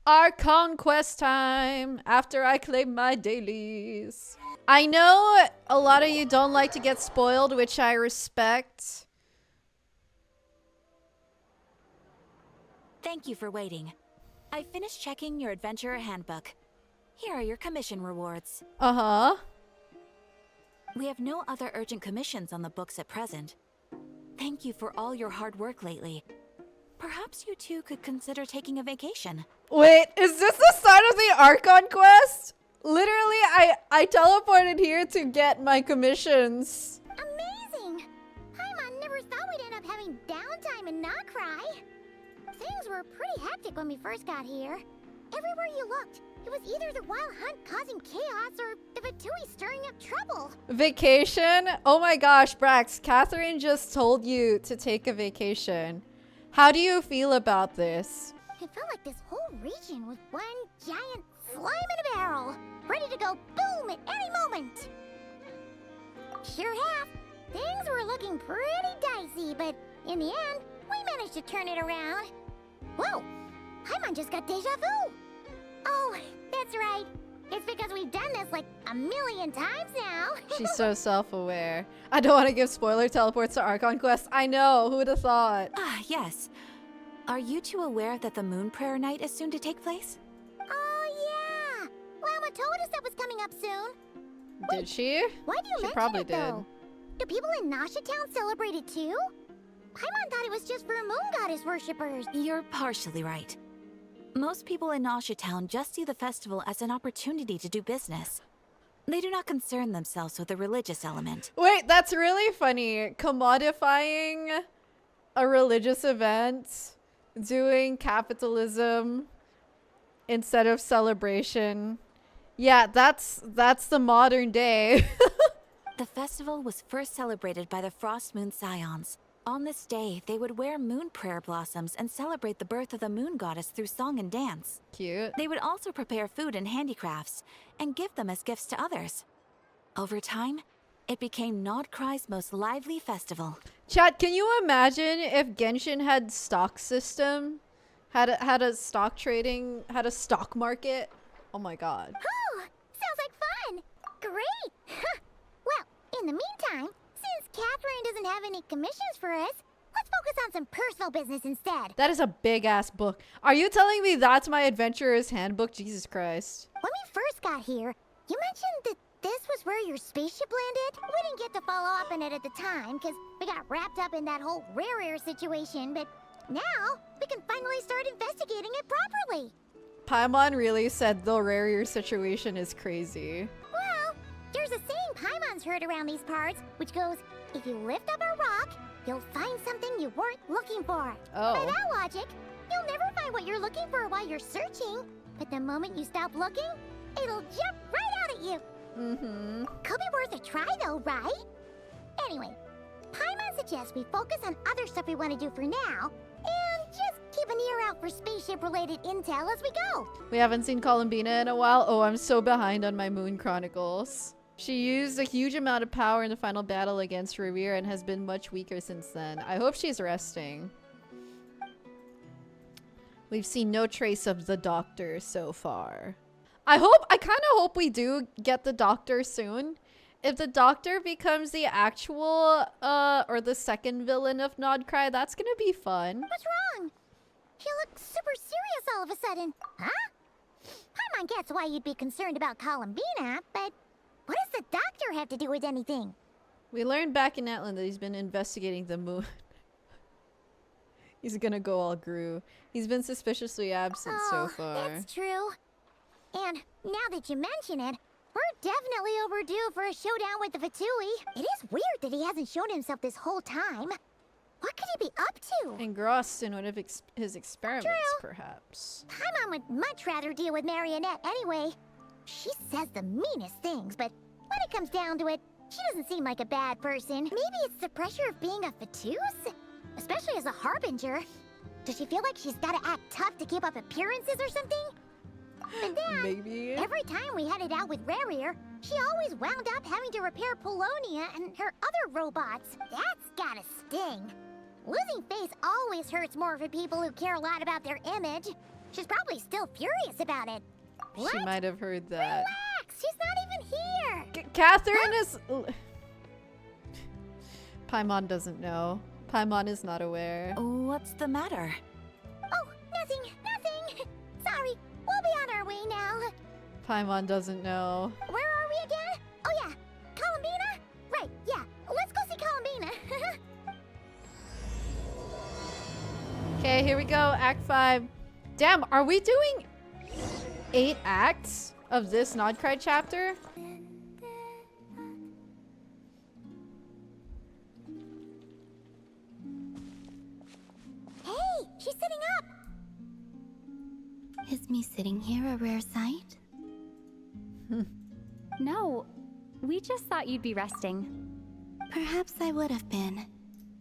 our conquest time after I claim my dailies. I know a lot of you don't like to get spoiled, which I respect. Thank you for waiting. I finished checking your adventurer handbook. Here are your commission rewards. Uh-huh. We have no other urgent commissions on the books at present. Thank you for all your hard work lately. Perhaps you two could consider taking a vacation. Wait, is this the start of the Archon quest? Literally, I teleported here to get my commissions. Amazing! Paimon never thought we'd end up having downtime in Krai. Things were pretty hectic when we first got here. Everywhere you looked, it was either the Wild Hunt causing chaos or the Fatui stirring up trouble. Vacation? Oh my gosh, Brax, Catherine just told you to take a vacation. How do you feel about this? It felt like this whole region was one giant slime in a barrel, ready to go boom at any moment. Sure have. Things were looking pretty dicey, but in the end, we managed to turn it around. Whoa! Paimon just got deja vu! Oh, that's right. It's because we've done this like a million times now. She's so self-aware. I don't want to give spoiler teleports to Archon Quest. I know, who would have thought? Ah, yes. Are you two aware that the Moon Prayer Night is soon to take place? Oh, yeah! Mama told us that was coming up soon. Did she? Why do you She mention probably it, though? did. Do people in Nasha Town celebrate it too? Paimon thought it was just for moon goddess worshippers. You're partially right. Most people in Nasha Town just see the festival as an opportunity to do business. They do not concern themselves with the religious element. Wait, that's really funny. Commodifying a religious event, doing capitalism instead of celebration. Yeah, that's the modern day. The festival was first celebrated by the Frost Moon Scions. On this day, they would wear moon prayer blossoms and celebrate the birth of the moon goddess through song and dance. Cute. They would also prepare food and handicrafts and give them as gifts to others. Over time, it became Krai's most lively festival. Chat, can you imagine if Genshin had stock system? Had a stock trading, had a stock market? Oh my god. Oh, sounds like fun! Great! Well, in the meantime, since Catherine doesn't have any commissions for us, let's focus on some personal business instead. That is a big ass book. Are you telling me that's my adventurer's handbook? Jesus Christ. When we first got here, you mentioned that this was where your spaceship landed? We didn't get to follow up on it at the time because we got wrapped up in that whole rerir situation, but now we can finally start investigating it properly. Paimon really said the rerir situation is crazy. Well, there's a saying Paimon's heard around these parts, which goes, if you lift up a rock, you'll find something you weren't looking for. Oh. By that logic, you'll never find what you're looking for while you're searching, but the moment you stop looking, it'll jump right out at you. Mm-hmm. Could be worth a try though, right? Anyway, Paimon suggests we focus on other stuff we want to do for now, and just keep an ear out for spaceship-related intel as we go. We haven't seen Columbina in a while. Oh, I'm so behind on my Moon Chronicles. She used a huge amount of power in the final battle against rerir and has been much weaker since then. I hope she's resting. We've seen no trace of the doctor so far. I kind of hope we do get the doctor soon. If the doctor becomes the actual, or the second villain of Krai, that's gonna be fun. What's wrong? You look super serious all of a sudden. Huh? Paimon gets why you'd be concerned about Columbina, but what does the doctor have to do with anything? We learned back in Atlan that he's been investigating the moon. He's gonna go all Gru. He's been suspiciously absent so far. That's true. And now that you mention it, we're definitely overdue for a showdown with the Fatui. It is weird that he hasn't shown himself this whole time. What could he be up to? Engrossed in one of his experiments, perhaps. Paimon would much rather deal with Marionette anyway. She says the meanest things, but when it comes down to it, she doesn't seem like a bad person. Maybe it's the pressure of being a Fatui, especially as a Harbinger. Does she feel like she's gotta act tough to keep up appearances or something? But then, maybe. Every time we headed out with rerir, she always wound up having to repair Polonia and her other robots. That's gotta sting. Losing face always hurts more for people who care a lot about their image. She's probably still furious about it. What? She might have heard that. Relax, she's not even here. Catherine is... Paimon doesn't know. Paimon is not aware. What's the matter? Oh, nothing. Sorry, we'll be on our way now. Paimon doesn't know. Where are we again? Oh yeah, Columbina? Right, yeah. Let's go see Columbina. Okay, here we go. Act 5. Damn, are we doing 8 acts of this Nodcry chapter? Hey, she's sitting up. Is me sitting here a rare sight? No, we just thought you'd be resting. Perhaps I would have been,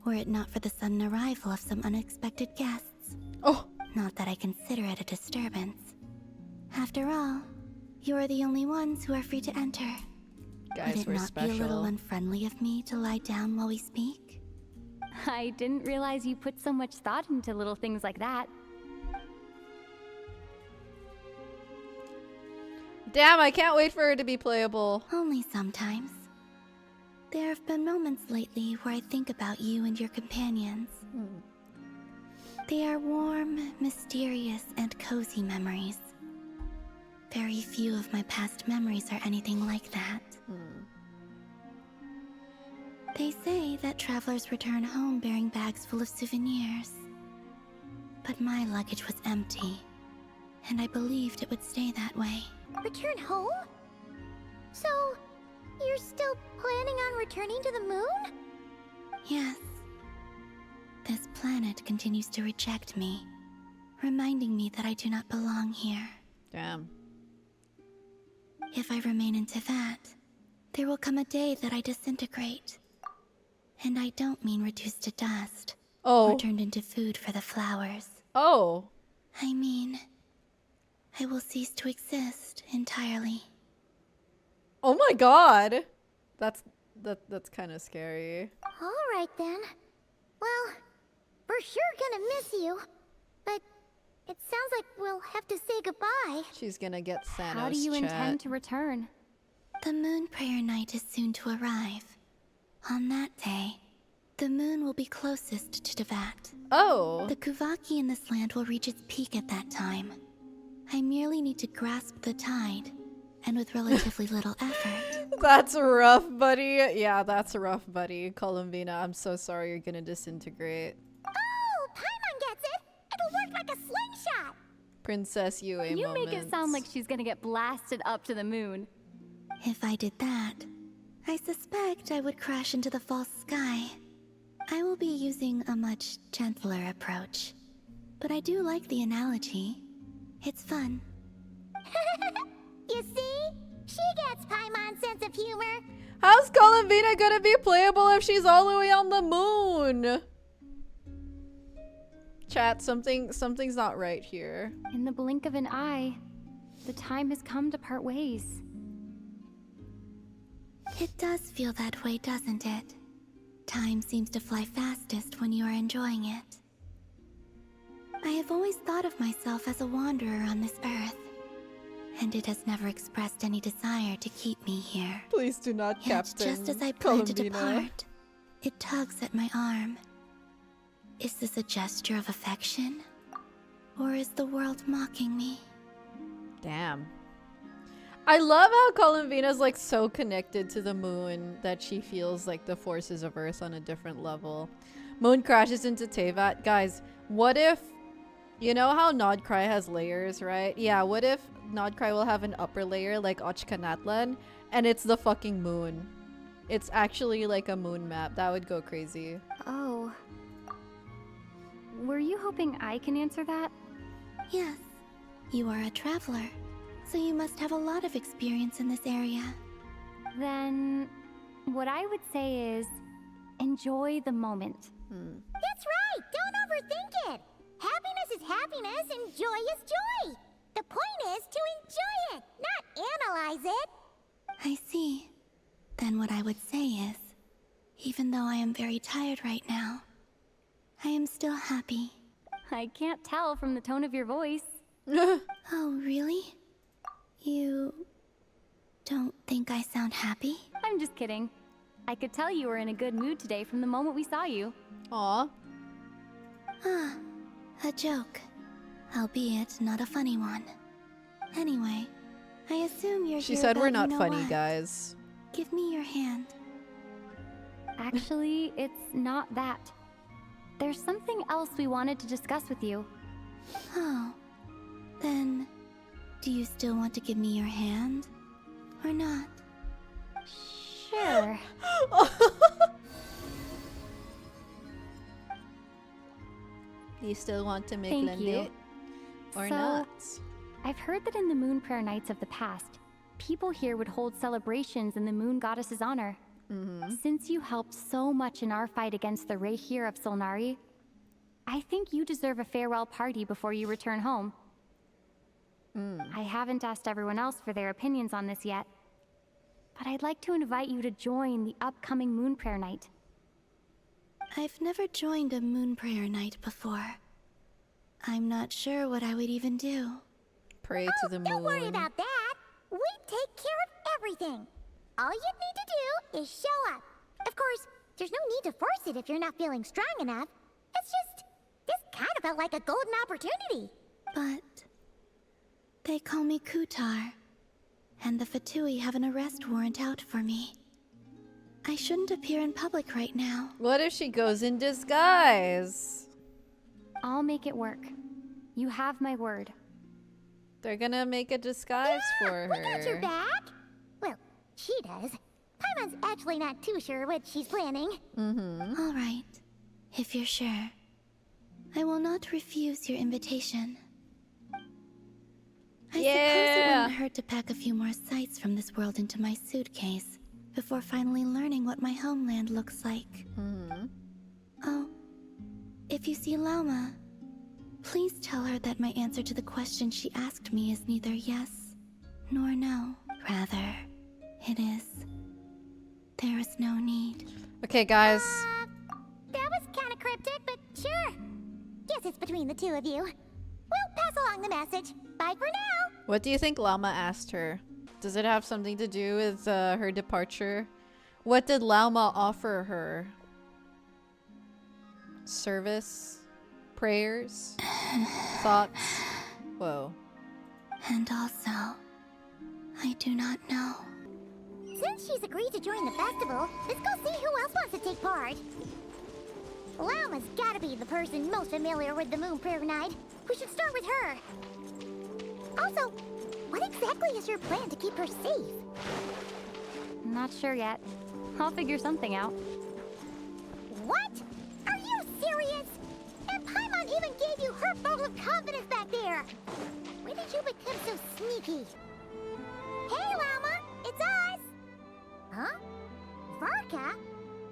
were it not for the sudden arrival of some unexpected guests. Oh, Not that I consider it a disturbance. After all, you are the only ones who are free to enter. guys, Would it we're not be a little special. unfriendly of me to lie down while we speak? I didn't realize you put so much thought into little things like that. Damn, I can't wait for her to be playable. Only sometimes. There have been moments lately where I think about you and your companions. They are warm, mysterious, and cozy memories. Very few of my past memories are anything like that. They say that travelers return home bearing bags full of souvenirs. But my luggage was empty, and I believed it would stay that way. Return home? So, you're still planning on returning to the moon? Yes. This planet continues to reject me, reminding me that I do not belong here. Damn. If I remain in Teyvat, there will come a day that I disintegrate. And I don't mean reduced to dust, Oh. or turned into food for the flowers. Oh. I mean, I will cease to exist entirely. Oh my god. That's kind of scary. All right then. Well, we're sure gonna miss you. But it sounds like we'll have to say goodbye. She's gonna get Thanos. How do you chat. intend to return? The moon prayer night is soon to arrive. On that day, the moon will be closest to Teyvat. Oh. The Kuvaki in this land will reach its peak at that time. I merely need to grasp the tide, and with relatively little effort. That's rough, buddy. Yeah, that's rough, buddy. Columbina, I'm so sorry you're gonna disintegrate. Oh, Paimon gets it! It'll work like a slingshot! Princess Yue You make it sound like she's gonna get blasted up to the moon. If I did that, I suspect I would crash into the false sky. I will be using a much gentler approach. But I do like the analogy. It's fun. You see? She gets Paimon's sense of humor. How's Columbina gonna be playable if she's all the way on the moon? Chat, something's not right here. In the blink of an eye, the time has come to part ways. It does feel that way, doesn't it? Time seems to fly fastest when you are enjoying it. I have always thought of myself as a wanderer on this earth, and it has never expressed any desire to keep me here. Please do not, Yet, Captain just as I plan to Columbina. depart, it tugs at my arm. Is this a gesture of affection? Or is the world mocking me? Damn. I love how Columbina's like so connected to the moon that she feels like the forces of Earth on a different level. Moon crashes into Teyvat. Guys, what if... You know how Nodcry has layers, right? Yeah, what if Nodcry will have an upper layer like Ochkanatlan and it's the fucking moon? It's actually like a moon map. That would go crazy. Oh. Were you hoping I can answer that? Yes, you are a traveler, so you must have a lot of experience in this area. Then, what I would say is, enjoy the moment. That's right! Don't overthink it! Happiness is happiness and joy is joy! The point is to enjoy it, not analyze it! I see. Then what I would say is, even though I am very tired right now, I am still happy. I can't tell from the tone of your voice. Oh, really? You don't think I sound happy? I'm just kidding. I could tell you were in a good mood today from the moment we saw you. Aw. Ah, a joke. Albeit not a funny one. Anyway, I assume you're She here said we're about not you know funny, what. guys. Give me your hand. Actually, it's not that. There's something else we wanted to discuss with you. Oh. Then, do you still want to give me your hand? Or not? Sure. You still want to make Thank you. it? Or So, not? I've heard that in the Moon Prayer Nights of the past, people here would hold celebrations in the Moon Goddess's honor. Since you helped so much in our fight against the rerir of Solnari, I think you deserve a farewell party before you return home. I haven't asked everyone else for their opinions on this yet, but I'd like to invite you to join the upcoming Moon Prayer Night. I've never joined a moon prayer night before. I'm not sure what I would even do. Pray to the moon. Don't worry about that. We take care of everything. All you need to do is show up. Of course, there's no need to force it if you're not feeling strong enough. It's just, this kind of felt like a golden opportunity. But they call me Kutar, and the Fatui have an arrest warrant out for me. I shouldn't appear in public right now. What if she goes in disguise? I'll make it work. You have my word. They're gonna make a disguise for We got your her. back. Well, she does. Paimon's actually not too sure what she's planning. All right, if you're sure. I will not refuse your invitation. I suppose it Yeah. wouldn't hurt to pack a few more sights from this world into my suitcase before finally learning what my homeland looks like. Oh, if you see Lauma, please tell her that my answer to the question she asked me is neither yes nor no. Rather, it is, there is no need. Okay, guys. That was kind of cryptic, but sure. Guess it's between the two of you. We'll pass along the message. Bye for now. What do you think Lauma asked her? Does it have something to do with her departure? What did Lauma offer her? Service? Prayers? Thoughts? Whoa. And also, I do not know. Since she's agreed to join the festival, let's go see who else wants to take part. Lauma's gotta be the person most familiar with the Moon Prayer Night. We should start with her. Also, what exactly is your plan to keep her safe? Not sure yet. I'll figure something out. What? Are you serious? And Paimon even gave you her vote of confidence back there. When did you become so sneaky? Hey, Lauma, it's us. Huh? Varka?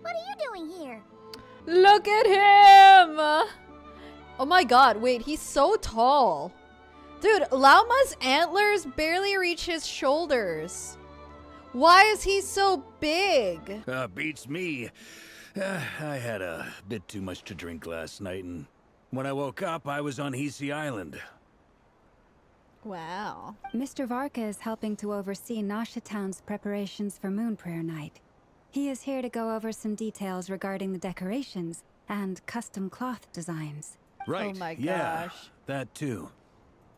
What are you doing here? Look at him! Oh my god, wait, he's so tall. Dude, Lauma's antlers barely reach his shoulders. Why is he so big? Beats me. I had a bit too much to drink last night, and when I woke up, I was on Hisi Island. Wow. Mr. Varka is helping to oversee Nasha Town's preparations for Moon Prayer Night. He is here to go over some details regarding the decorations and custom cloth designs. Right. Oh my Yeah, gosh. that too.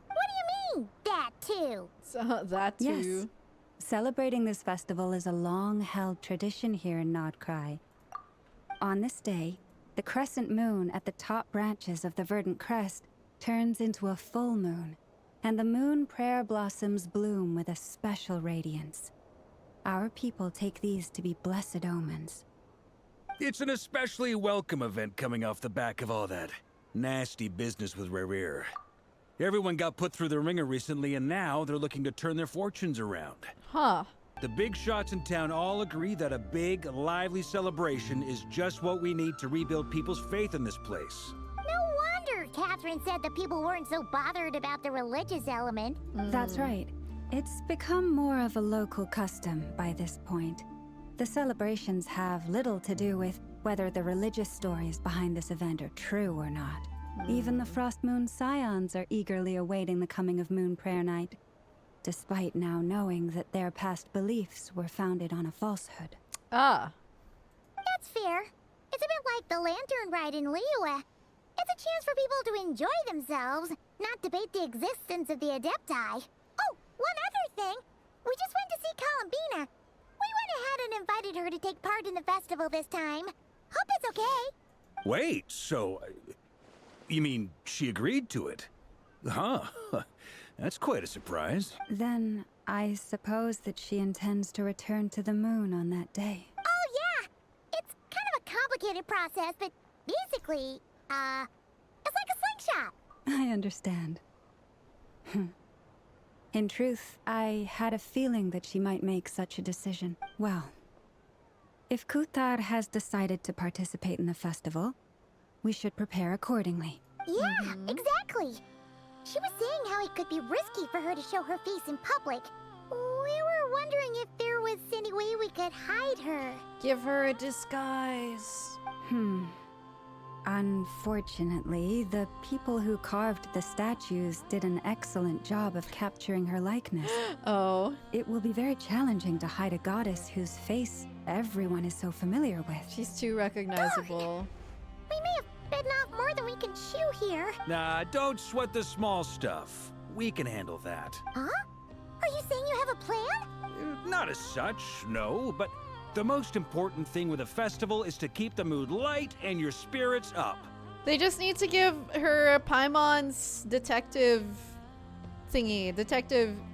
What do you mean, that too? So, that too. Yes. Celebrating this festival is a long-held tradition here in Krai. On this day, the crescent moon at the top branches of the verdant crest turns into a full moon, and the moon prayer blossoms bloom with a special radiance. Our people take these to be blessed omens. It's an especially welcome event coming off the back of all that nasty business with rerir. Everyone got put through the ringer recently, and now they're looking to turn their fortunes around. Huh. The big shots in town all agree that a big, lively celebration is just what we need to rebuild people's faith in this place. No wonder Catherine said the people weren't so bothered about the religious element. That's right. It's become more of a local custom by this point. The celebrations have little to do with whether the religious stories behind this event are true or not. Even the Frost Moon Scions are eagerly awaiting the coming of Moon Prayer Night, despite now knowing that their past beliefs were founded on a falsehood. Ah. That's fair. It's a bit like the lantern ride in Liyue. It's a chance for people to enjoy themselves, not debate the existence of the Adepti. Oh, one other thing. We just went to see Columbina. We went ahead and invited her to take part in the festival this time. Hope it's okay. Wait, so... you mean she agreed to it? Huh. That's quite a surprise. Then I suppose that she intends to return to the moon on that day. Oh, yeah. It's kind of a complicated process, but basically, it's like a slingshot. I understand. In truth, I had a feeling that she might make such a decision. Well, if Kuthar has decided to participate in the festival, we should prepare accordingly. Yeah, exactly. She was saying how it could be risky for her to show her face in public. We were wondering if there was any way we could hide her. Give her a disguise. Unfortunately, the people who carved the statues did an excellent job of capturing her likeness. Oh. It will be very challenging to hide a goddess whose face everyone is so familiar with. She's too recognizable. We may have bitten off more than we can chew here. Nah, don't sweat the small stuff. We can handle that. Huh? Are you saying you have a plan? Not as such, no, but the most important thing with a festival is to keep the mood light and your spirits up. They just need to give her Paimon's detective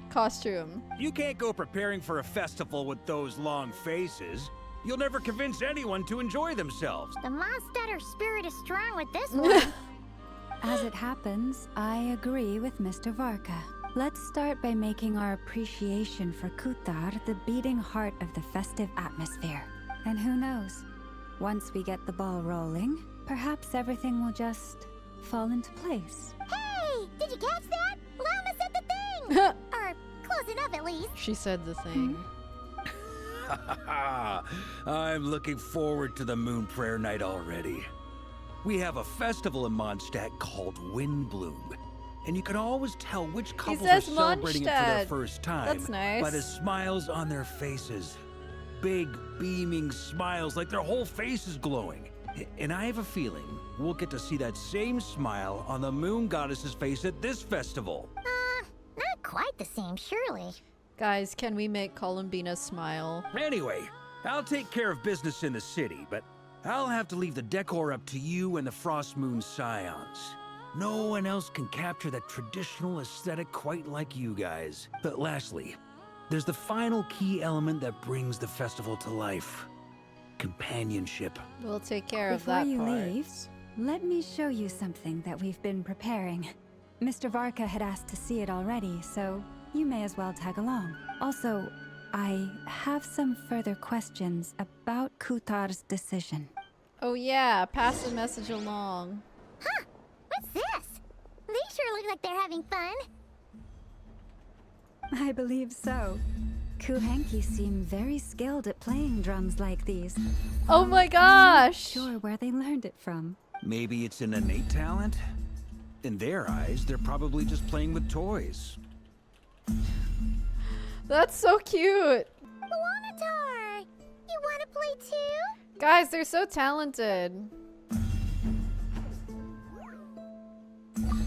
costume. You can't go preparing for a festival with those long faces. You'll never convince anyone to enjoy themselves. The Mondstatter spirit is strong with this one. As it happens, I agree with Mr. Varka. Let's start by making our appreciation for Kuthar the beating heart of the festive atmosphere. And who knows, once we get the ball rolling, perhaps everything will just fall into place. Hey, did you catch that? Llama said the thing! Or close enough at least. She said the thing. I'm looking forward to the Moon Prayer Night already. We have a festival in Mondstadt called Windbloom. And you can always tell which couples are says celebrating it for their Mondstadt. first time That's nice. by the smiles on their faces. Big, beaming smiles like their whole face is glowing. And I have a feeling we'll get to see that same smile on the Moon Goddess's face at this festival. Not quite the same, surely. Guys, can we make Columbina smile? Anyway, I'll take care of business in the city, but I'll have to leave the decor up to you and the Frost Moon Scions. No one else can capture that traditional aesthetic quite like you guys. But lastly, there's the final key element that brings the festival to life. Companionship. We'll take care of Before that you part. leave, let me show you something that we've been preparing. Mr. Varka had asked to see it already, so you may as well tag along. Also, I have some further questions about Kuthar's decision. Oh yeah, pass the message along. Huh, what's this? They sure look like they're having fun. I believe so. Kuhenki seem very skilled at playing drums like these. Oh my gosh! Sure where they learned it from. Maybe it's an innate talent? In their eyes, they're probably just playing with toys. That's so cute! Wanatar, you want to play too? Guys, they're so talented.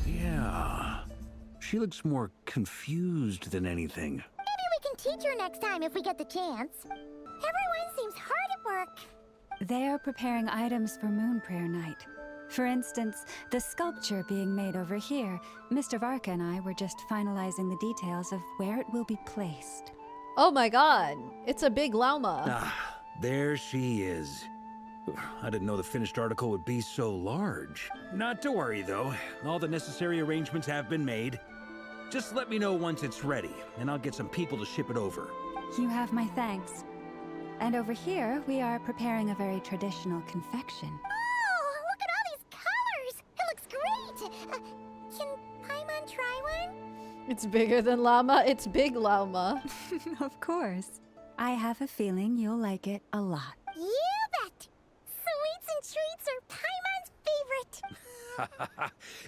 Yeah. She looks more confused than anything. Maybe we can teach her next time if we get the chance. Everyone seems hard at work. They are preparing items for Moon Prayer Night. For instance, the sculpture being made over here. Mr. Varka and I were just finalizing the details of where it will be placed. Oh my god, it's a big llama. Ah, there she is. I didn't know the finished article would be so large. Not to worry, though. All the necessary arrangements have been made. Just let me know once it's ready, and I'll get some people to ship it over. You have my thanks. And over here, we are preparing a very traditional confection. Oh, look at all these colors. It looks great. Can Paimon try one? It's bigger than llama. It's big llama. Of course. I have a feeling you'll like it a lot. You bet. Sweets and treats are Paimon's favorite.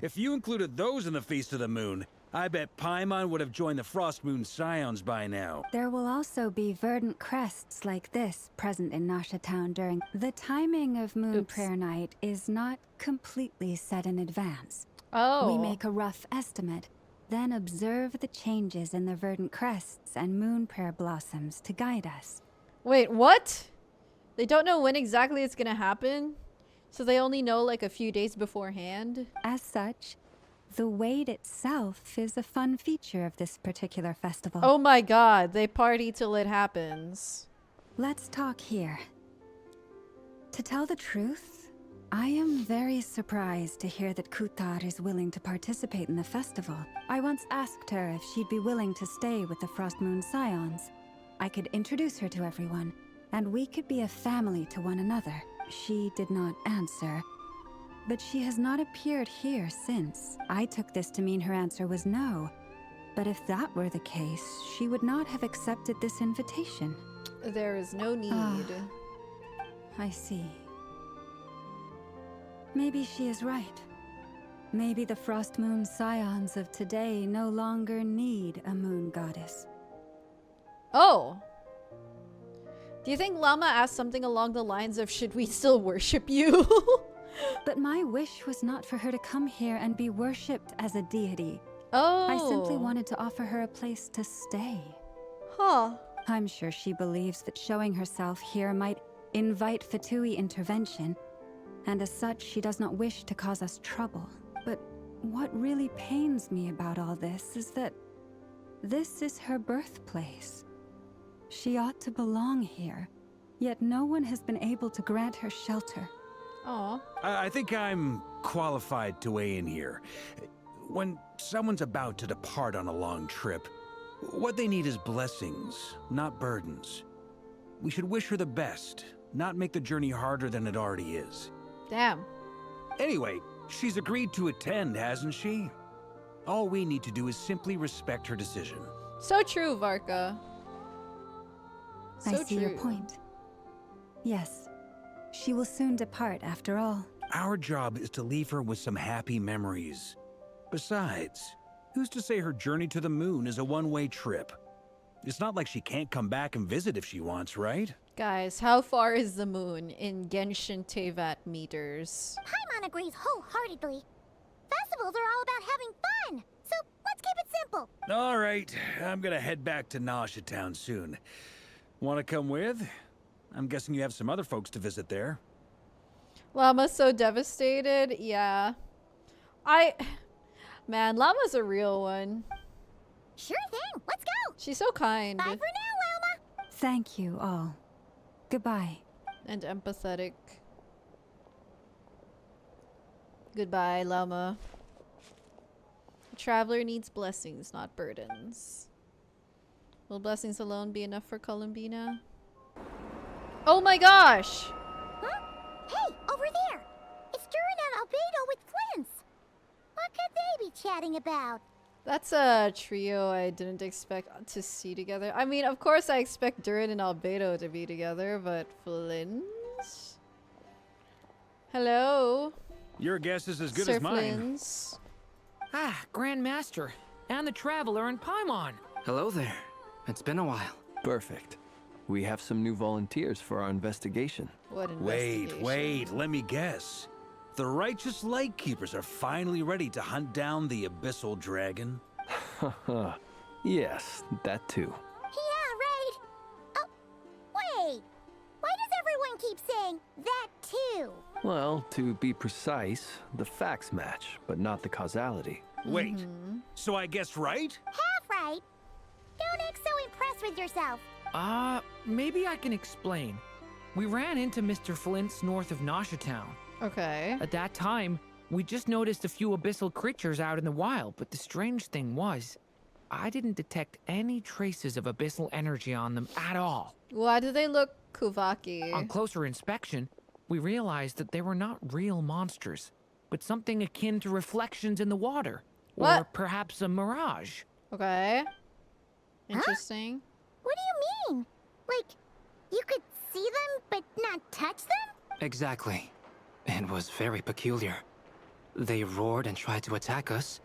If you included those in the Feast of the Moon, I bet Paimon would have joined the Frost Moon Scions by now. There will also be verdant crests like this present in Nasha Town during... The timing of Moon Prayer Night is not completely set in advance. Oh. We make a rough estimate, then observe the changes in the verdant crests and Moon Prayer blossoms to guide us. Wait, what? They don't know when exactly it's gonna happen? So they only know like a few days beforehand? As such, the wait itself is a fun feature of this particular festival. Oh my god, they party till it happens. Let's talk here. To tell the truth, I am very surprised to hear that Kutar is willing to participate in the festival. I once asked her if she'd be willing to stay with the Frost Moon Scions. I could introduce her to everyone, and we could be a family to one another. She did not answer, but she has not appeared here since. I took this to mean her answer was no. But if that were the case, she would not have accepted this invitation. There is no need. I see. Maybe she is right. Maybe the Frost Moon Scions of today no longer need a moon goddess. Oh. Do you think Llama asked something along the lines of, should we still worship you? But my wish was not for her to come here and be worshipped as a deity. Oh. I simply wanted to offer her a place to stay. Huh. I'm sure she believes that showing herself here might invite Fatui intervention, and as such, she does not wish to cause us trouble. But what really pains me about all this is that this is her birthplace. She ought to belong here, yet no one has been able to grant her shelter. Aw. I think I'm qualified to weigh in here. When someone's about to depart on a long trip, what they need is blessings, not burdens. We should wish her the best, not make the journey harder than it already is. Damn. Anyway, she's agreed to attend, hasn't she? All we need to do is simply respect her decision. So true, Varka. So I see your true. point. Yes, she will soon depart after all. Our job is to leave her with some happy memories. Besides, who's to say her journey to the moon is a one-way trip? It's not like she can't come back and visit if she wants, right? Guys, how far is the moon in Genshin Tevat meters? Paimon agrees wholeheartedly. Festivals are all about having fun, so let's keep it simple. All right, I'm gonna head back to Nasha Town soon. Want to come with? I'm guessing you have some other folks to visit there. Llama's so devastated. Yeah. Man, Llama's a real one. Sure thing, let's go. She's so kind Bye for now, Llama. Thank you all. Goodbye. and empathetic. Goodbye, Llama. A traveler needs blessings, not burdens. Will blessings alone be enough for Columbina? Oh my gosh! Huh? Hey, over there! It's Durin and Albedo with Flints! What could they be chatting about? That's a trio I didn't expect to see together. I mean, of course I expect Durin and Albedo to be together, but Flints? Hello? Your guess is as good Sir as mine. Flints. Ah, Grand Master. And the Traveler and Paimon. Hello there. It's been a while. Perfect. We have some new volunteers for our investigation. What investigation? Wait, let me guess. The righteous Lightkeepers are finally ready to hunt down the Abyssal Dragon? Haha. Yes, that too. Yeah, right! Oh, wait! Why does everyone keep saying that too? Well, to be precise, the facts match, but not the causality. Wait, so I guessed right? Half right! Don't act so impressed with yourself. Maybe I can explain. We ran into Mr. Flint's north of Nasha Town. Okay. At that time, we just noticed a few abyssal creatures out in the wild, but the strange thing was, I didn't detect any traces of abyssal energy on them at all. Why do they look Kuvaki? On closer inspection, we realized that they were not real monsters, but something akin to reflections in the water. Or What? perhaps a mirage. Okay. Interesting. What do you mean? Like, you could see them but not touch them? Exactly. It was very peculiar. They roared and tried to attack us,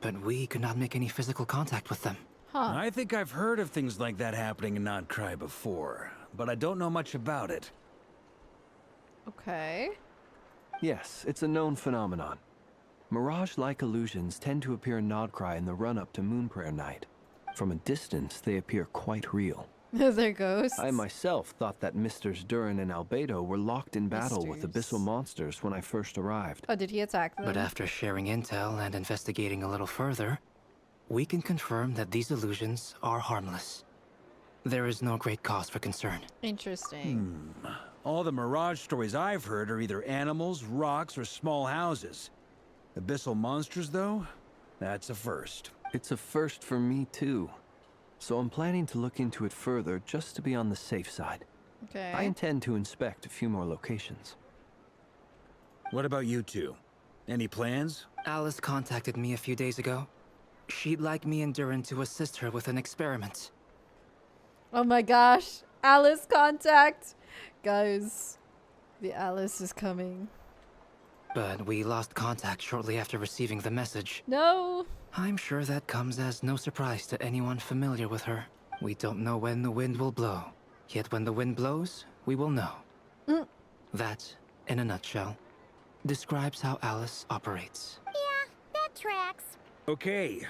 but we could not make any physical contact with them. Huh. I think I've heard of things like that happening in Not Cry before, but I don't know much about it. Okay. Yes, it's a known phenomenon. Mirage-like illusions tend to appear in Nodcry in the run-up to Moonprayer Night. From a distance, they appear quite real. They're ghosts. I myself thought that Misters Durin and Albedo were locked in battle with abyssal monsters when I first arrived. Oh, did he attack them? But after sharing intel and investigating a little further, we can confirm that these illusions are harmless. There is no great cause for concern. Interesting. All the Mirage stories I've heard are either animals, rocks, or small houses. Abyssal monsters, though? That's a first. It's a first for me, too. So I'm planning to look into it further just to be on the safe side. Okay. I intend to inspect a few more locations. What about you two? Any plans? Alice contacted me a few days ago. She'd like me and Durin to assist her with an experiment. Oh my gosh. Alice contact. Guys, the Alice is coming. But we lost contact shortly after receiving the message. No. I'm sure that comes as no surprise to anyone familiar with her. We don't know when the wind will blow. Yet when the wind blows, we will know. That, in a nutshell, describes how Alice operates. Yeah, that tracks. Okay.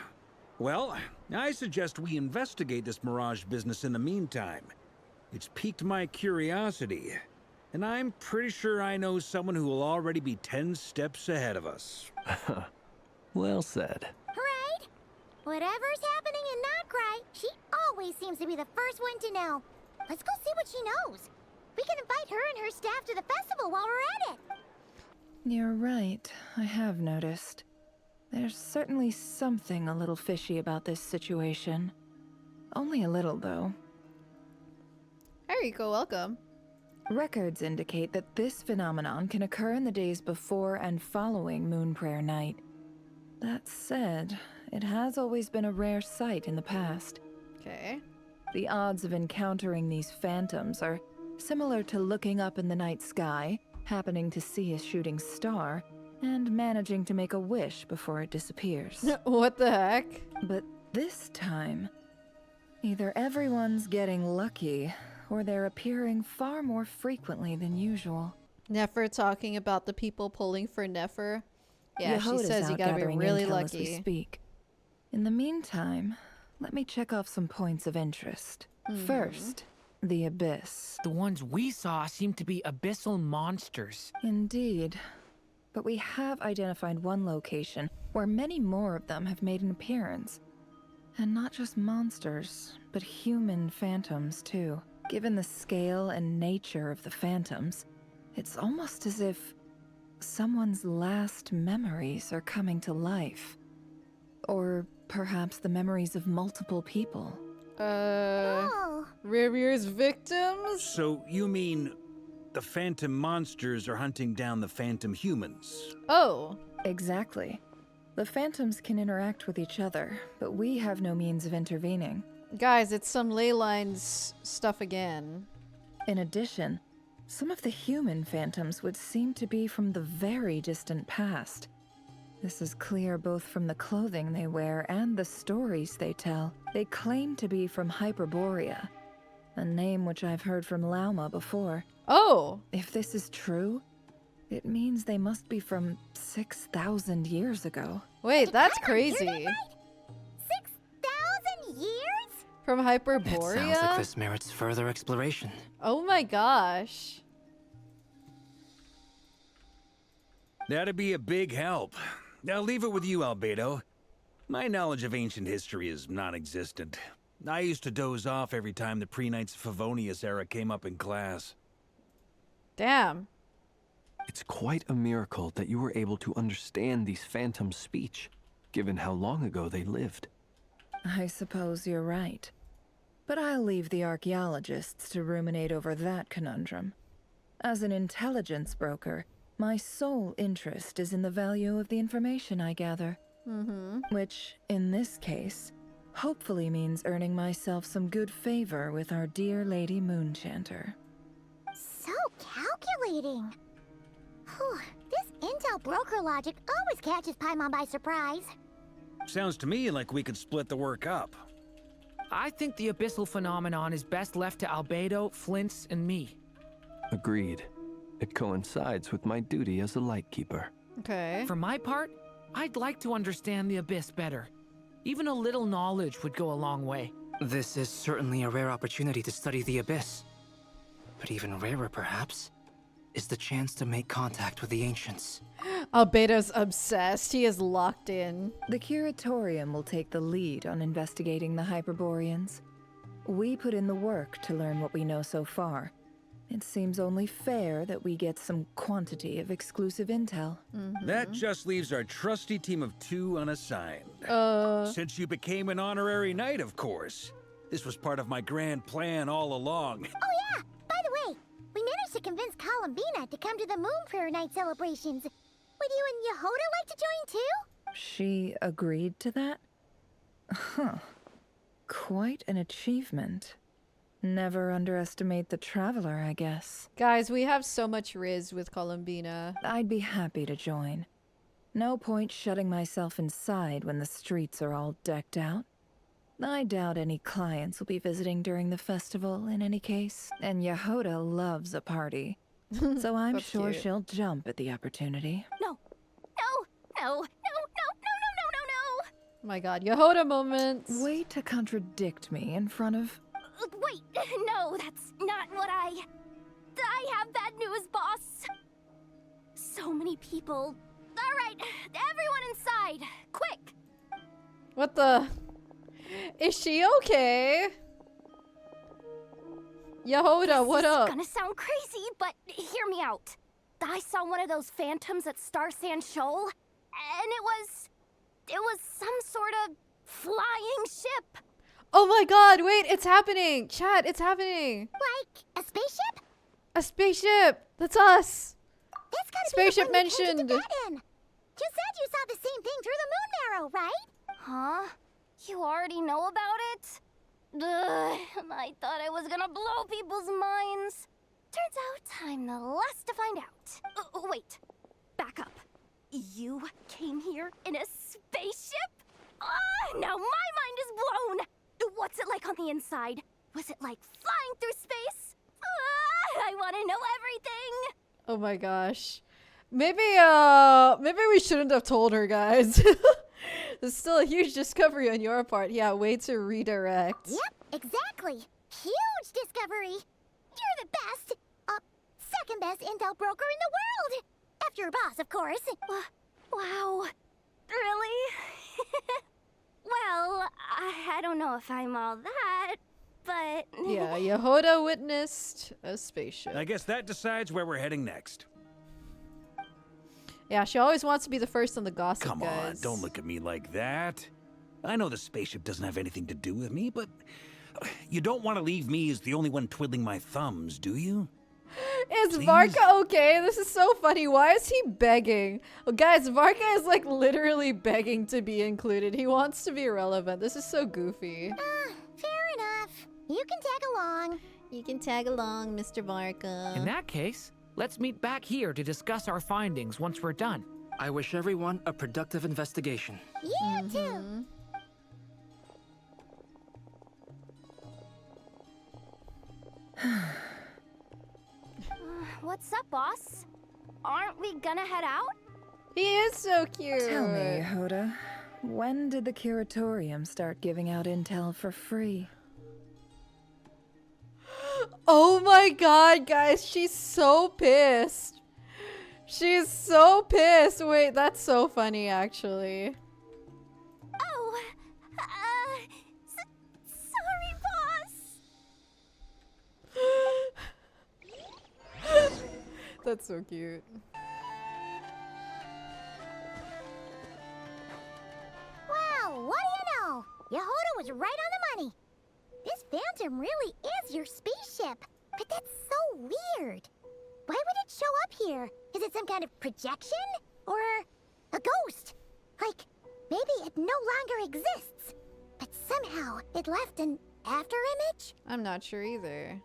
Well, I suggest we investigate this Mirage business in the meantime. It's piqued my curiosity, and I'm pretty sure I know someone who will already be 10 steps ahead of us. Well said. Right? Whatever's happening in Nodcry, she always seems to be the first one to know. Let's go see what she knows. We can invite her and her staff to the festival while we're at it. You're right. I have noticed. There's certainly something a little fishy about this situation. Only a little, though. Eriko, welcome. Records indicate that this phenomenon can occur in the days before and following Moonprayer Night. That said, it has always been a rare sight in the past. Okay. The odds of encountering these phantoms are similar to looking up in the night sky, happening to see a shooting star, and managing to make a wish before it disappears. What the heck? But this time, either everyone's getting lucky, or they're appearing far more frequently than usual. Nefer talking about the people pulling for Nefer. Yeah, she Yehoda's says you out gotta be gathering really intel as we lucky. speak. In the meantime, let me check off some points of interest. First, the Abyss. The ones we saw seem to be abyssal monsters. Indeed. But we have identified one location where many more of them have made an appearance. And not just monsters, but human phantoms too. Given the scale and nature of the phantoms, it's almost as if someone's last memories are coming to life. Or perhaps the memories of multiple people. Oh. Rerir's victims? So you mean the phantom monsters are hunting down the phantom humans? Oh. Exactly. The phantoms can interact with each other, but we have no means of intervening. Guys, it's some ley lines stuff again. In addition, some of the human phantoms would seem to be from the very distant past. This is clear both from the clothing they wear and the stories they tell. They claim to be from Hyperborea, a name which I've heard from Lauma before. Oh! If this is true, it means they must be from 6,000 years ago. Wait, that's Did I hear that crazy. right? 6,000 years? From It Hyperborea? sounds like this merits further exploration. Oh my gosh. That'd be a big help. I'll leave it with you, Albedo. My knowledge of ancient history is non-existent. I used to doze off every time the pre-Knights of Favonius era came up in class. Damn. It's quite a miracle that you were able to understand these phantoms' speech, given how long ago they lived. I suppose you're right. But I'll leave the archaeologists to ruminate over that conundrum. As an intelligence broker, my sole interest is in the value of the information I gather. Which, in this case, hopefully means earning myself some good favor with our dear Lady Moonchanter. So calculating. Whew, this Intel broker logic always catches Paimon by surprise. Sounds to me like we could split the work up. I think the abyssal phenomenon is best left to Albedo, Flints, and me. Agreed. It coincides with my duty as a lightkeeper. Okay. For my part, I'd like to understand the abyss better. Even a little knowledge would go a long way. This is certainly a rare opportunity to study the abyss. But even rarer, perhaps, is the chance to make contact with the ancients. Albedo's obsessed. He is locked in. The Curatorium will take the lead on investigating the Hyperboreans. We put in the work to learn what we know so far. It seems only fair that we get some quantity of exclusive intel. That just leaves our trusty team of 2 unassigned. Since you became an honorary knight, of course. This was part of my grand plan all along. Oh yeah! By the way, we managed to convince Columbina to come to the Moon Prayer Night celebrations. Would you and Yehoda like to join too? She agreed to that? Huh. Quite an achievement. Never underestimate the traveler, I guess. Guys, we have so much riz with Columbina. I'd be happy to join. No point shutting myself inside when the streets are all decked out. I doubt any clients will be visiting during the festival in any case. And Yehoda loves a party. So I'm That's sure cute. she'll jump at the opportunity. No, no. My god, Yehoda moments. Way to contradict me in front of... Wait, no, that's not what I have bad news, boss. So many people. All right, everyone inside, quick. What the? Is she okay? Yehoda, what up? This is gonna sound crazy, but hear me out. I saw one of those phantoms at Star Sand Shoal, and it was some sort of flying ship. Oh my god, wait, it's happening. Chat, it's happening. Like a spaceship? A spaceship. That's us. That's gotta Spaceship be the one you came mentioned. to get in. You said you saw the same thing through the moon marrow, right? Huh? You already know about it? Ugh, I thought I was gonna blow people's minds. Turns out I'm the last to find out. Wait, back up. You came here in a spaceship? Now my mind is blown. What's it like on the inside? Was it like flying through space? I want to know everything. Oh my gosh. Maybe we shouldn't have told her, guys. It's still a huge discovery on your part. Yeah, way to redirect. Yep, exactly. Huge discovery. You're the best. Second best intel broker in the world. After your boss, of course. Wow. Really? Well, I don't know if I'm all that, but... Yeah, Yehoda witnessed a spaceship. I guess that decides where we're heading next. Yeah, she always wants to be the first on the gossip, Come guys. on, don't look at me like that. I know the spaceship doesn't have anything to do with me, but you don't want to leave me as the only one twiddling my thumbs, do you? Is Please? Varka okay? This is so funny. Why is he begging? Well, guys, Varka is like literally begging to be included. He wants to be relevant. This is so goofy. Fair enough. You can tag along. You can tag along, Mr. Varka. In that case, let's meet back here to discuss our findings once we're done. I wish everyone a productive investigation. You too. What's up, boss? Aren't we gonna head out? He is so cute. Tell me, Yehoda, when did the Curatorium start giving out intel for free? Oh my god, guys, she's so pissed. She's so pissed. Wait, that's so funny, actually. Oh, sorry, boss. That's so cute. Wow, what do you know? Yehoda was right on the money. This phantom really is your spaceship. But that's so weird. Why would it show up here? Is it some kind of projection? Or a ghost? Like, maybe it no longer exists. But somehow it left an after image? I'm not sure either.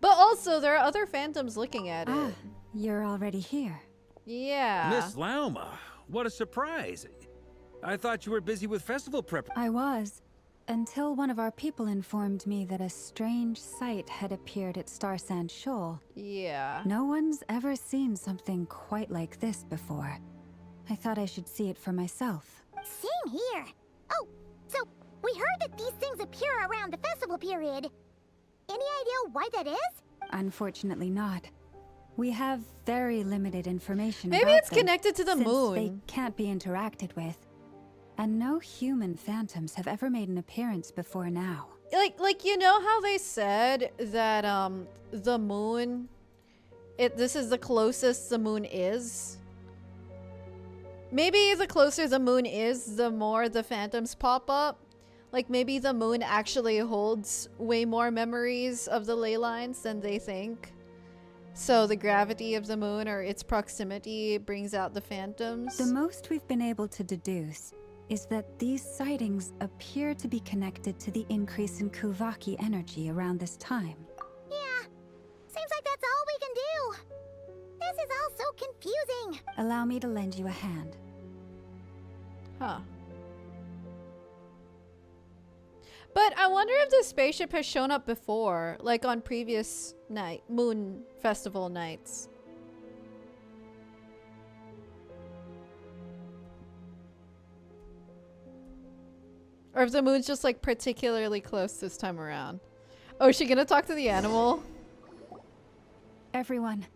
But also, there are other phantoms looking at it. You're already here. Yeah. Miss Lauma, what a surprise. I thought you were busy with festival prep. I was, until one of our people informed me that a strange sight had appeared at Star Sand Shoal. Yeah. No one's ever seen something quite like this before. I thought I should see it for myself. Same here. Oh, so we heard that these things appear around the festival period. Any idea why that is? Unfortunately not. We have very limited information Maybe about it's them, connected to the since moon. they can't be interacted with. And no human phantoms have ever made an appearance before now. Like you know how they said that the moon, this is the closest the moon is? Maybe the closer the moon is, the more the phantoms pop up. Like maybe the moon actually holds way more memories of the ley lines than they think. So the gravity of the moon or its proximity brings out the phantoms. The most we've been able to deduce is that these sightings appear to be connected to the increase in Kuvaki energy around this time. Yeah, seems like that's all we can do. This is all so confusing. Allow me to lend you a hand. Huh. But I wonder if the spaceship has shown up before, like on previous moon festival nights. Or if the moon's just like particularly close this time around. Oh, is she gonna talk to the animal? Everyone,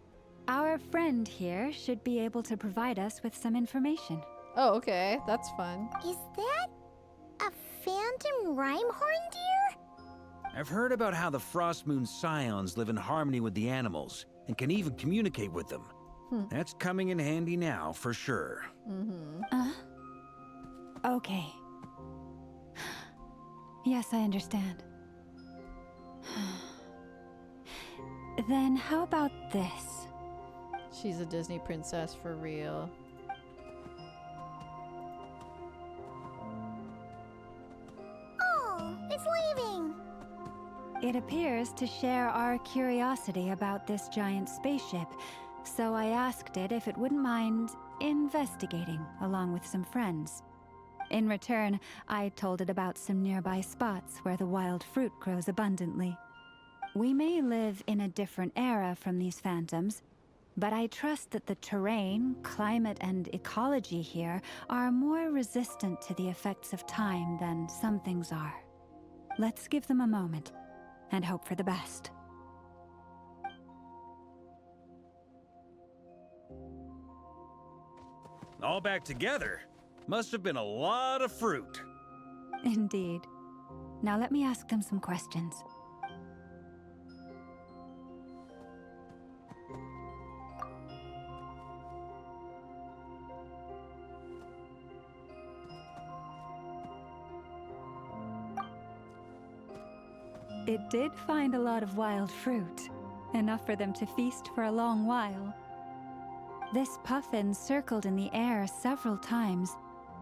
our friend here should be able to provide us with some information. Oh, okay. That's fun. Is that a phantom rhymehorn deer? I've heard about how the Frost Moon Scions live in harmony with the animals and can even communicate with them. That's coming in handy now, for sure. Okay. Yes, I understand. Then how about this? She's a Disney princess for real. Oh, it's leaving. It appears to share our curiosity about this giant spaceship, so I asked it if it wouldn't mind investigating along with some friends. In return, I told it about some nearby spots where the wild fruit grows abundantly. We may live in a different era from these phantoms, but I trust that the terrain, climate, and ecology here are more resistant to the effects of time than some things are. Let's give them a moment and hope for the best. All back together? Must have been a lot of fruit. Indeed. Now let me ask them some questions. It did find a lot of wild fruit, enough for them to feast for a long while. This puffin circled in the air several times,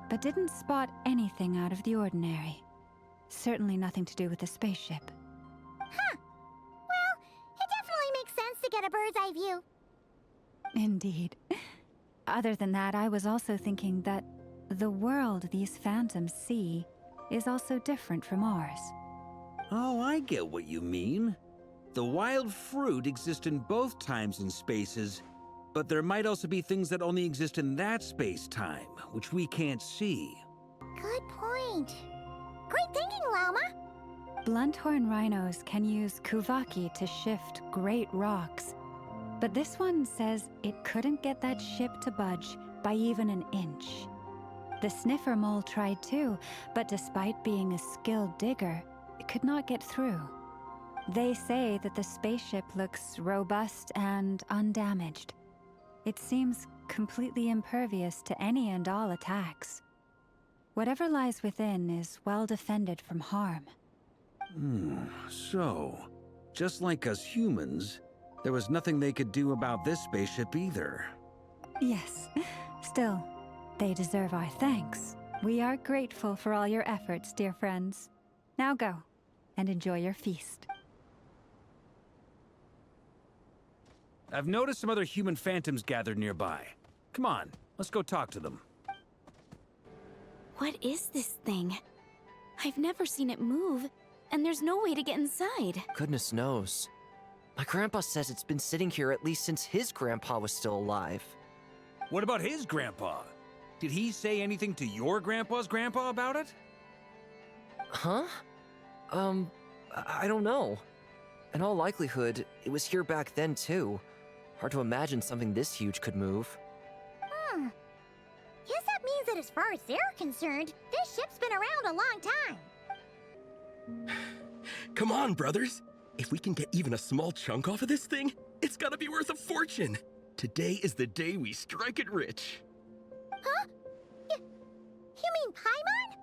but didn't spot anything out of the ordinary. Certainly nothing to do with the spaceship. Huh. Well, it definitely makes sense to get a bird's eye view. Indeed. Other than that, I was also thinking that the world these phantoms see is also different from ours. Oh, I get what you mean. The wild fruit exist in both times and spaces, but there might also be things that only exist in that space-time, which we can't see. Good point. Great thinking, Lauma. Blunthorn rhinos can use Kuvaki to shift great rocks, but this one says it couldn't get that ship to budge by even an inch. The sniffer mole tried too, but despite being a skilled digger, it could not get through. They say that the spaceship looks robust and undamaged. It seems completely impervious to any and all attacks. Whatever lies within is well defended from harm. So, just like us humans, there was nothing they could do about this spaceship either. Yes. Still, they deserve our thanks. We are grateful for all your efforts, dear friends. Now go, and enjoy your feast. I've noticed some other human phantoms gathered nearby. Come on, let's go talk to them. What is this thing? I've never seen it move, and there's no way to get inside. Goodness knows. My grandpa says it's been sitting here at least since his grandpa was still alive. What about his grandpa? Did he say anything to your grandpa's grandpa about it? Huh? I don't know. In all likelihood, it was here back then too. Hard to imagine something this huge could move. Guess that means that as far as they're concerned, this ship's been around a long time. Come on, brothers. If we can get even a small chunk off of this thing, it's gotta be worth a fortune. Today is the day we strike it rich. Huh? You mean Paimon?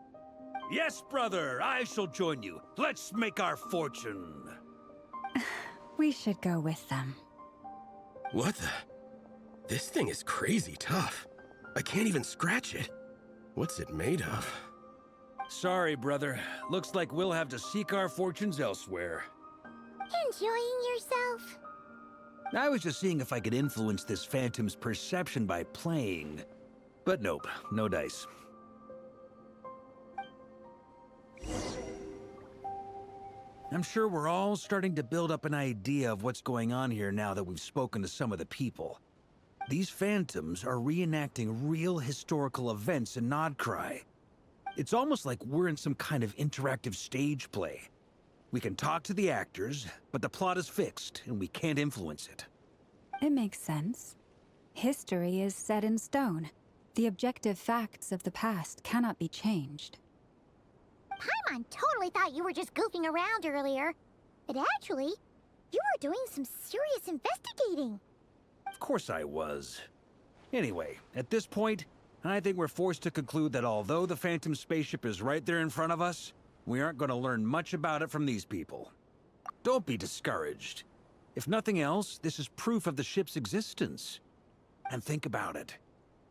Yes, brother, I shall join you. Let's make our fortune. We should go with them. What the? This thing is crazy tough. I can't even scratch it. What's it made of? Sorry, brother. Looks like we'll have to seek our fortunes elsewhere. Enjoying yourself? I was just seeing if I could influence this phantom's perception by playing. But nope, no dice. I'm sure we're all starting to build up an idea of what's going on here now that we've spoken to some of the people. These phantoms are reenacting real historical events in Krai. It's almost like we're in some kind of interactive stage play. We can talk to the actors, but the plot is fixed, and we can't influence it. It makes sense. History is set in stone. The objective facts of the past cannot be changed. Paimon totally thought you were just goofing around earlier. But actually, you were doing some serious investigating. Of course I was. Anyway, at this point, I think we're forced to conclude that although the Phantom spaceship is right there in front of us, we aren't going to learn much about it from these people. Don't be discouraged. If nothing else, this is proof of the ship's existence. And think about it.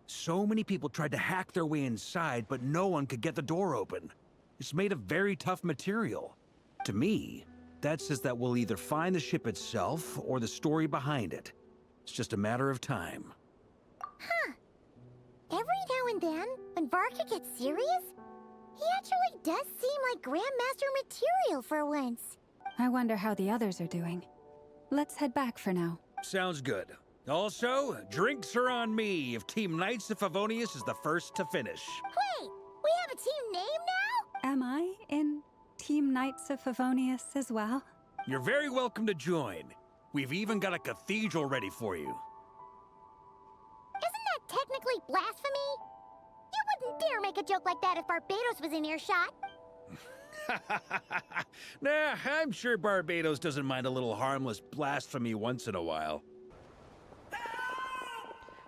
So many people tried to hack their way inside, but no one could get the door open. It's made of very tough material. To me, that says that we'll either find the ship itself or the story behind it. It's just a matter of time. Huh. Every now and then, when Varka gets serious, he actually does seem like Grandmaster material for once. I wonder how the others are doing. Let's head back for now. Sounds good. Also, drinks are on me if Team Knights of Favonius is the first to finish. Wait, we have a team name now? Am I in Team Knights of Favonius as well? You're very welcome to join. We've even got a cathedral ready for you. Isn't that technically blasphemy? You wouldn't dare make a joke like that if Barbados was in earshot. Nah, I'm sure Barbados doesn't mind a little harmless blasphemy once in a while.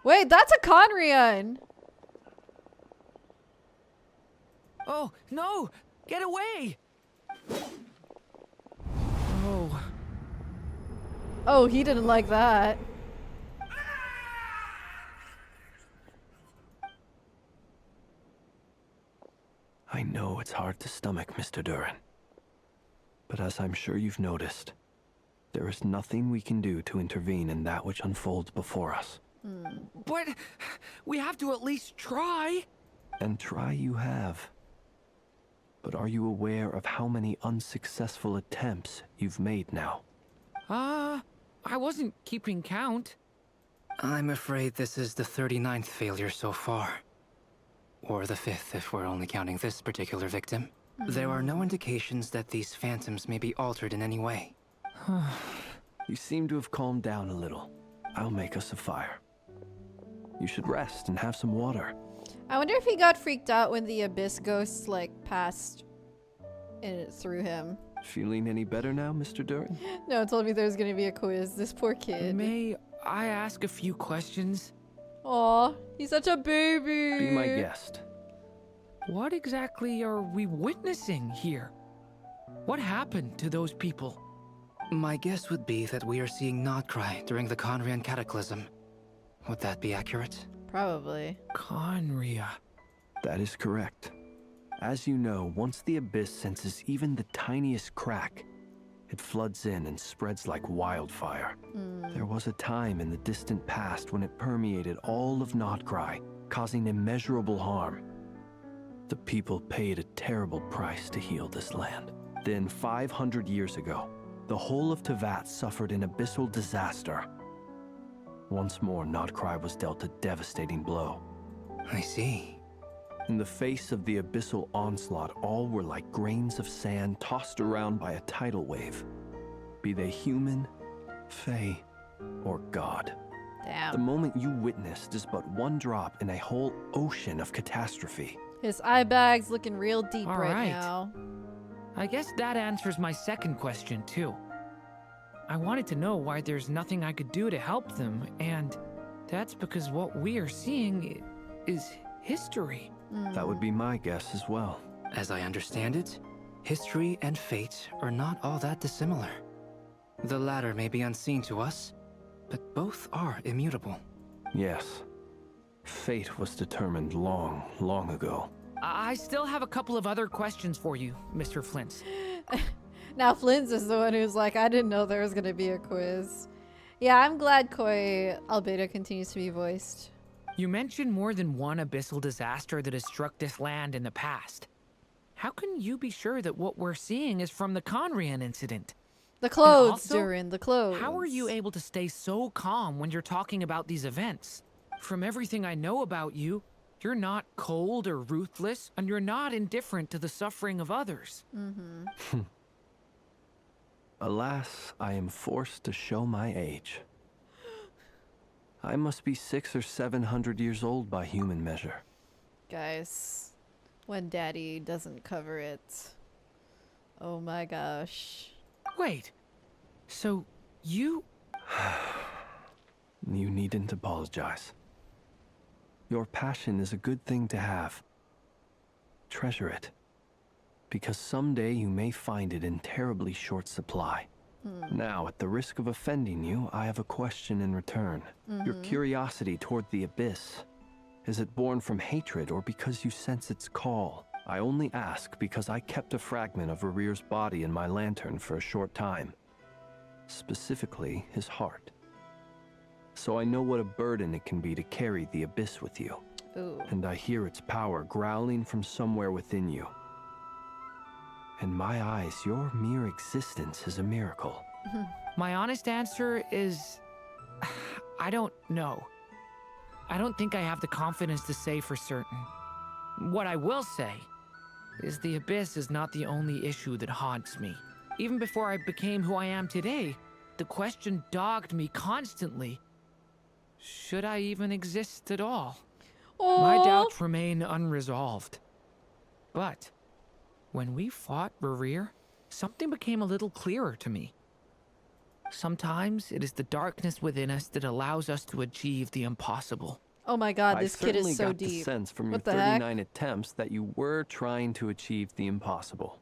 Wait, that's a Conrian. Oh, no! Get away! Oh. Oh, he didn't like that. I know it's hard to stomach, Mr. Duran. But as I'm sure you've noticed, there is nothing we can do to intervene in that which unfolds before us. But we have to at least try. And try you have. But are you aware of how many unsuccessful attempts you've made now? I wasn't keeping count. I'm afraid this is the 39th failure so far. Or the 5th if we're only counting this particular victim. There are no indications that these phantoms may be altered in any way. You seem to have calmed down a little. I'll make us a fire. You should rest and have some water. I wonder if he got freaked out when the abyss ghosts like passed through him. Feeling any better now, Mr. Duran? No, it told me there was gonna be a quiz. This poor kid. May I ask a few questions? Aw, he's such a baby. Be my guest. What exactly are we witnessing here? What happened to those people? My guess would be that we are seeing Krai during the Conrian Cataclysm. Would that be accurate? Probably. Conria. That is correct. As you know, once the Abyss senses even the tiniest crack, It floods in and spreads like wildfire. There was a time in the distant past when it permeated all of Krai, causing immeasurable harm. The people paid a terrible price to heal this land. Then 500 years ago, the whole of Teyvat suffered an abyssal disaster. Once more, Krai was dealt a devastating blow. I see. In the face of the abyssal onslaught, all were like grains of sand tossed around by a tidal wave. Be they human, fae, or god. Damn. The moment you witnessed is but one drop in a whole ocean of catastrophe. His eye bag's looking real deep All right right. now. I guess that answers my second question, too. I wanted to know why there's nothing I could do to help them, and that's because what we are seeing is history. That would be my guess as well. As I understand it, history and fate are not all that dissimilar. The latter may be unseen to us, but both are immutable. Yes. Fate was determined long, long ago. I still have a couple of other questions for you, Mr. Flint. Now Flint's is the one who's like, I didn't know there was gonna be a quiz. Yeah, I'm glad Koi Albedo continues to be voiced. You mentioned more than one abyssal disaster that has struck this land in the past. How can you be sure that what we're seeing is from the Conrian incident? The clothes, also, Durin, the clothes. How are you able to stay so calm when you're talking about these events? From everything I know about you, you're not cold or ruthless, and you're not indifferent to the suffering of others. Alas, I am forced to show my age. I must be 600 or 700 years old by human measure. Guys, when Daddy doesn't cover it. Oh my gosh. Wait, so you... You needn't apologize. Your passion is a good thing to have. Treasure it. Because someday you may find it in terribly short supply. Now, at the risk of offending you, I have a question in return. Your curiosity toward the abyss, is it born from hatred or because you sense its call? I only ask because I kept a fragment of rerir's body in my lantern for a short time. Specifically, his heart. So I know what a burden it can be to carry the abyss with you. Ooh. And I hear its power growling from somewhere within you. In my eyes, your mere existence is a miracle. My honest answer is... I don't know. I don't think I have the confidence to say for certain. What I will say is the abyss is not the only issue that haunts me. Even before I became who I am today, the question dogged me constantly. Should I even exist at all? Aww. My doubts remain unresolved. But when we fought rerir, something became a little clearer to me. Sometimes it is the darkness within us that allows us to achieve the impossible. Oh my god, this kid is so I certainly got the deep. sense from your What the 39 heck? attempts that you were trying to achieve the impossible.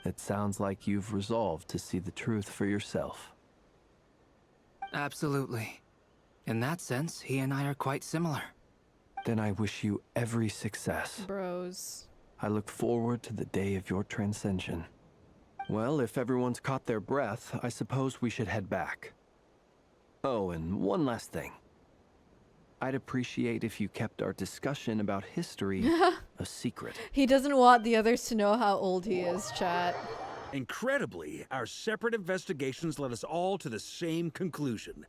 It sounds like you've resolved to see the truth for yourself. Absolutely. In that sense, he and I are quite similar. Then I wish you every success. Bros. I look forward to the day of your transcension. Well, if everyone's caught their breath, I suppose we should head back. Oh, and one last thing. I'd appreciate if you kept our discussion about history a secret. He doesn't want the others to know how old he is, chat. Incredibly, our separate investigations led us all to the same conclusion.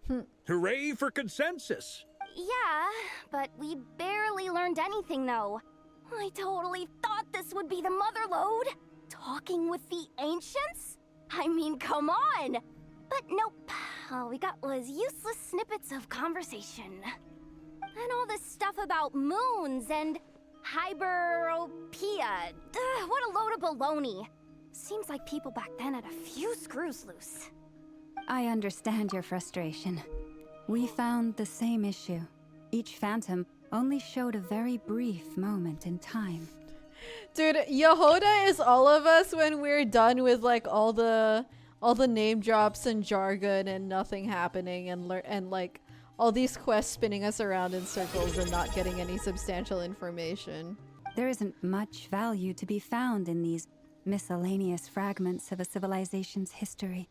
Hooray for consensus! Yeah, but we barely learned anything, though. I totally thought this would be the mother lode. Talking with the ancients? I mean, come on! But nope. All we got was useless snippets of conversation. And all this stuff about moons and Hyperborean. What a load of baloney. Seems like people back then had a few screws loose. I understand your frustration. We found the same issue. Each phantom only showed a very brief moment in time. Dude, Yehoda is all of us when we're done with like all the name drops and jargon and nothing happening and like all these quests spinning us around in circles and not getting any substantial information. There isn't much value to be found in these miscellaneous fragments of a civilization's history,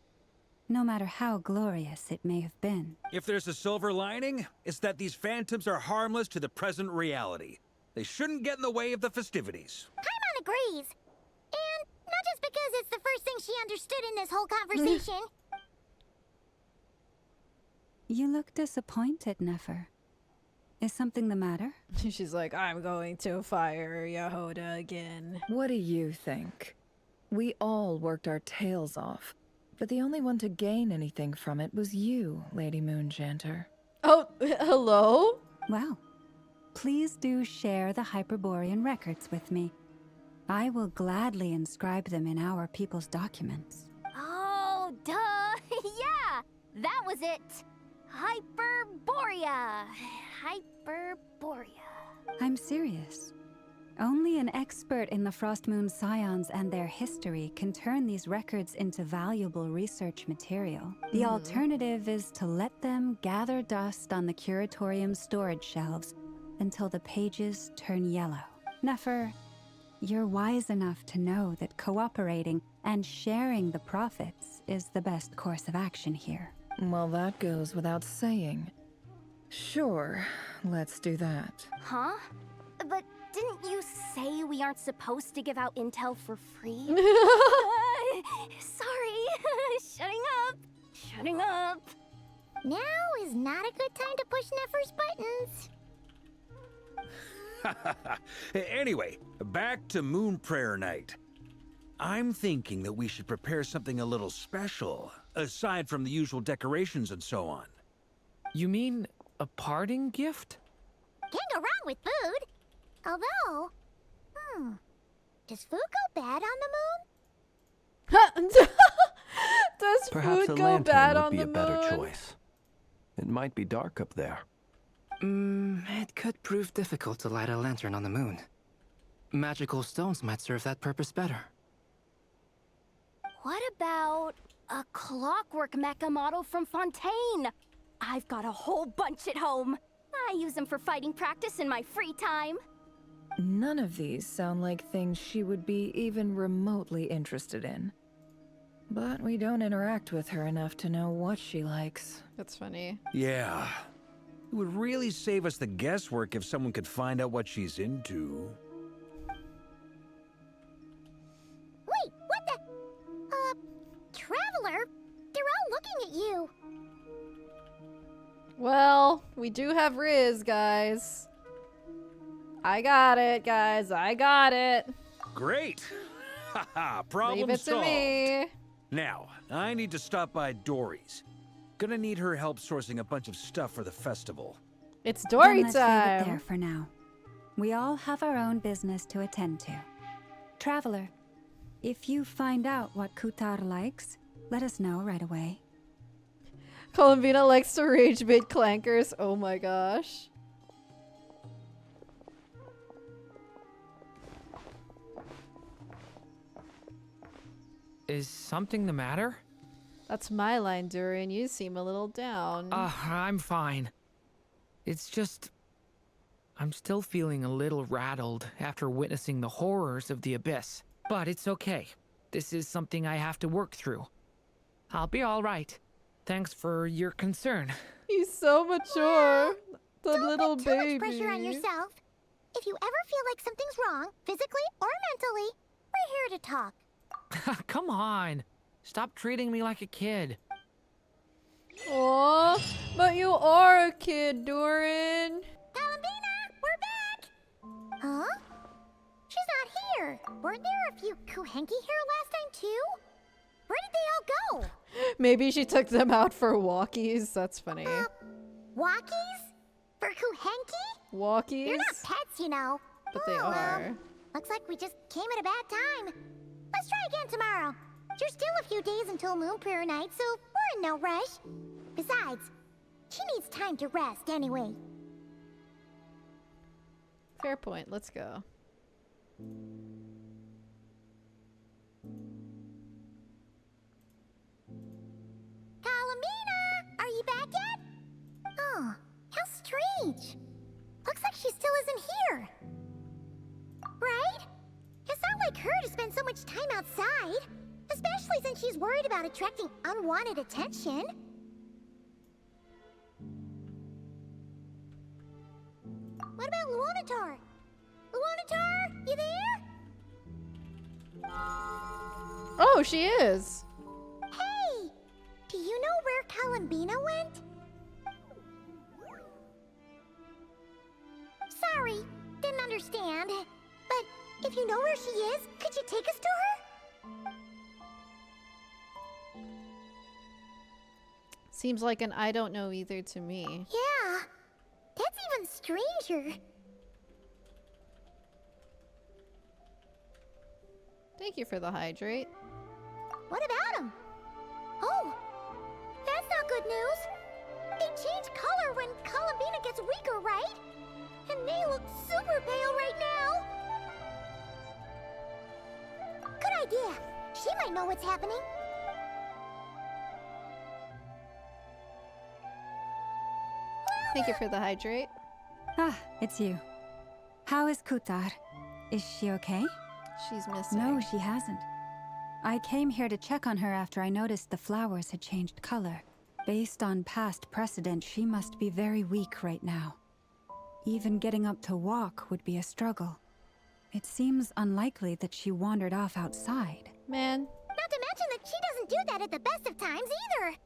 no matter how glorious it may have been. If there's a silver lining, it's that these phantoms are harmless to the present reality. They shouldn't get in the way of the festivities. Paimon agrees. And not just because it's the first thing she understood in this whole conversation. You look disappointed, Nefer. Is something the matter? She's like, I'm going to fire Yehoda again. What do you think? We all worked our tails off, but the only one to gain anything from it was you, Lady Moonjanter. Oh, hello? Well, please do share the Hyperborean records with me. I will gladly inscribe them in our people's documents. Oh, duh! Yeah! That was it! Hyperborea! Hyperborea. I'm serious. Only an expert in the Frost Moon Scions and their history can turn these records into valuable research material. The alternative is to let them gather dust on the Curatorium's storage shelves until the pages turn yellow. Nefer, you're wise enough to know that cooperating and sharing the profits is the best course of action here. Well, that goes without saying. Sure, let's do that. Huh? But didn't you say we aren't supposed to give out intel for free? Sorry. Shutting up. Shutting up. Now is not a good time to push Nefer's buttons. Anyway, back to Moon Prayer Night. I'm thinking that we should prepare something a little special, aside from the usual decorations and so on. You mean a parting gift? Can't go wrong with food. Although, does food go bad on the moon? Does Perhaps food a go bad lantern on would be the a better moon? choice. It might be dark up there. It could prove difficult to light a lantern on the moon. Magical stones might serve that purpose better. What about a clockwork mecha model from Fontaine? I've got a whole bunch at home. I use them for fighting practice in my free time. None of these sound like things she would be even remotely interested in. But we don't interact with her enough to know what she likes. That's funny. Yeah. It would really save us the guesswork if someone could find out what she's into. Wait, what the? Traveler? They're all looking at you. Well, we do have Riz, guys. I got it, guys. I got it. Great! Haha, problem Leave it solved. to me. Now, I need to stop by Dory's. Gonna need her help sourcing a bunch of stuff for the festival. It's Dory Then let's leave it time. there for now. We all have our own business to attend to. Traveler, if you find out what Kutar likes, let us know right away. Columbina likes to rage bait clankers. Oh my gosh. Is something the matter? That's my line, Durian. You seem a little down. I'm fine. It's just... I'm still feeling a little rattled after witnessing the horrors of the Abyss. But it's okay. This is something I have to work through. I'll be all right. Thanks for your concern. He's so mature. The little Don't put baby. too much pressure on yourself. If you ever feel like something's wrong, physically or mentally, we're here to talk. Come on. Stop treating me like a kid. Aw, but you are a kid, Durian. Columbina, we're back! Huh? She's not here. Weren't there a few Kuhenki here last time too? Where did they all go? Maybe she took them out for walkies. That's funny. Walkies? For Kuhenki? Walkies? You're not pets, you know. But they Oh, well. are. Looks like we just came at a bad time. Let's try again tomorrow. There's still a few days until Moon Prayer Night, so we're in no rush. Besides, she needs time to rest anyway. Fair point. Let's go. Columbina, are you back yet? Oh, how strange. Looks like she still isn't here. Right? It's not like her to spend so much time outside. Especially since she's worried about attracting unwanted attention. What about Luonatar? Luonatar, you there? Oh, she is. Hey! Do you know where Columbina went? Sorry, didn't understand. But if you know where she is, could you take us to her? Seems like an I don't know either to me. Yeah, that's even stranger. Thank you for the hydrate. What about him? Oh, that's not good news. They change color when Columbina gets weaker, right? And they look super pale right now. Good idea. She might know what's happening. Thank you for the hydrate. Ah, it's you. How is Kutar? Is she okay? She's missing. No, she hasn't. I came here to check on her after I noticed the flowers had changed color. Based on past precedent, she must be very weak right now. Even getting up to walk would be a struggle. It seems unlikely that she wandered off outside. Man. Not to mention that she doesn't do that at the best of times either.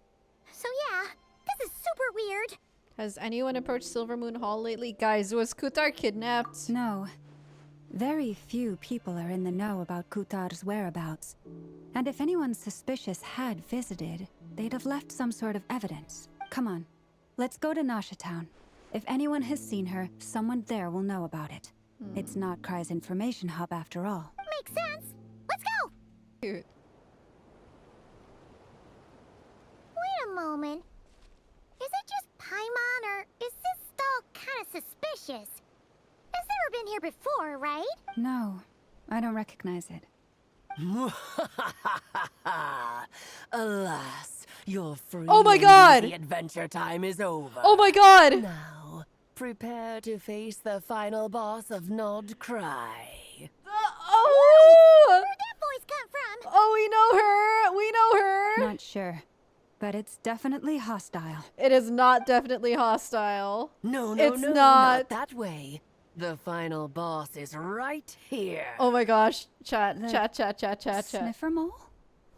So yeah, this is super weird. Has anyone approached Silvermoon Hall lately? Guys, was Kutar kidnapped? No. Very few people are in the know about Kutar's whereabouts. And if anyone suspicious had visited, they'd have left some sort of evidence. Come on, let's go to Nasha Town. If anyone has seen her, someone there will know about it. It's not Krai's information hub after all. Makes sense. Let's go! Cute. Wait a moment. Is it just Paimon, or is this stall kind of suspicious? It's never been here before, right? No, I don't recognize it. Alas, your free Oh my god! and easy adventure time is over. Oh my god! Now, prepare to face the final boss of Nod Krai. Oh! Where'd that voice come from? Oh, we know her! We know her! Not sure. But it's definitely hostile. It is not definitely hostile. No, It's no, not. that way. The final boss is right here. Oh my gosh. Chat. Sniffer mole?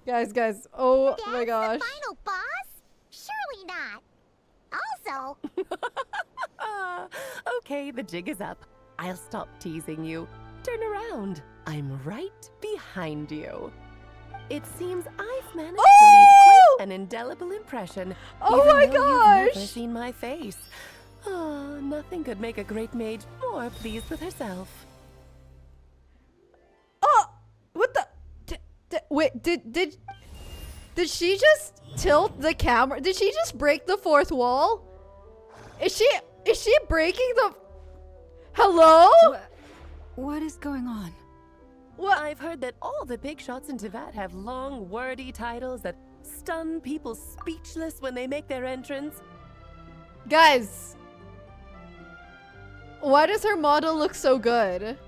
Guys. Oh That's my gosh. the final boss? Surely not. Also, Okay, the jig is up. I'll stop teasing you. Turn around. I'm right behind you. It seems I've managed to leave quite an indelible impression. Oh even my though you've never gosh. seen my face. Oh, nothing could make a great mage more pleased with herself. Oh! What the? Wait, did she just tilt the camera? Did she just break the fourth wall? Is she breaking the... Hello? What is going on? What? I've heard that all the big shots in Teyvat have long, wordy titles that stun people speechless when they make their entrance. Guys. Why does her model look so good?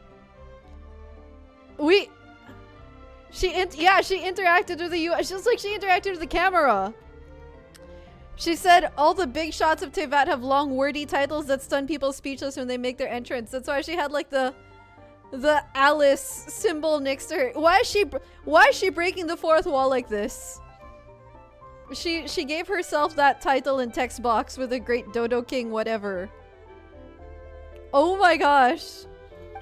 She interacted with the US. Just like she interacted with the camera. She said all the big shots of Teyvat have long, wordy titles that stun people speechless when they make their entrance. That's why she had like the Alice symbol next to her. Why is she breaking the fourth wall like this? She gave herself that title in text box with a great Dodo King whatever. Oh my gosh.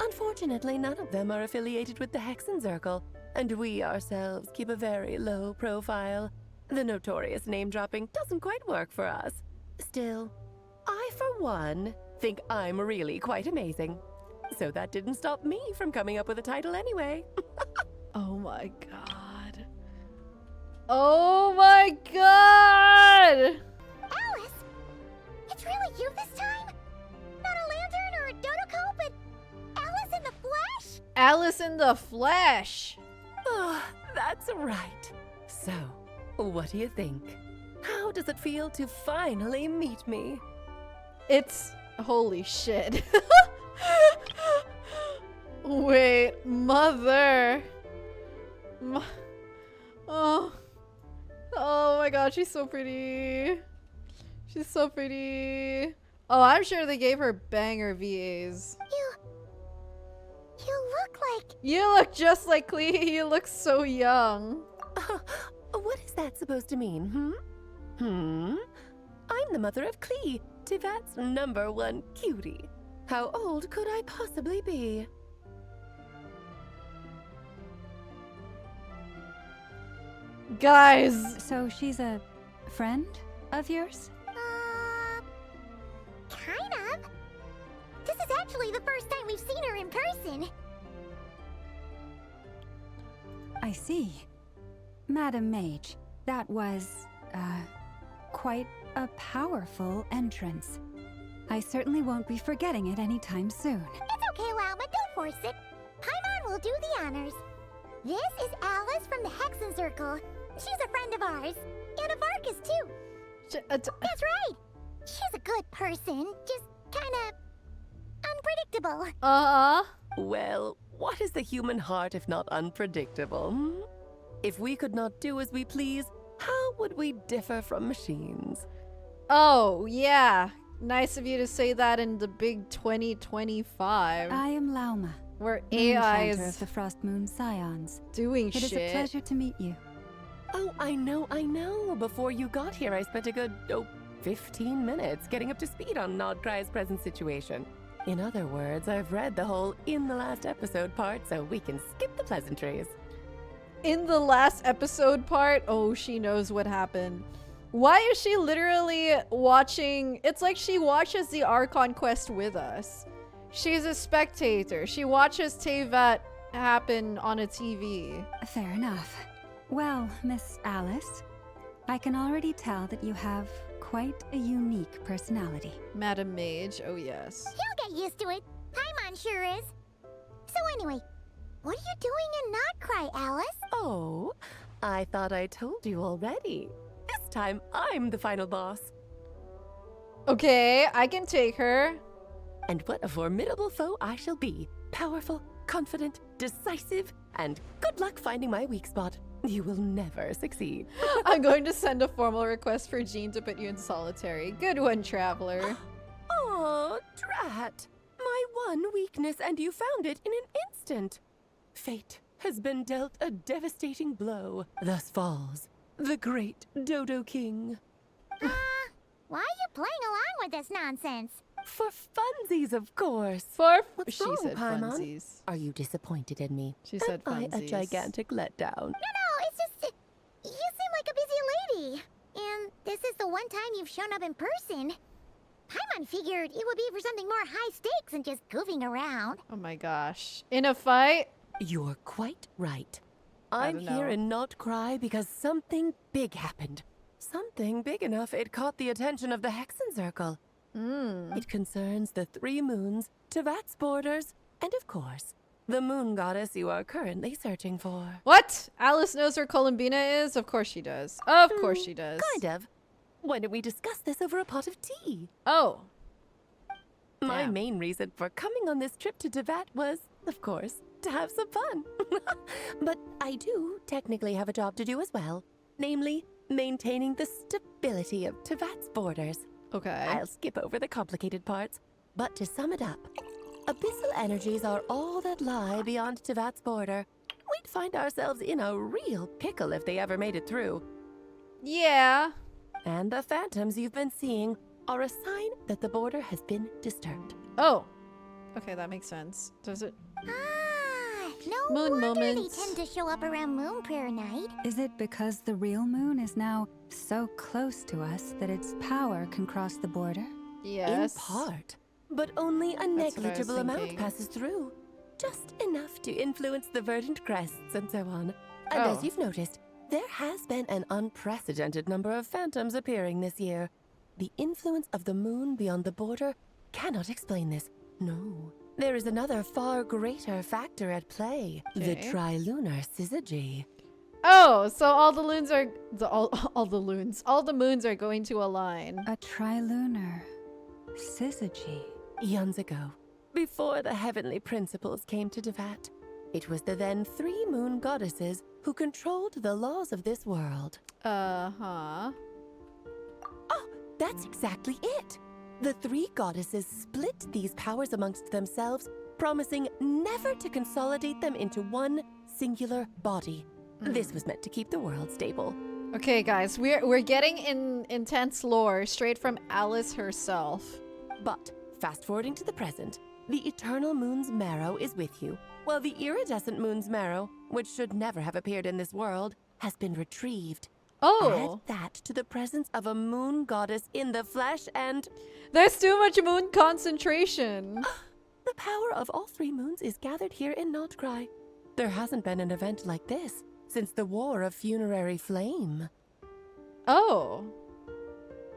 Unfortunately, none of them are affiliated with the Hexen Circle, and we ourselves keep a very low profile. The notorious name-dropping doesn't quite work for us. Still, I, for one, think I'm really quite amazing. So that didn't stop me from coming up with a title anyway. Oh my god. Oh my god! Alice! It's really you this time? Not a lantern or a Dodoko, but Alice in the flesh? Alice in the flesh! Oh, that's right. So, what do you think? How does it feel to finally meet me? It's... holy shit. Wait, mother. Oh. Oh my god, she's so pretty. She's so pretty. Oh, I'm sure they gave her banger VAs. You look like... You look just like Klee. You look so young. What is that supposed to mean, I'm the mother of Klee, Tivat's #1 cutie. How old could I possibly be? Guys! So she's a friend of yours? Kind of. This is actually the first time we've seen her in person. I see. Madam Mage, that was, quite a powerful entrance. I certainly won't be forgetting it anytime soon. It's okay, Lauma, don't force it. Paimon will do the honors. This is Alice from the Hexen Circle. She's a friend of ours. And of Arcus, too. That's right. She's a good person, just kinda unpredictable. Well, what is the human heart if not unpredictable? If we could not do as we please, how would we differ from machines? Oh, yeah. Nice of you to say that in the big 2025. I am Lauma. Where Moon AI Chanter is of the Frost Moon Scions. doing It shit. is a pleasure to meet you. Oh, I know. Before you got here, I spent a good, 15 minutes getting up to speed on Krai's present situation. In other words, I've read the whole in the last episode part, so we can skip the pleasantries. In the last episode part, oh, she knows what happened. Why is she literally watching? It's like she watches the Archon quest with us. She's a spectator. She watches Teyvat happen on a TV. Fair enough. Well, Miss Alice, I can already tell that you have quite a unique personality. Madam Mage, oh yes. He'll get used to it. Paimon sure is. So anyway, what are you doing in Krai, Alice? Oh, I thought I told you already. This time, I'm the final boss. Okay, I can take her. And what a formidable foe I shall be. Powerful, confident, decisive, and good luck finding my weak spot. You will never succeed. I'm going to send a formal request for Jean to put you in solitary. Good one, Traveler. Aw, drat. My one weakness, and you found it in an instant. Fate has been dealt a devastating blow. Thus falls the great Dodo King. Why are you playing along with this nonsense? For funsies, of course. What's she wrong, said Paimon? funsies. Are you disappointed in me? She said Am I a funsies. gigantic letdown? No, it's just... you seem like a busy lady. And this is the one time you've shown up in person. Paimon figured it would be for something more high stakes than just goofing around. Oh my gosh. In a fight? You're quite right. I I'm don't here know. in Not Cry because something big happened. Something big enough it caught the attention of the Hexen Circle. It concerns the 3 moons, Tivat's borders, and of course, the moon goddess you are currently searching for. What? Alice knows where Columbina is? Of course she does. Of course she does. Kind of. Why don't we discuss this over a pot of tea? Oh. My Damn. main reason for coming on this trip to Tivat was, of course, to have some fun. But I do technically have a job to do as well. Namely, maintaining the stability of Tivat's borders. Okay. I'll skip over the complicated parts, but to sum it up, abyssal energies are all that lie beyond Tivat's border. We'd find ourselves in a real pickle if they ever made it through. Yeah. And the phantoms you've been seeing are a sign that the border has been disturbed. Oh. Okay, that makes sense. Does it? No Moon wonder moments. they tend to show up around Moon Prayer Night. Is it because the real moon is now so close to us that its power can cross the border? Yes. In part, but only a That's what I was negligible amount thinking. passes through. Just enough to influence the verdant crests and so on. And Oh. as you've noticed, there has been an unprecedented number of phantoms appearing this year. The influence of the moon beyond the border cannot explain this. No. There is another far greater factor at play. The Okay. trilunar syzygy. Oh, so all the loons are all the moons are going to align. A trilunar syzygy. Eons ago, before the heavenly principles came to Tivat, It was the then 3 moon goddesses who controlled the laws of this world. Uh-huh. Oh, that's exactly it! The 3 goddesses split these powers amongst themselves, promising never to consolidate them into one singular body. This was meant to keep the world stable. Okay, guys, we're getting intense lore straight from Alice herself. But, fast-forwarding to the present, the Eternal Moon's marrow is with you, while the Iridescent Moon's marrow, which should never have appeared in this world, has been retrieved. Oh! Add that to the presence of a moon goddess in the flesh and... There's too much moon concentration! The power of all 3 moons is gathered here in Krai. There hasn't been an event like this since the War of Funerary Flame. Oh.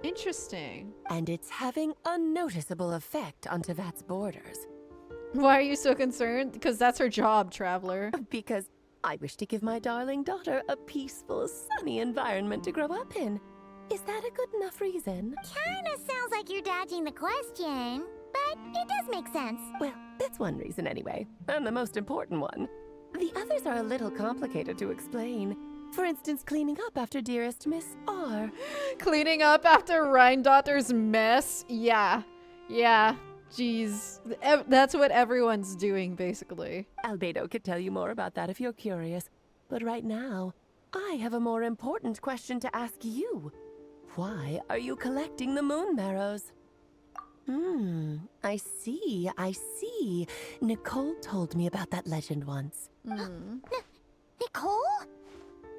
Interesting. And it's having a noticeable effect on Tevat's borders. Why are you so concerned? Because that's her job, Traveler. Because I wish to give my darling daughter a peaceful, sunny environment to grow up in. Is that a good enough reason? Kinda sounds like you're dodging the question, but it does make sense. Well, that's one reason anyway, and the most important one. The others are a little complicated to explain. For instance, cleaning up after dearest Miss R. Cleaning up after Rhindotter's mess? Yeah. Yeah. Jeez. That's what everyone's doing, basically. Albedo could tell you more about that if you're curious. But right now, I have a more important question to ask you. Why are you collecting the moon marrows? I see. Nicole told me about that legend once. Nicole?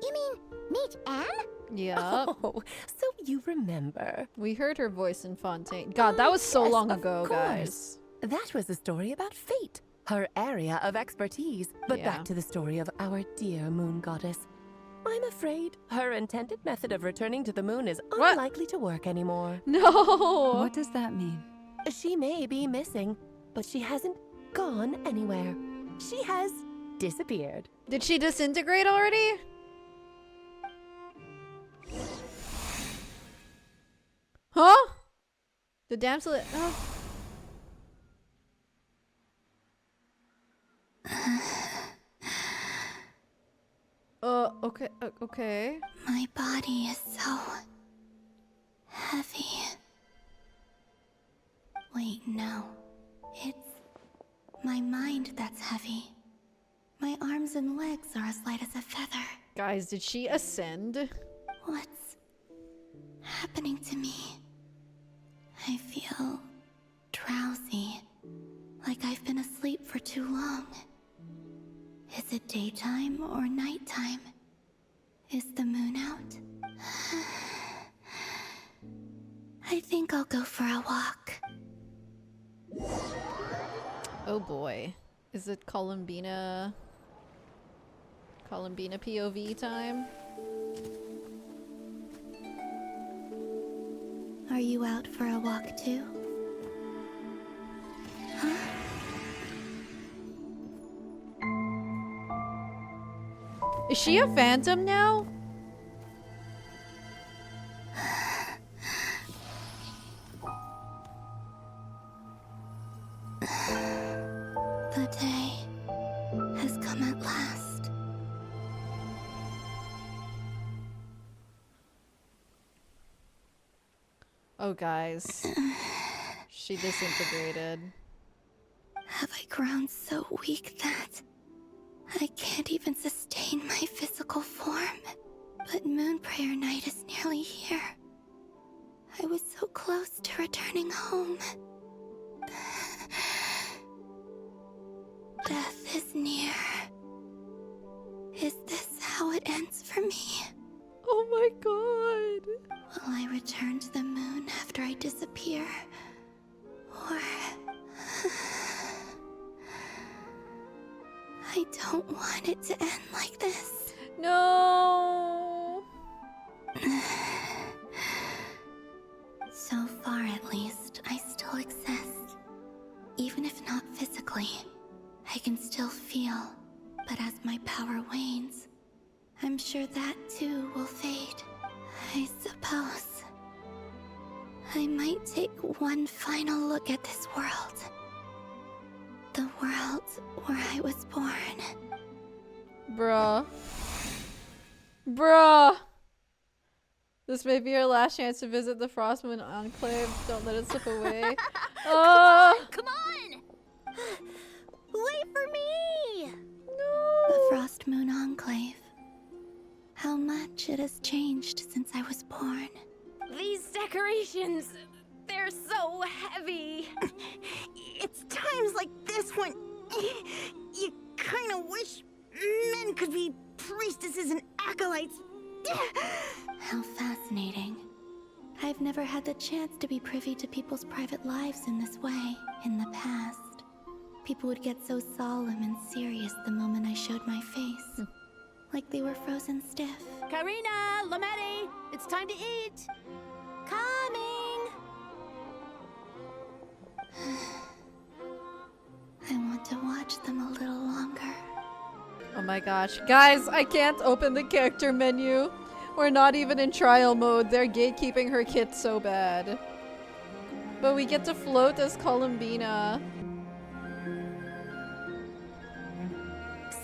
You mean Meet Anne? Yeah. Oh, so you remember. We heard her voice in Fontaine. God, that was so long ago, of course. guys. That was a story about fate, her area of expertise. But Yeah. back to the story of our dear moon goddess. I'm afraid her intended method of returning to the moon is unlikely to work anymore. No! What does that mean? She may be missing, but she hasn't gone anywhere. She has disappeared. Did she disintegrate already? Huh? The damsel... Oh. Okay. My body is so heavy. Wait, no. It's my mind that's heavy. My arms and legs are as light as a feather. Guys, did she ascend? What's happening to me? I feel drowsy, like I've been asleep for too long. Is it daytime or nighttime? Is the moon out? I think I'll go for a walk. Oh boy. Is it Columbina POV time? Are you out for a walk too? Huh? Is she a phantom now? The day has come at last. Oh, guys. She disintegrated. Have I grown so weak that I can't even sustain my physical form? But Moon Prayer Night is nearly here. I was so close to returning home. Death is near. Is this how it ends for me? Oh my god. Will I return to the moon after I disappear? Or... I don't want it to end like this. No. So far, at least, I still exist. Even if not physically, I can still feel. But as my power wanes, I'm sure that too will fade. I suppose I might take one final look at this world. The world where I was born. Bruh. Bruh! This may be your last chance to visit the Frostmoon Enclave. Don't let it slip away. Come on! Wait for me! The Frostmoon Enclave. How much it has changed since I was born. These decorations, they're so heavy. It's times like this when you kind of wish men could be priestesses and acolytes. How fascinating. I've never had the chance to be privy to people's private lives in this way. In the past, people would get so solemn and serious the moment I showed my face. Like they were frozen stiff. Karina, Lametti, it's time to eat. Coming. I want to watch them a little longer. Oh my gosh. Guys, I can't open the character menu. We're not even in trial mode. They're gatekeeping her kit so bad. But we get to float as Columbina.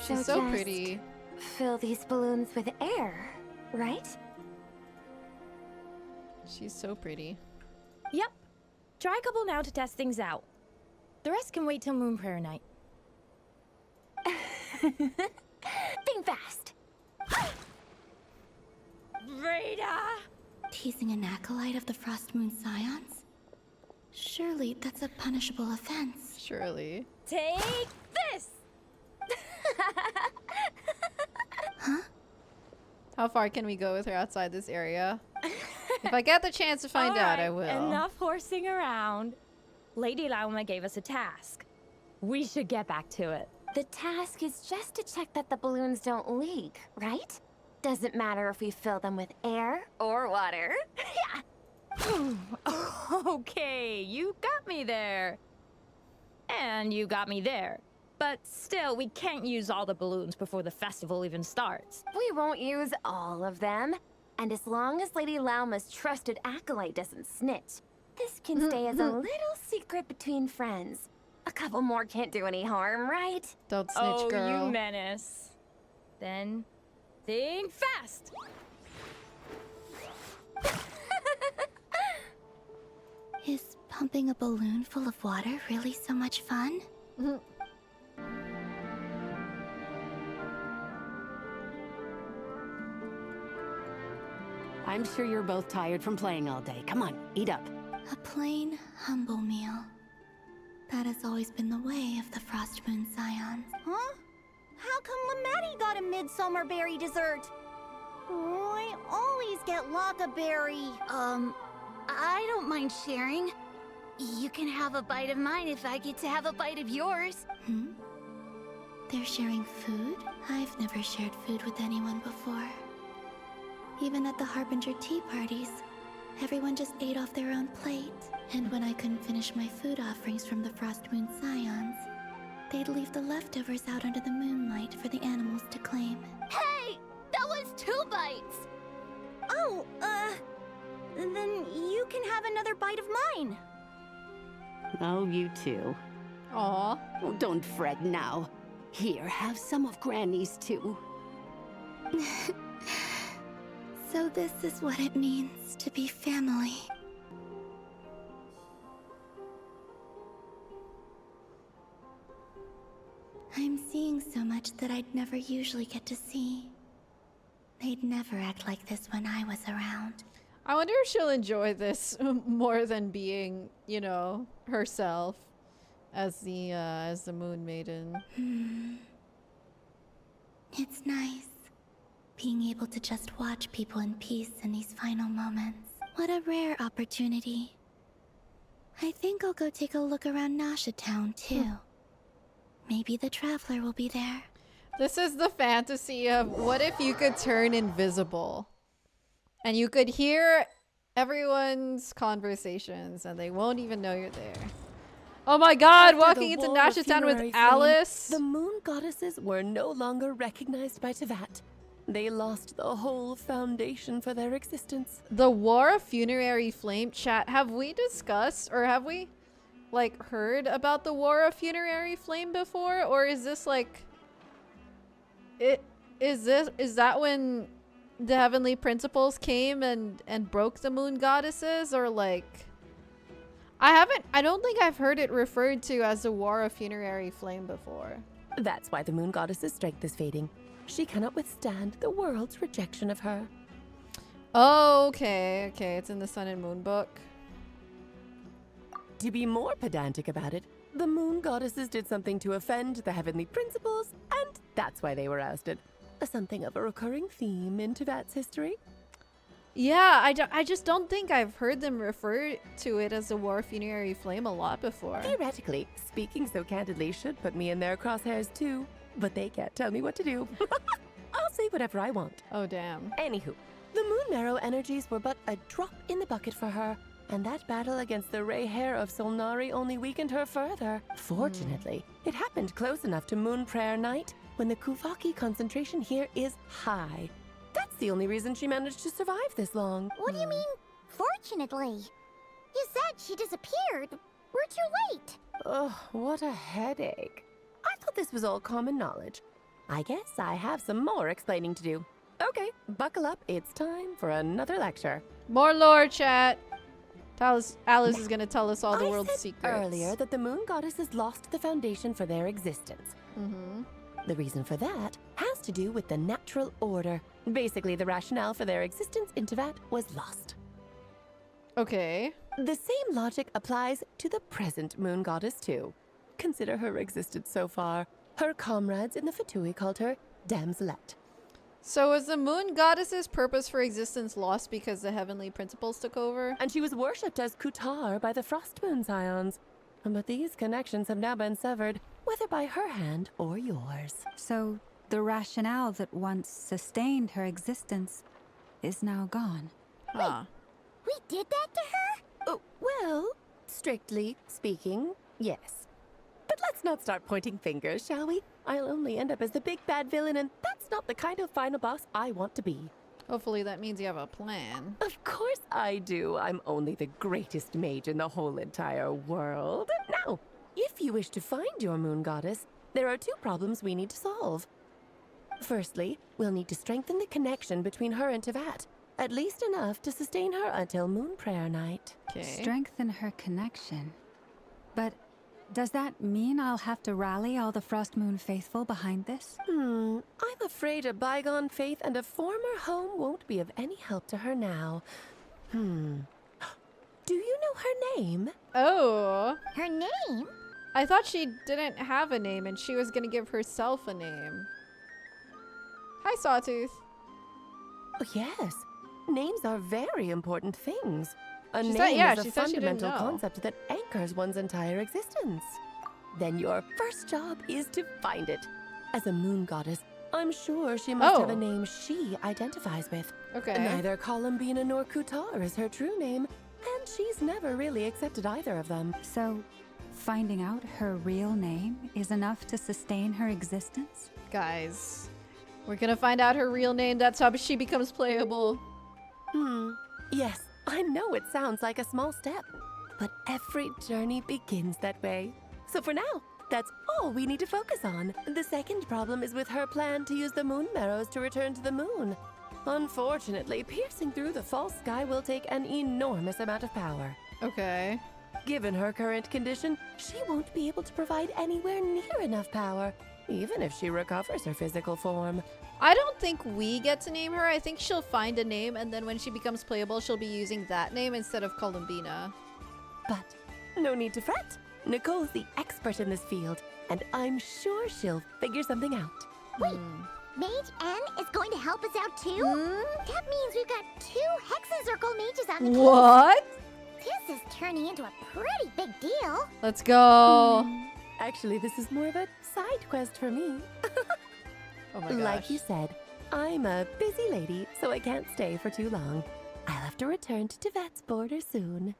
She's so just pretty. Fill these balloons with air, right? She's so pretty. Yep. Try a couple now to test things out. The rest can wait till Moon Prayer night. Think fast. Rita! Teasing an acolyte of the Frostmoon Scions? Surely that's a punishable offense. Surely. Take this! Huh? How far can we go with her outside this area? If I get the chance to find out, I will. Enough horsing around. Lady Lauma gave us a task. We should get back to it. The task is just to check that the balloons don't leak, right? Doesn't matter if we fill them with air or water. Okay, you got me there. And you got me there. But still, we can't use all the balloons before the festival even starts. We won't use all of them. And as long as Lady Lauma's trusted acolyte doesn't snitch, this can stay as a little secret between friends. A couple more can't do any harm, right? Don't snitch, girl. You menace. Then, think fast! Is pumping a balloon full of water really so much fun? I'm sure you're both tired from playing all day. Come on, eat up. A plain, humble meal. That has always been the way of the Frostmoon Scions. Huh? How come Lametti got a midsummer berry dessert? Oh, I always get Lockaberry. I don't mind sharing. You can have a bite of mine if I get to have a bite of yours. They're sharing food? I've never shared food with anyone before. Even at the Harbinger tea parties, everyone just ate off their own plate. And when I couldn't finish my food offerings from the Frostmoon Scions, they'd leave the leftovers out under the moonlight for the animals to claim. Hey! That was 2 bites! Oh, then you can have another bite of mine. Oh, you too. Aw. Oh, don't fret now. Here, have some of Granny's too. So this is what it means to be family. I'm seeing so much that I'd never usually get to see. They'd never act like this when I was around. I wonder if she'll enjoy this more than being, you know, herself as the Moon Maiden. It's nice being able to just watch people in peace in these final moments. What a rare opportunity. I think I'll go take a look around Nasha Town too. Maybe the Traveler will be there. This is the fantasy of what if you could turn invisible and you could hear everyone's conversations and they won't even know you're there. Oh my god, walking into Nasha Town with Alice. The moon goddesses were no longer recognized by Tevat. They lost the whole foundation for their existence. The War of Funerary Flame, chat, have we discussed or have we like heard about the War of Funerary Flame before, or is this like is that when the heavenly principles came and broke the moon goddesses, or like I don't think I've heard it referred to as the War of Funerary Flame before. That's why the moon goddess's strength is fading. She cannot withstand the world's rejection of her. Oh, okay. Okay, it's in the Sun and Moon book. To be more pedantic about it, the moon goddesses did something to offend the heavenly principles, and that's why they were ousted. Something of a recurring theme in Tevat's history. Yeah, I just don't think I've heard them refer to it as the War of Funerary Flame a lot before. Theoretically, speaking so candidly should put me in their crosshairs too, but they can't tell me what to do. I'll say whatever I want. Oh, damn. Anywho, the moon marrow energies were but a drop in the bucket for her, and that battle against the rerir of Solnari only weakened her further. Fortunately, it happened close enough to Moon Prayer Night when the Kuvaki concentration here is high. That's the only reason she managed to survive this long. What do you mean, fortunately? You said she disappeared. We're too late. Ugh, what a headache. I thought this was all common knowledge. I guess I have some more explaining to do. Okay, buckle up. It's time for another lecture. More lore, chat. Alice is gonna tell us all the world's secrets. Earlier that the moon goddesses lost the foundation for their existence. The reason for that has to do with the natural order. Basically, the rationale for their existence in Tevat was lost. Okay. The same logic applies to the present moon goddess too. Consider her existence so far. Her comrades in the Fatui called her Damselette. So was the moon goddess's purpose for existence lost because the heavenly principles took over? And she was worshipped as Kutar by the Frost Moon Scions. But these connections have now been severed, whether by her hand or yours. So the rationale that once sustained her existence is now gone. Huh. We did that to her? Oh, well, strictly speaking, yes. But let's not start pointing fingers, shall we? I'll only end up as the big bad villain, and that's not the kind of final boss I want to be. Hopefully that means you have a plan. Of course I do. I'm only the greatest mage in the whole entire world. Now, if you wish to find your moon goddess, there are two problems we need to solve. Firstly, we'll need to strengthen the connection between her and Tevat. At least enough to sustain her until Moon Prayer Night. Okay. Strengthen her connection. But does that mean I'll have to rally all the Frost Moon faithful behind this? I'm afraid a bygone faith and a former home won't be of any help to her now. Do you know her name? Oh. Her name? I thought she didn't have a name and she was gonna give herself a name. Hi, Sawtooth. Oh, yes. Names are very important things. A She name said- is she a said she didn't fundamental know. concept that anchors one's entire existence. Then your first job is to find it. As a moon goddess, I'm sure she must have a name she identifies with. Okay. Neither Columbina nor Kutar is her true name, and she's never really accepted either of them. So, finding out her real name is enough to sustain her existence? Guys, we're gonna find out her real name. That's how she becomes playable. Yes, I know it sounds like a small step, but every journey begins that way. So for now, that's all we need to focus on. The second problem is with her plan to use the moon marrows to return to the moon. Unfortunately, piercing through the false sky will take an enormous amount of power. Okay. Given her current condition, she won't be able to provide anywhere near enough power, even if she recovers her physical form. I don't think we get to name her. I think she'll find a name, and then when she becomes playable, she'll be using that name instead of Columbina. But no need to fret. Nicole's the expert in this field, and I'm sure she'll figure something out. Wait, Mage N is going to help us out too? That means we've got 2 Hexencircle mages on the case. What? This is turning into a pretty big deal. Let's go. Actually, this is more of a side quest for me. Oh my gosh. Like you said, I'm a busy lady, so I can't stay for too long. I'll have to return to Tevat's border soon.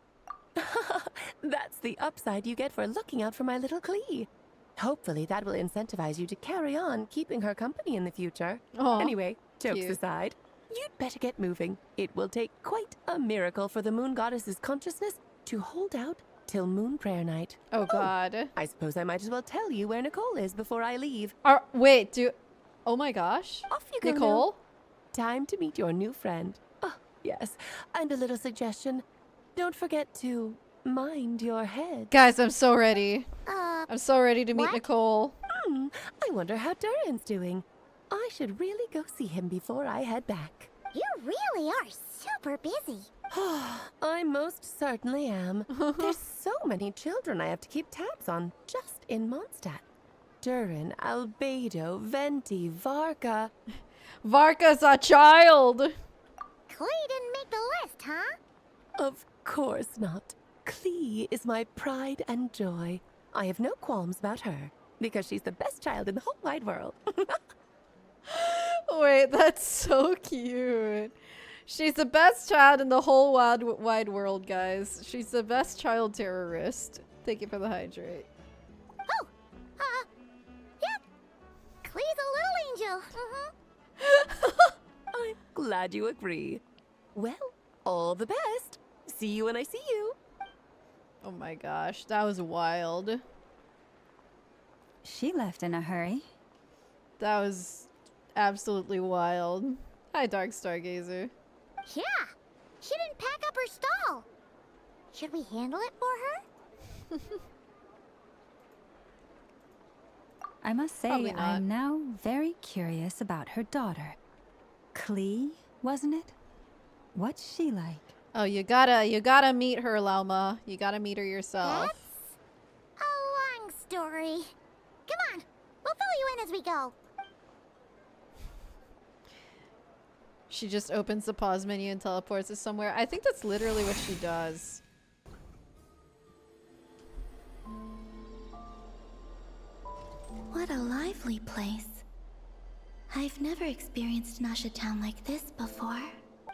That's the upside you get for looking out for my little Klee. Hopefully that will incentivize you to carry on keeping her company in the future. Aw, Anyway, jokes cute. aside, you'd better get moving. It will take quite a miracle for the moon goddess's consciousness to hold out till Moon Prayer Night. Oh god. I suppose I might as well tell you where Nicole is before I leave. Wait, Oh my gosh. Off you go, Nicole? now. Time to meet your new friend. Oh, yes. And a little suggestion. Don't forget to mind your head. Guys, I'm so ready. I'm so ready to meet what? Nicole. I wonder how Durin's doing. I should really go see him before I head back. You really are super busy. I most certainly am. There's so many children I have to keep tabs on just in Mondstadt. Durin, Albedo, Venti, Varka. Varka's a child! Klee didn't make the list, huh? Of course not. Klee is my pride and joy. I have no qualms about her, because she's the best child in the whole wide world. Wait, that's so cute. She's the best child in the whole wide world, guys. She's the best child terrorist. Thank you for the hydrate. Oh! Yep. Klee's a little angel. I'm glad you agree. Well, all the best. See you when I see you. Oh my gosh, that was wild. She left in a hurry. That was absolutely wild. Hi, Dark Stargazer. Yeah, she didn't pack up her stall. Should we handle it for her? I must say, Probably not. I'm now very curious about her daughter. Klee, wasn't it? What's she like? Oh, you gotta meet her, Lauma. You gotta meet her yourself. That's a long story. Come on, we'll fill you in as we go. She just opens the pause menu and teleports us somewhere. I think that's literally what she does. What a lively place. I've never experienced Nasha Town like this before.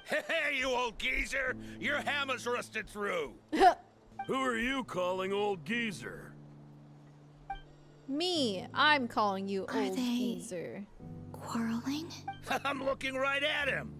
Hey, you old geezer! Your hammer's rusted through! Who are you calling old geezer? Me, I'm calling you Are old they geezer. quarreling? I'm looking right at him!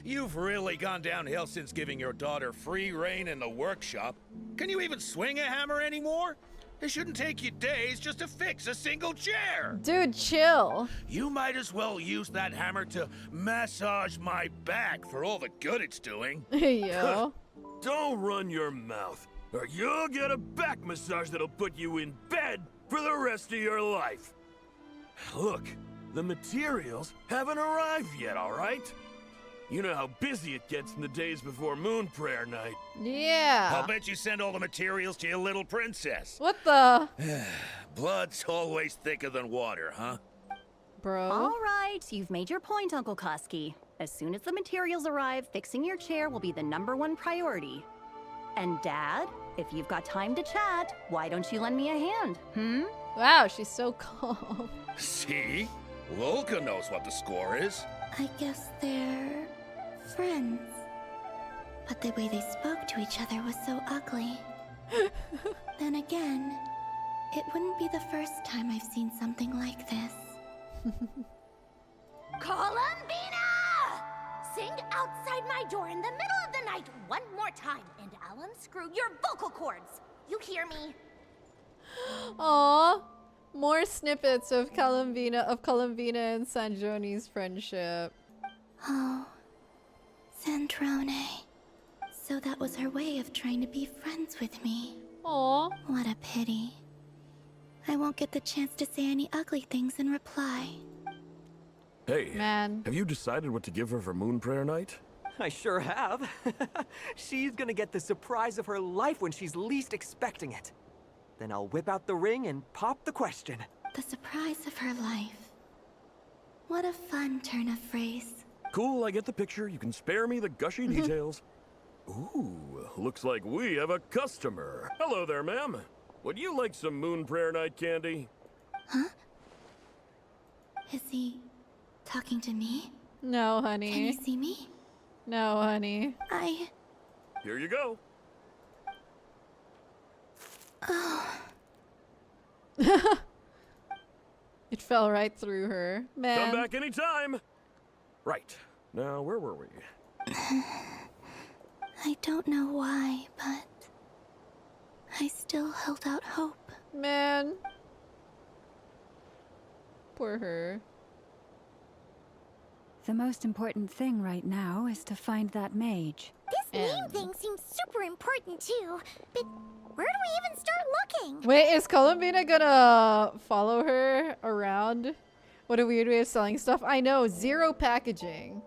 You've really gone downhill since giving your daughter free reign in the workshop. Can you even swing a hammer anymore? It shouldn't take you days just to fix a single chair! Dude, chill. You might as well use that hammer to massage my back for all the good it's doing. Yo. Don't run your mouth, or you'll get a back massage that'll put you in bed for the rest of your life. Look, the materials haven't arrived yet, all right? You know how busy it gets in the days before Moon Prayer Night. Yeah. I'll bet you send all the materials to your little princess. What the? Blood's always thicker than water, huh? Bro. All right, you've made your point, Uncle Kusky. As soon as the materials arrive, fixing your chair will be the #1 priority. And Dad, if you've got time to chat, why don't you lend me a hand, Wow, she's so calm. See? Lolka knows what the score is. I guess they're friends. But the way they spoke to each other was so ugly. Then again, it wouldn't be the first time I've seen something like this. Columbina! Sing outside my door in the middle of the night one more time, and I'll unscrew your vocal cords. You hear me? Aww. More snippets of Columbina and Sanjoni's friendship. Oh, Sandrone. So that was her way of trying to be friends with me. Aww. What a pity. I won't get the chance to say any ugly things in reply. Hey, man, have you decided what to give her for Moon Prayer Night? I sure have. She's gonna get the surprise of her life when she's least expecting it. Then I'll whip out the ring and pop the question. The surprise of her life. What a fun turn of phrase. Cool, I get the picture. You can spare me the gushy details. Ooh, looks like we have a customer. Hello there, ma'am. Would you like some Moon Prayer Night candy? Huh? Is he talking to me? No, honey. Can you see me? No, honey. Here you go. Oh. It fell right through her. Man. Come back anytime. Right. Now, where were we? I don't know why, but I still held out hope. Man. Poor her. The most important thing right now is to find that mage. This name thing seems super important too, but where do we even start looking? Wait, is Columbina gonna follow her around? What a weird way of selling stuff. I know, 0 packaging.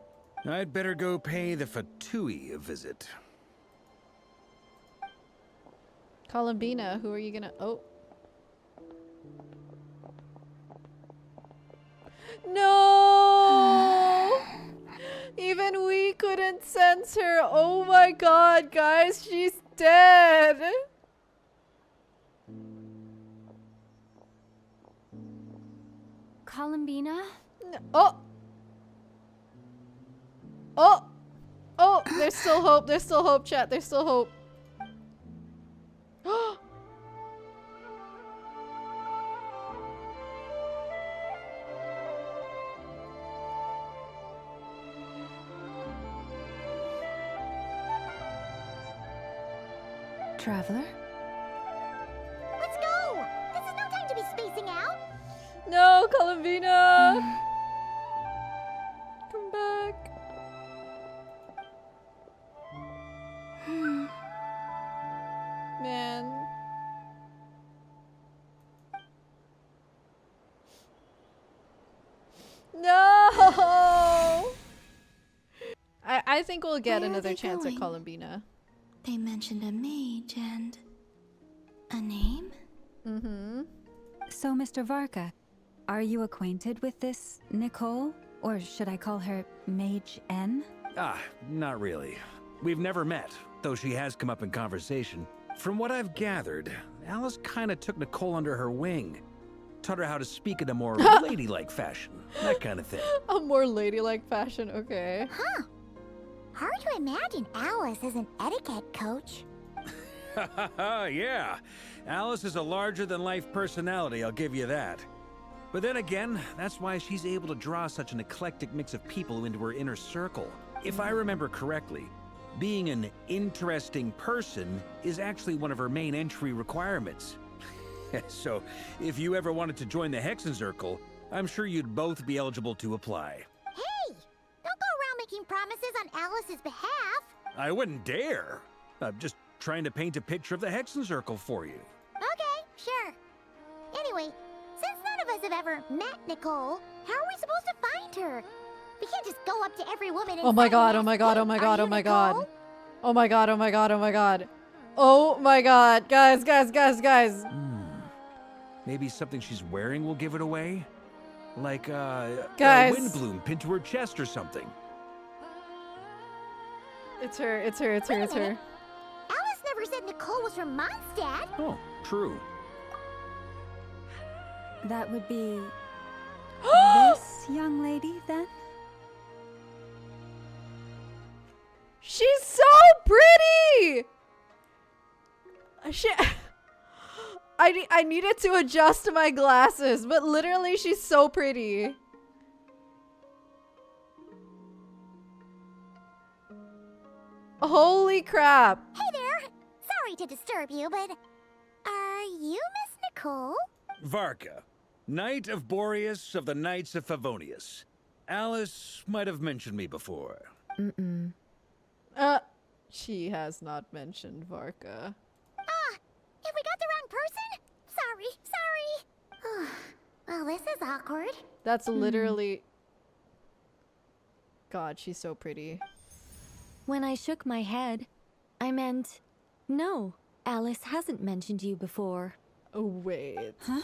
I'd better go pay the Fatui a visit. Columbina, who are you gonna... Oh. No! Even we couldn't sense her. Oh my god, guys, she's dead. Columbina? Oh! Oh! Oh! There's still hope. There's still hope, chat. There's still hope. Traveler? Let's go! This is no time to be spacing out! No, Columbina! Come back. Man. No! I think we'll get Where are another they chance going? at Columbina. They mentioned a mage and a name? Mm-hmm. So, Mr. Varka, are you acquainted with this Nicole? Or should I call her Mage N? Ah, not really. We've never met, though she has come up in conversation. From what I've gathered, Alice kinda took Nicole under her wing. Taught her how to speak in a more ladylike fashion. That kind of thing. A more ladylike fashion, okay. Huh. Hard to imagine Alice as an etiquette coach. Yeah. Alice is a larger-than-life personality, I'll give you that. But then again, that's why she's able to draw such an eclectic mix of people into her inner circle. If I remember correctly, being an interesting person is actually one of her main entry requirements. So, if you ever wanted to join the Hexenzirkel, I'm sure you'd both be eligible to apply. Hey! Don't go around making promises on Alice's behalf. I wouldn't dare. I'm just trying to paint a picture of the Hexenzirkel for you. Okay, sure. Anyway, since none of us have ever met Nicole, how are we supposed to find her? We can't just go up to every woman and Oh my say, god, oh my god, oh my "Are god, you oh my god. Nicole?" Oh my god, oh my god, oh my god. Oh my god. Guys, guys, guys, guys. Maybe something she's wearing will give it away? Like, a Guys. wind bloom pinned to her chest or something. It's her, it's her, it's her, it's her. Alice never said Nicole was from Mondstadt. Oh, true. That would be this young lady, then? She's so pretty! I needed to adjust my glasses, but literally she's so pretty. Holy crap. Hey there! Sorry to disturb you, but are you Miss Nicole? Varka, Knight of Boreas of the Knights of Favonius. Alice might have mentioned me before. Mm-mm. She has not mentioned Varka. Have we got the wrong person? Sorry. Well, this is awkward. That's literally... God, she's so pretty. When I shook my head, I meant, no, Alice hasn't mentioned you before. Oh, wait. Huh?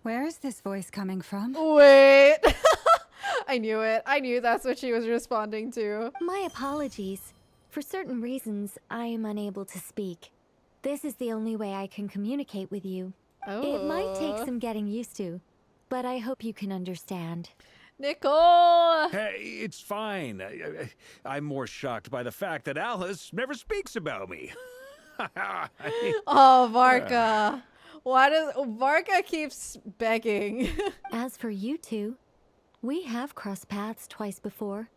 Where is this voice coming from? Wait. I knew it. I knew that's what she was responding to. My apologies. For certain reasons, I am unable to speak. This is the only way I can communicate with you. It might take some getting used to, but I hope you can understand. Nicole! Hey, it's fine. I'm more shocked by the fact that Alice never speaks about me. Oh, Varka. Why does Varka keeps begging? As for you two, we have crossed paths twice before,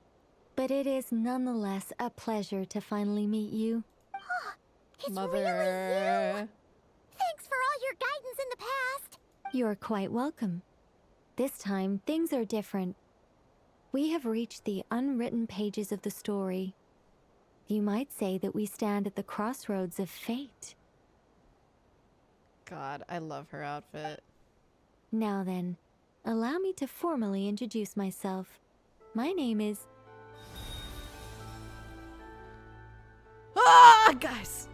but it is nonetheless a pleasure to finally meet you. It's Mother. really you! Thanks for all your guidance in the past. You're quite welcome. This time, things are different. We have reached the unwritten pages of the story. You might say that we stand at the crossroads of fate. God, I love her outfit. Now then, allow me to formally introduce myself. My name is... Ah, guys!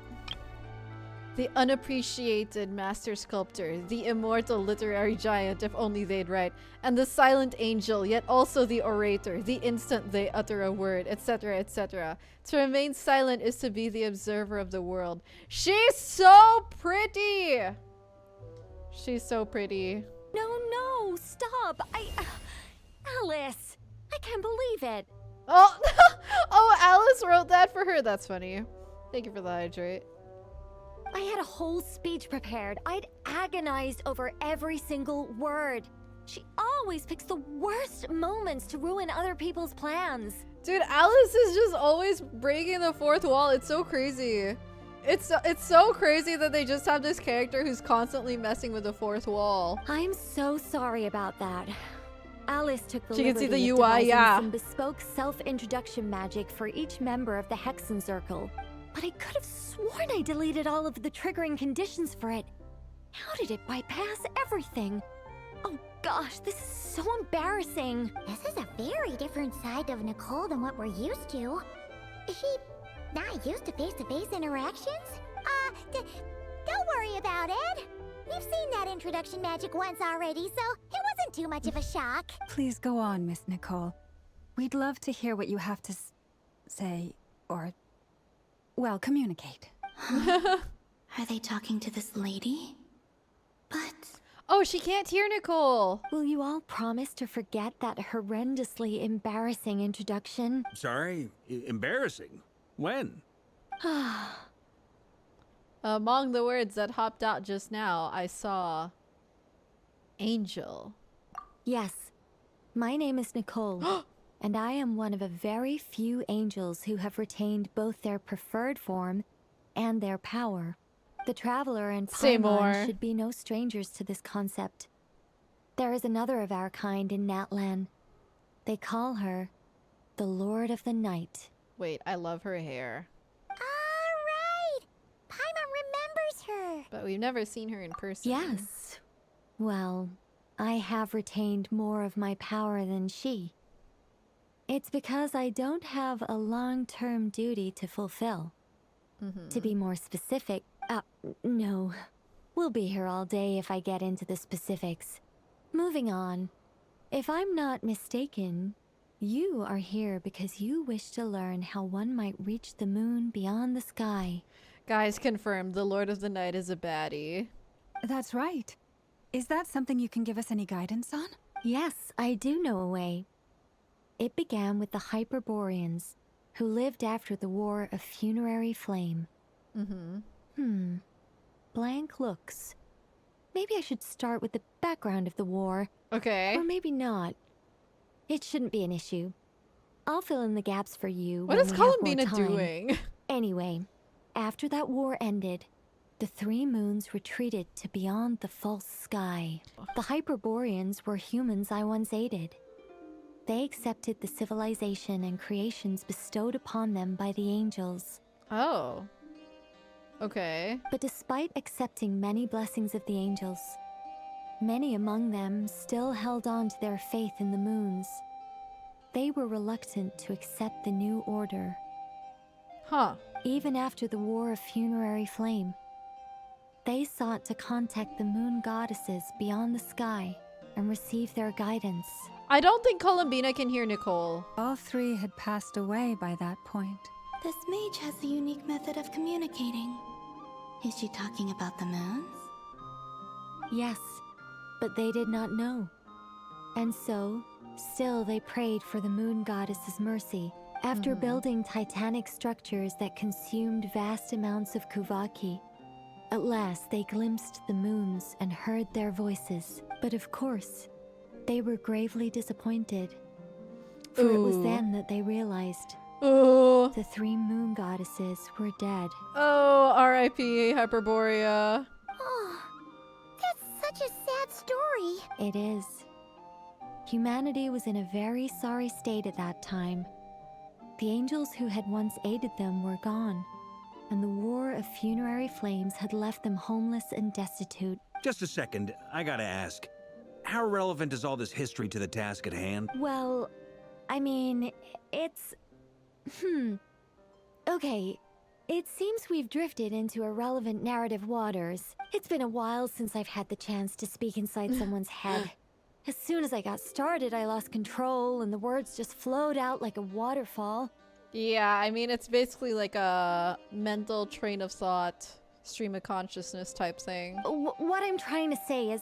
The unappreciated master sculptor, the immortal literary giant, if only they'd write, and the silent angel, yet also the orator, the instant they utter a word, etc., etc. To remain silent is to be the observer of the world. She's so pretty! She's so pretty. No, stop! Alice! I can't believe it! Oh, oh, Alice wrote that for her. That's funny. Thank you for the hydrate. I had a whole speech prepared. I'd agonized over every single word. She always picks the worst moments to ruin other people's plans. Dude, Alice is just always breaking the fourth wall. It's so crazy. It's so crazy that they just have this character who's constantly messing with the fourth wall. I'm so sorry about that. Alice took the She can see liberty the of UI, devising yeah. some bespoke self-introduction magic for each member of the Hexen Circle. But I could have sworn I deleted all of the triggering conditions for it. How did it bypass everything? Oh gosh, this is so embarrassing. This is a very different side of Nicole than what we're used to. Is she not used to face-to-face interactions? Don't worry about it. We've seen that introduction magic once already, so it wasn't too much of a shock. Please go on, Miss Nicole. We'd love to hear what you have to say, or, well, communicate. Are they talking to this lady? But... Oh, she can't hear Nicole. Will you all promise to forget that horrendously embarrassing introduction? Sorry? Embarrassing? When? Among the words that hopped out just now, I saw... Angel. Yes. My name is Nicole. And I am one of a very few angels who have retained both their preferred form and their power. The Traveler and Paimon should be no strangers to this concept. There is another of our kind in Natlan. They call her the Lord of the Night. Wait, I love her hair. Alright! Paimon remembers her! But we've never seen her in person. Yes. Well, I have retained more of my power than she. It's because I don't have a long-term duty to fulfill. To be more specific, no. We'll be here all day if I get into the specifics. Moving on. If I'm not mistaken, you are here because you wish to learn how one might reach the moon beyond the sky. Guys, confirmed. The Lord of the Night is a baddie. That's right. Is that something you can give us any guidance on? Yes, I do know a way. It began with the Hyperboreans, who lived after the War of Funerary Flame. Blank looks. Maybe I should start with the background of the war. Okay. Or maybe not. It shouldn't be an issue. I'll fill in the gaps for you. What is Columbina doing? Anyway, after that war ended, the three moons retreated to beyond the false sky. The Hyperboreans were humans I once aided. They accepted the civilization and creations bestowed upon them by the angels. Oh. Okay. But despite accepting many blessings of the angels, many among them still held on to their faith in the moons. They were reluctant to accept the new order. Even after the War of Funerary Flame, they sought to contact the moon goddesses beyond the sky and receive their guidance. I don't think Columbina can hear Nicole. All three had passed away by that point. This mage has a unique method of communicating. Is she talking about the moons? Yes, but they did not know. And so, still they prayed for the moon goddess's mercy. After building titanic structures that consumed vast amounts of Kuvaki, at last they glimpsed the moons and heard their voices. But of course, they were gravely disappointed. For it was then that they realized the three moon goddesses were dead. Oh, R.I.P. Hyperborea. Oh, that's such a sad story. It is. Humanity was in a very sorry state at that time. The angels who had once aided them were gone, and the war of funerary flames had left them homeless and destitute. Just a second, I gotta ask. How relevant is all this history to the task at hand? Well, I mean, it's... Okay, it seems we've drifted into irrelevant narrative waters. It's been a while since I've had the chance to speak inside someone's head. As soon as I got started, I lost control, and the words just flowed out like a waterfall. Yeah, I mean, it's basically like a mental train of thought, stream of consciousness type thing. What I'm trying to say is...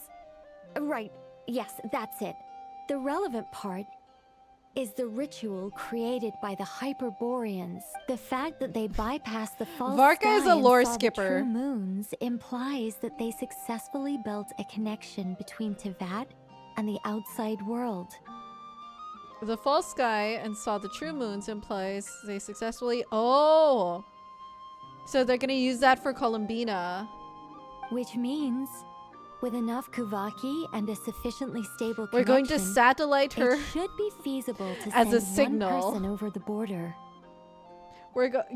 Right, yes, that's it. The relevant part is the ritual created by the Hyperboreans. The fact that they bypassed the false Varka is sky a lore and saw the skipper. true moons implies that they successfully built a connection between Teyvat and the outside world. The false sky and saw the true moons implies they successfully... Oh! So they're gonna use that for Columbina. Which means, with enough Kuvaki and a sufficiently stable We're going to connection, satellite her it should be feasible to as send a signal. one person over the border.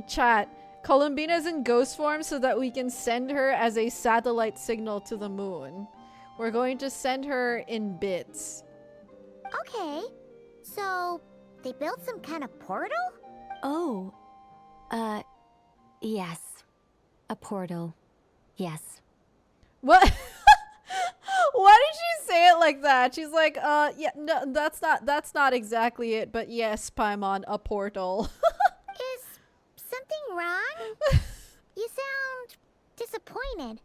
Chat. Columbina's in ghost form so that we can send her as a satellite signal to the moon. We're going to send her in bits. Okay, so they built some kind of portal? Oh, yes. A portal. Yes. What? Why did she say it like that? She's like, yeah, no, that's not exactly it, but yes, Paimon, a portal. Is something wrong? You sound disappointed.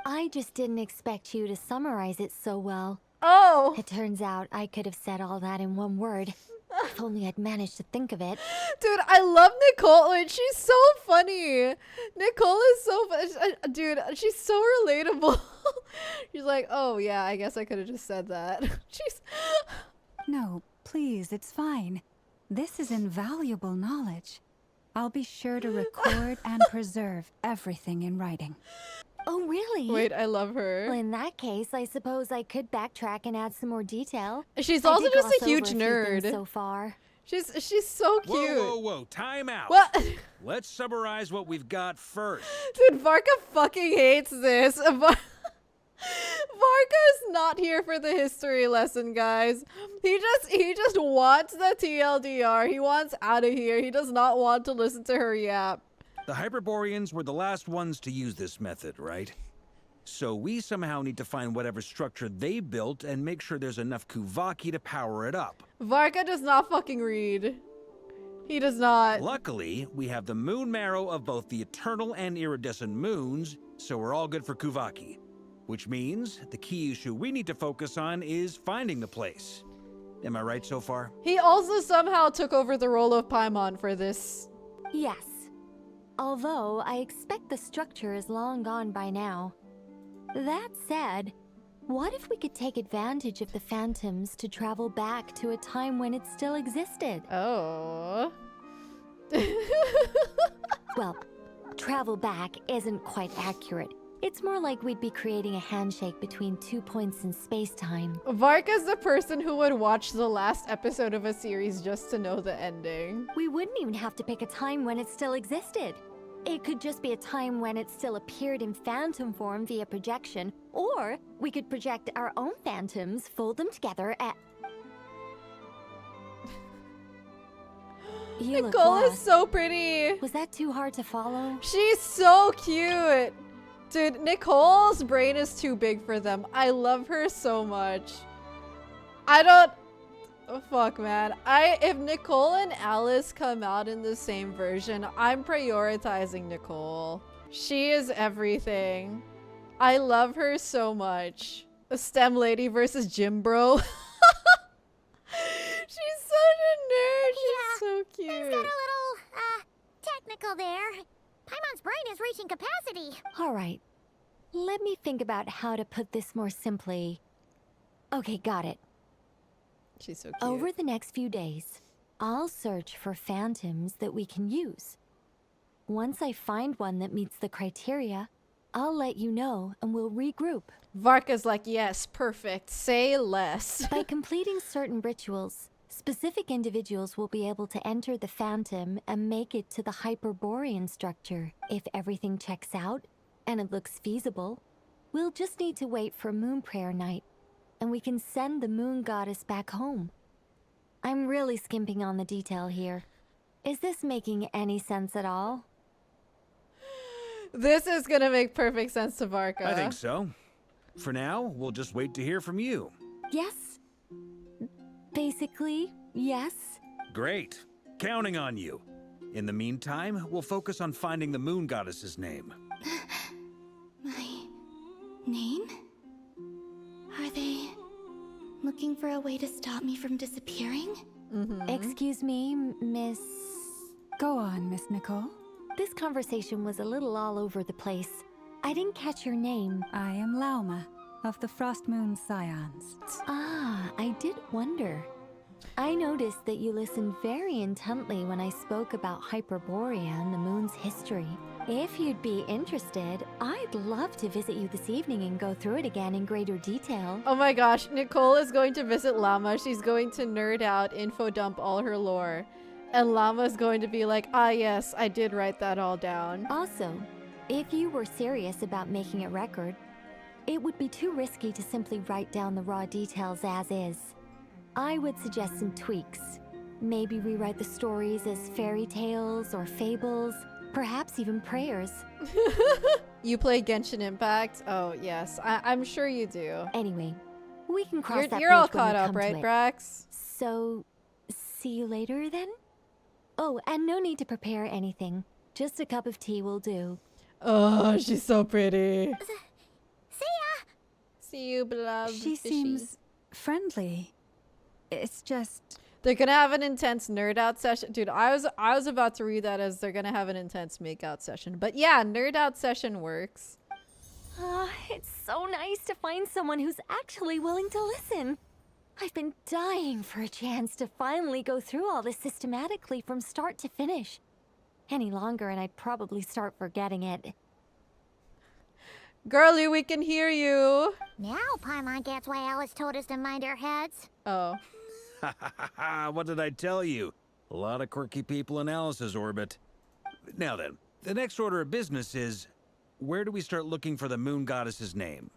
I just didn't expect you to summarize it so well. Oh! It turns out I could have said all that in one word. If only I'd managed to think of it. Dude, I love Nicole. Like, she's so funny. Nicole is so funny. Dude, she's so relatable. She's like, oh yeah, I guess I could have just said that. She's... No, please, it's fine. This is invaluable knowledge. I'll be sure to record and preserve everything in writing. Oh, really? Wait, I love her. Well, in that case, I suppose I could backtrack and add some more detail. She's I also did just gloss a huge over a few things nerd. so far. She's so cute. Whoa, time out. What? Let's summarize what we've got first. Dude, Varka fucking hates this. Varka is not here for the history lesson, guys. He just wants the TLDR. He wants out of here. He does not want to listen to her yap. The Hyperboreans were the last ones to use this method, right? So we somehow need to find whatever structure they built and make sure there's enough Kuvaki to power it up. Varka does not fucking read. He does not. Luckily, we have the moon marrow of both the eternal and iridescent moons, so we're all good for Kuvaki. Which means the key issue we need to focus on is finding the place. Am I right so far? He also somehow took over the role of Paimon for this. Yes. Although I expect the structure is long gone by now. That said, what if we could take advantage of the phantoms to travel back to a time when it still existed? Oh. Well, travel back isn't quite accurate. It's more like we'd be creating a handshake between 2 points in space-time. Varka's the person who would watch the last episode of a series just to know the ending. We wouldn't even have to pick a time when it still existed. It could just be a time when it still appeared in phantom form via projection, or we could project our own phantoms, fold them together at... Nicole is so pretty. Was that too hard to follow? She's so cute. Dude, Nicole's brain is too big for them. I love her so much. I don't... Oh, fuck, man. If Nicole and Alice come out in the same version, I'm prioritizing Nicole. She is everything. I love her so much. A STEM lady versus gym bro. She's such a nerd. She's so cute. Things got a little, technical there. Paimon's brain is reaching capacity. All right. Let me think about how to put this more simply. Okay, got it. She's so cute. Over the next few days, I'll search for phantoms that we can use. Once I find one that meets the criteria, I'll let you know and we'll regroup. Varka's like, yes, perfect. Say less. By completing certain rituals, specific individuals will be able to enter the Phantom and make it to the Hyperborean structure. If everything checks out and it looks feasible, we'll just need to wait for Moon Prayer Night, and we can send the Moon Goddess back home. I'm really skimping on the detail here. Is this making any sense at all? This is gonna make perfect sense to Varka. I think so. For now, we'll just wait to hear from you. Yes. Basically, yes. Great. Counting on you. In the meantime, we'll focus on finding the Moon Goddess's name. My name? Are they looking for a way to stop me from disappearing? Excuse me, Miss... Go on, Miss Nicole. This conversation was a little all over the place. I didn't catch your name. I am Lauma, of the Frost Moon Scions. Ah, I did wonder. I noticed that you listened very intently when I spoke about Hyperborea and the moon's history. If you'd be interested, I'd love to visit you this evening and go through it again in greater detail. Oh my gosh, Nicole is going to visit Llama. She's going to nerd out, info dump all her lore. And Llama's going to be like, ah yes, I did write that all down. Also, if you were serious about making a record, it would be too risky to simply write down the raw details as is. I would suggest some tweaks. Maybe rewrite the stories as fairy tales or fables, perhaps even prayers. You play Genshin Impact? Oh, yes. I'm sure you do. Anyway, we can cross that You're bridge all when we caught up, come to right, it. Brax? So, see you later then? Oh, and no need to prepare anything. Just a cup of tea will do. Oh, she's so pretty. See ya! See you, beloved She fishy. seems friendly. It's just... They're gonna have an intense nerd out session. Dude, I was about to read that as they're gonna have an intense make out session. But yeah, nerd out session works. It's so nice to find someone who's actually willing to listen. I've been dying for a chance to finally go through all this systematically from start to finish. Any longer and I'd probably start forgetting it. Girlie, we can hear you. Now Paimon gets why Alice told us to mind our heads. Oh. What did I tell you? A lot of quirky people in Alice's orbit. Now then, the next order of business is, where do we start looking for the Moon Goddess's name?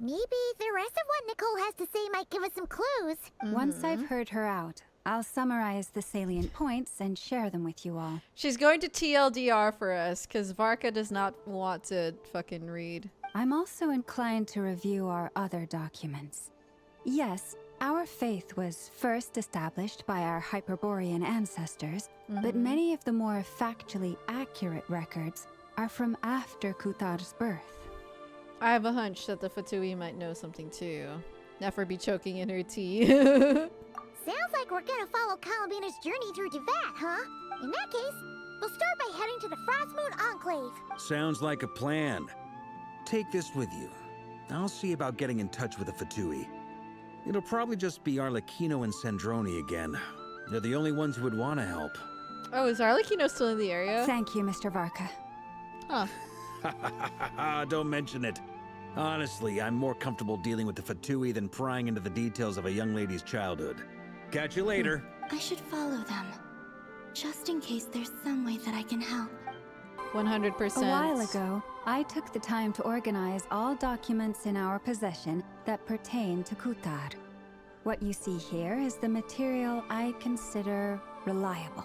Maybe the rest of what Nicole has to say might give us some clues. Once I've heard her out, I'll summarize the salient points and share them with you all. She's going to TLDR for us, because Varka does not want to fucking read. I'm also inclined to review our other documents. Yes, our faith was first established by our Hyperborean ancestors, but many of the more factually accurate records are from after Kutar's birth. I have a hunch that the Fatui might know something too. Never be choking in her tea. Sounds like we're gonna follow Columbina'S journey through Devat, huh? In that case, we'll start by heading to the Frost Moon Enclave. Sounds like a plan. Take this with you. I'll see about getting in touch with the Fatui. It'll probably just be Arlecchino and Sandroni again. They're the only ones who would want to help. Oh, is Arlecchino still in the area? Thank you, Mr. Varka. Huh. Don't mention it. Honestly, I'm more comfortable dealing with the Fatui than prying into the details of a young lady's childhood. Catch you later. I should follow them, just in case there's some way that I can help. 100%. A while ago, I took the time to organize all documents in our possession that pertain to Kutar. What you see here is the material I consider reliable.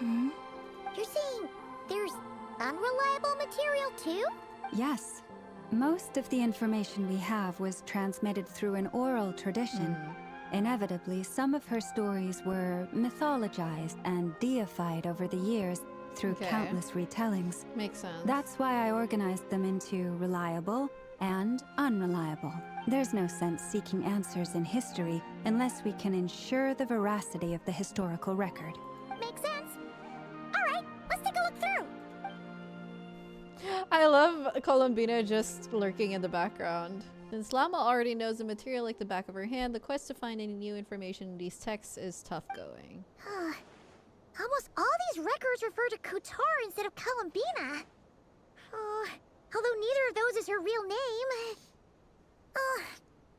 You're saying there's unreliable material too? Yes. Most of the information we have was transmitted through an oral tradition. Inevitably, some of her stories were mythologized and deified over the years through countless retellings. Makes sense. That's why I organized them into reliable and unreliable. There's no sense seeking answers in history unless we can ensure the veracity of the historical record. Makes sense. Alright, let's take a look through. I love Columbina just lurking in the background. Since Llama already knows the material like the back of her hand, the quest to find any new information in these texts is tough going. Almost all these records refer to Kutar instead of Columbina. Although neither of those is her real name.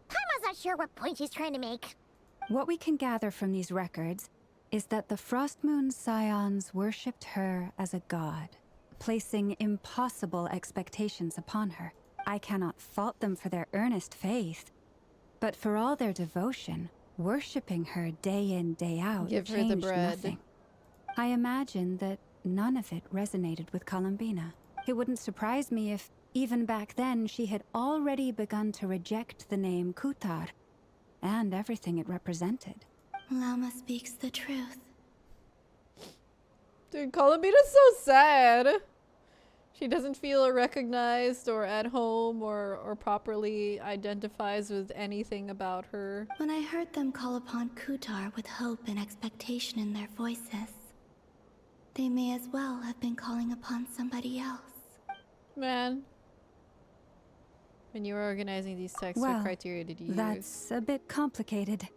Paimon's not sure what point she's trying to make. What we can gather from these records is that the Frost Moon Scions worshipped her as a god, placing impossible expectations upon her. I cannot fault them for their earnest faith, but for all their devotion, worshipping her day in, day out Give her the changed bread. nothing. I imagine that none of it resonated with Columbina. It wouldn't surprise me if, even back then, she had already begun to reject the name Kutar and everything it represented. Llama speaks the truth. Dude, Columbina's so sad. She doesn't feel recognized or at home or properly identifies with anything about her. When I heard them call upon Kutar with hope and expectation in their voices, they may as well have been calling upon somebody else. Man. When you were organizing these texts, Well, what criteria did you use? That's a bit complicated.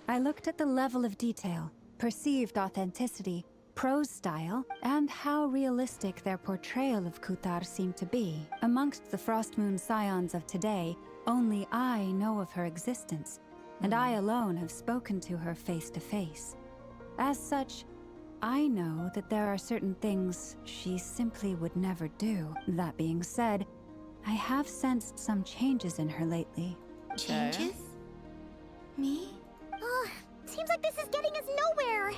I looked at the level of detail, perceived authenticity, prose style, and how realistic their portrayal of Kutar seemed to be. Amongst the Frost Moon Scions of today, only I know of her existence, and I alone have spoken to her face to face. As such, I know that there are certain things she simply would never do. That being said, I have sensed some changes in her lately. Changes? Me? Seems like this is getting us nowhere.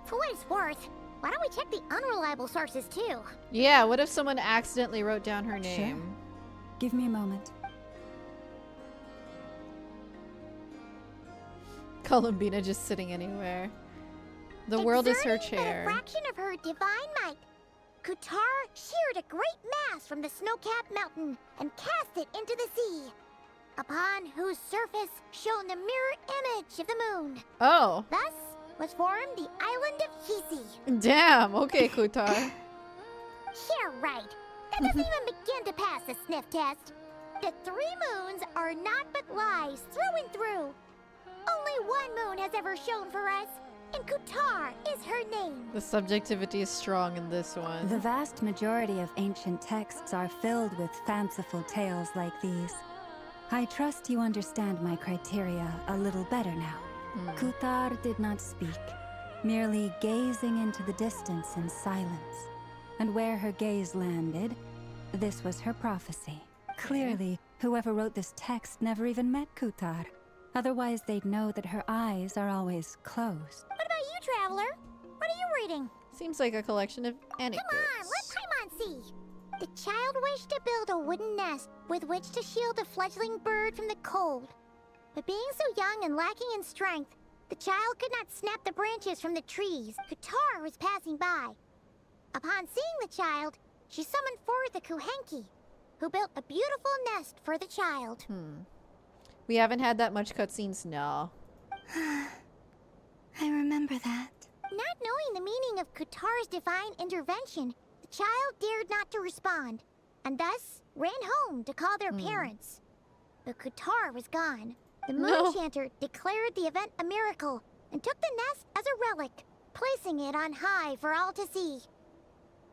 For what it's worth, why don't we check the unreliable sources too? Yeah, what if someone accidentally wrote down her name? Sure. Give me a moment. Columbina just sitting anywhere. The world is her chair. A fraction of her divine might, Kutar sheared a great mass from the snow-capped mountain and cast it into the sea, upon whose surface shone the mirror image of the moon. Oh. Thus was formed the island of Hisi. Damn, okay, Kutar. Yeah, right. That doesn't even begin to pass the sniff test. The 3 moons are naught but lies through and through. Only one moon has ever shone for us, and Kutar is her name. The subjectivity is strong in this one. The vast majority of ancient texts are filled with fanciful tales like these. I trust you understand my criteria a little better now. Kutar did not speak, merely gazing into the distance in silence. And where her gaze landed, this was her prophecy. Clearly, whoever wrote this text never even met Kutar. Otherwise, they'd know that her eyes are always closed. What about you, Traveler? What are you reading? Seems like a collection of anecdotes. Come on, let Paimon see. The child wished to build a wooden nest with which to shield a fledgling bird from the cold. But being so young and lacking in strength, the child could not snap the branches from the trees. Kutar was passing by. Upon seeing the child, she summoned forth the Kuhenki, who built a beautiful nest for the child. We haven't had that much cutscenes, no. I remember that. Not knowing the meaning of Kutar's divine intervention, the child dared not to respond, and thus ran home to call their parents. But Kutar was gone. The moon chanter declared the event a miracle and took the nest as a relic, placing it on high for all to see.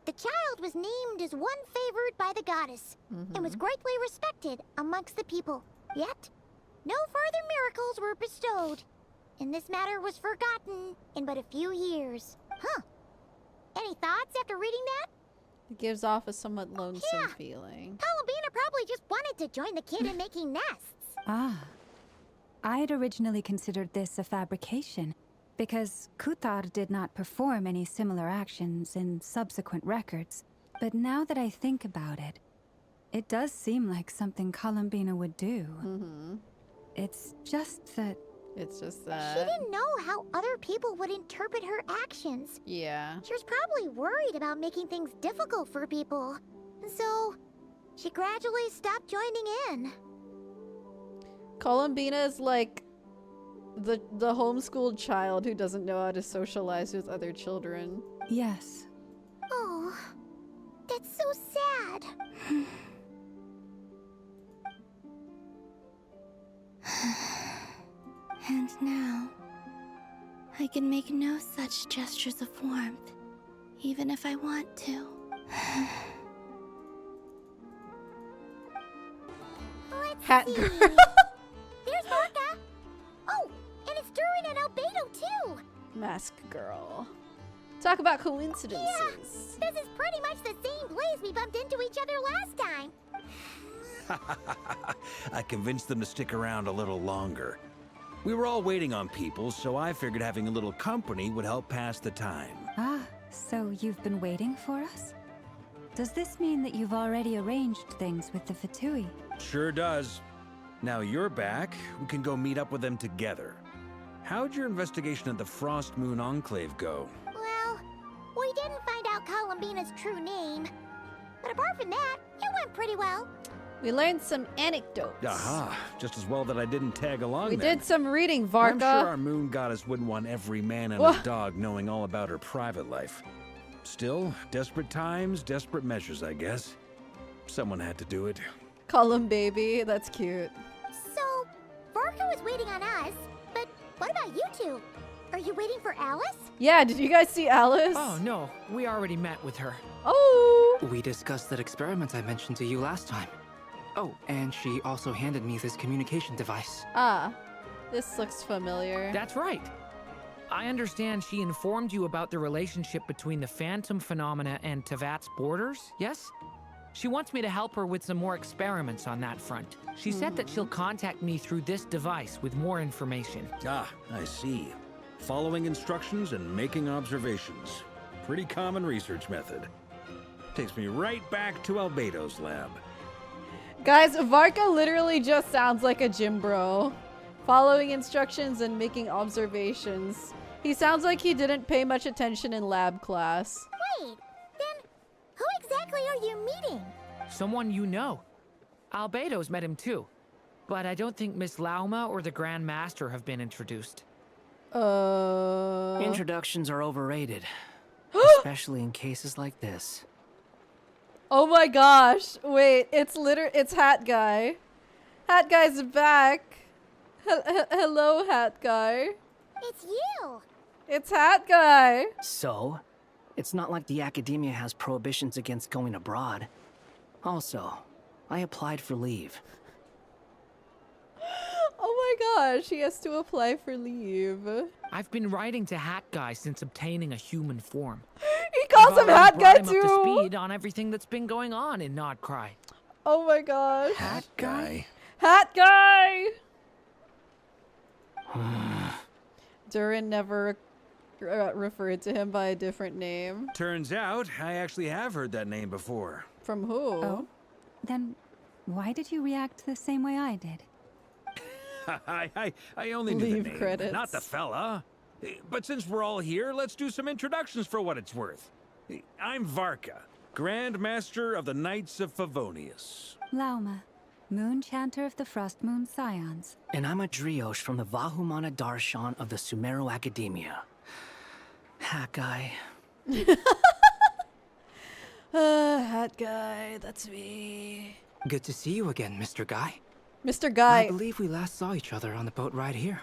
The child was named as one favored by the goddess and was greatly respected amongst the people. Yet, no further miracles were bestowed, and this matter was forgotten in but a few years. Any thoughts after reading that? It gives off a somewhat lonesome feeling. Columbina probably just wanted to join the kid in making nests. I'd originally considered this a fabrication, because Kutar did not perform any similar actions in subsequent records. But now that I think about it, it does seem like something Columbina would do. It's just that... She didn't know how other people would interpret her actions. Yeah. She was probably worried about making things difficult for people. And so, she gradually stopped joining in. Columbina is like the homeschooled child who doesn't know how to socialize with other children. Yes. Oh, that's so sad. And now, I can make no such gestures of warmth, even if I want to. Hat girl. There's Marka. Oh, and it's Durin and Albedo too. Mask girl. Talk about coincidences. Yeah, this is pretty much the same blaze we bumped into each other last time. I convinced them to stick around a little longer. We were all waiting on people, so I figured having a little company would help pass the time. Ah, so you've been waiting for us? Does this mean that you've already arranged things with the Fatui? Sure does. Now you're back, we can go meet up with them together. How'd your investigation at the Frost Moon Enclave go? Well, we didn't find out Columbina'S true name. But apart from that, it went pretty well. We learned some anecdotes. Aha, just as well that I didn't tag along We then. did some reading, Varka. I'm sure our moon goddess wouldn't want every man and his dog knowing all about her private life. Still, desperate times, desperate measures, I guess. Someone had to do it. Call him baby, that's cute. So, Varka was waiting on us, but what about you two? Are you waiting for Alice? Yeah, did you guys see Alice? Oh, no. We already met with her. Oh! We discussed that experiment I mentioned to you last time. Oh, and she also handed me this communication device. Ah, this looks familiar. That's right. I understand she informed you about the relationship between the phantom phenomena and Tevat's borders, yes? She wants me to help her with some more experiments on that front. She said that she'll contact me through this device with more information. Ah, I see. Following instructions and making observations. Pretty common research method. Takes me right back to Albedo's lab. Guys, Varka literally just sounds like a gym bro. Following instructions and making observations. He sounds like he didn't pay much attention in lab class. Wait, then who exactly are you meeting? Someone you know. Albedo's met him too. But I don't think Miss Lauma or the Grand Master have been introduced. Introductions are overrated. Especially in cases like this. Oh my gosh. Wait, it's Hat Guy. Hat Guy's back. Hello, Hat Guy. It's you. It's Hat Guy. So, it's not like the academia has prohibitions against going abroad. Also, I applied for leave. Oh my gosh, he has to apply for leave. I've been writing to Hat Guy since obtaining a human form. He calls him Hat Guy Up too. to speed on everything that's been going on in Krai. Oh my gosh. Hat Guy. Hat Guy. Durin never referred to him by a different name. Turns out, I actually have heard that name before. From who? Oh? Then why did you react the same way I did? I only knew Leave the name, credits. not the fella. But since we're all here, let's do some introductions for what it's worth. I'm Varka, Grand Master of the Knights of Favonius. Lauma, Moon Chanter of the Frost Moon Scions. And I'm a Driosh from the Vahumana Darshan of the Sumero Academia. Hat Guy. Hat Guy, that's me. Good to see you again, Mr. Guy. Mr. Guy. I believe we last saw each other on the boat ride here.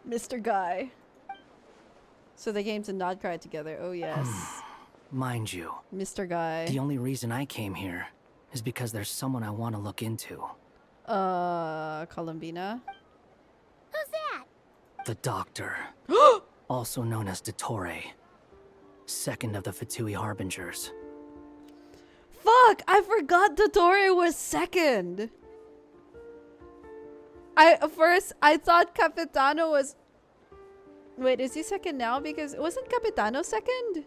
Mr. Guy. So they came to Krai together. Oh, yes. Mind you, Mr. Guy. the only reason I came here is because there's someone I want to look into. Columbina. Who's that? The Doctor. Also known as Dottore. Second of the Fatui Harbingers. Fuck! I forgot Dottore was second. I thought Capitano was... Wait, is he second now? Because wasn't Capitano second?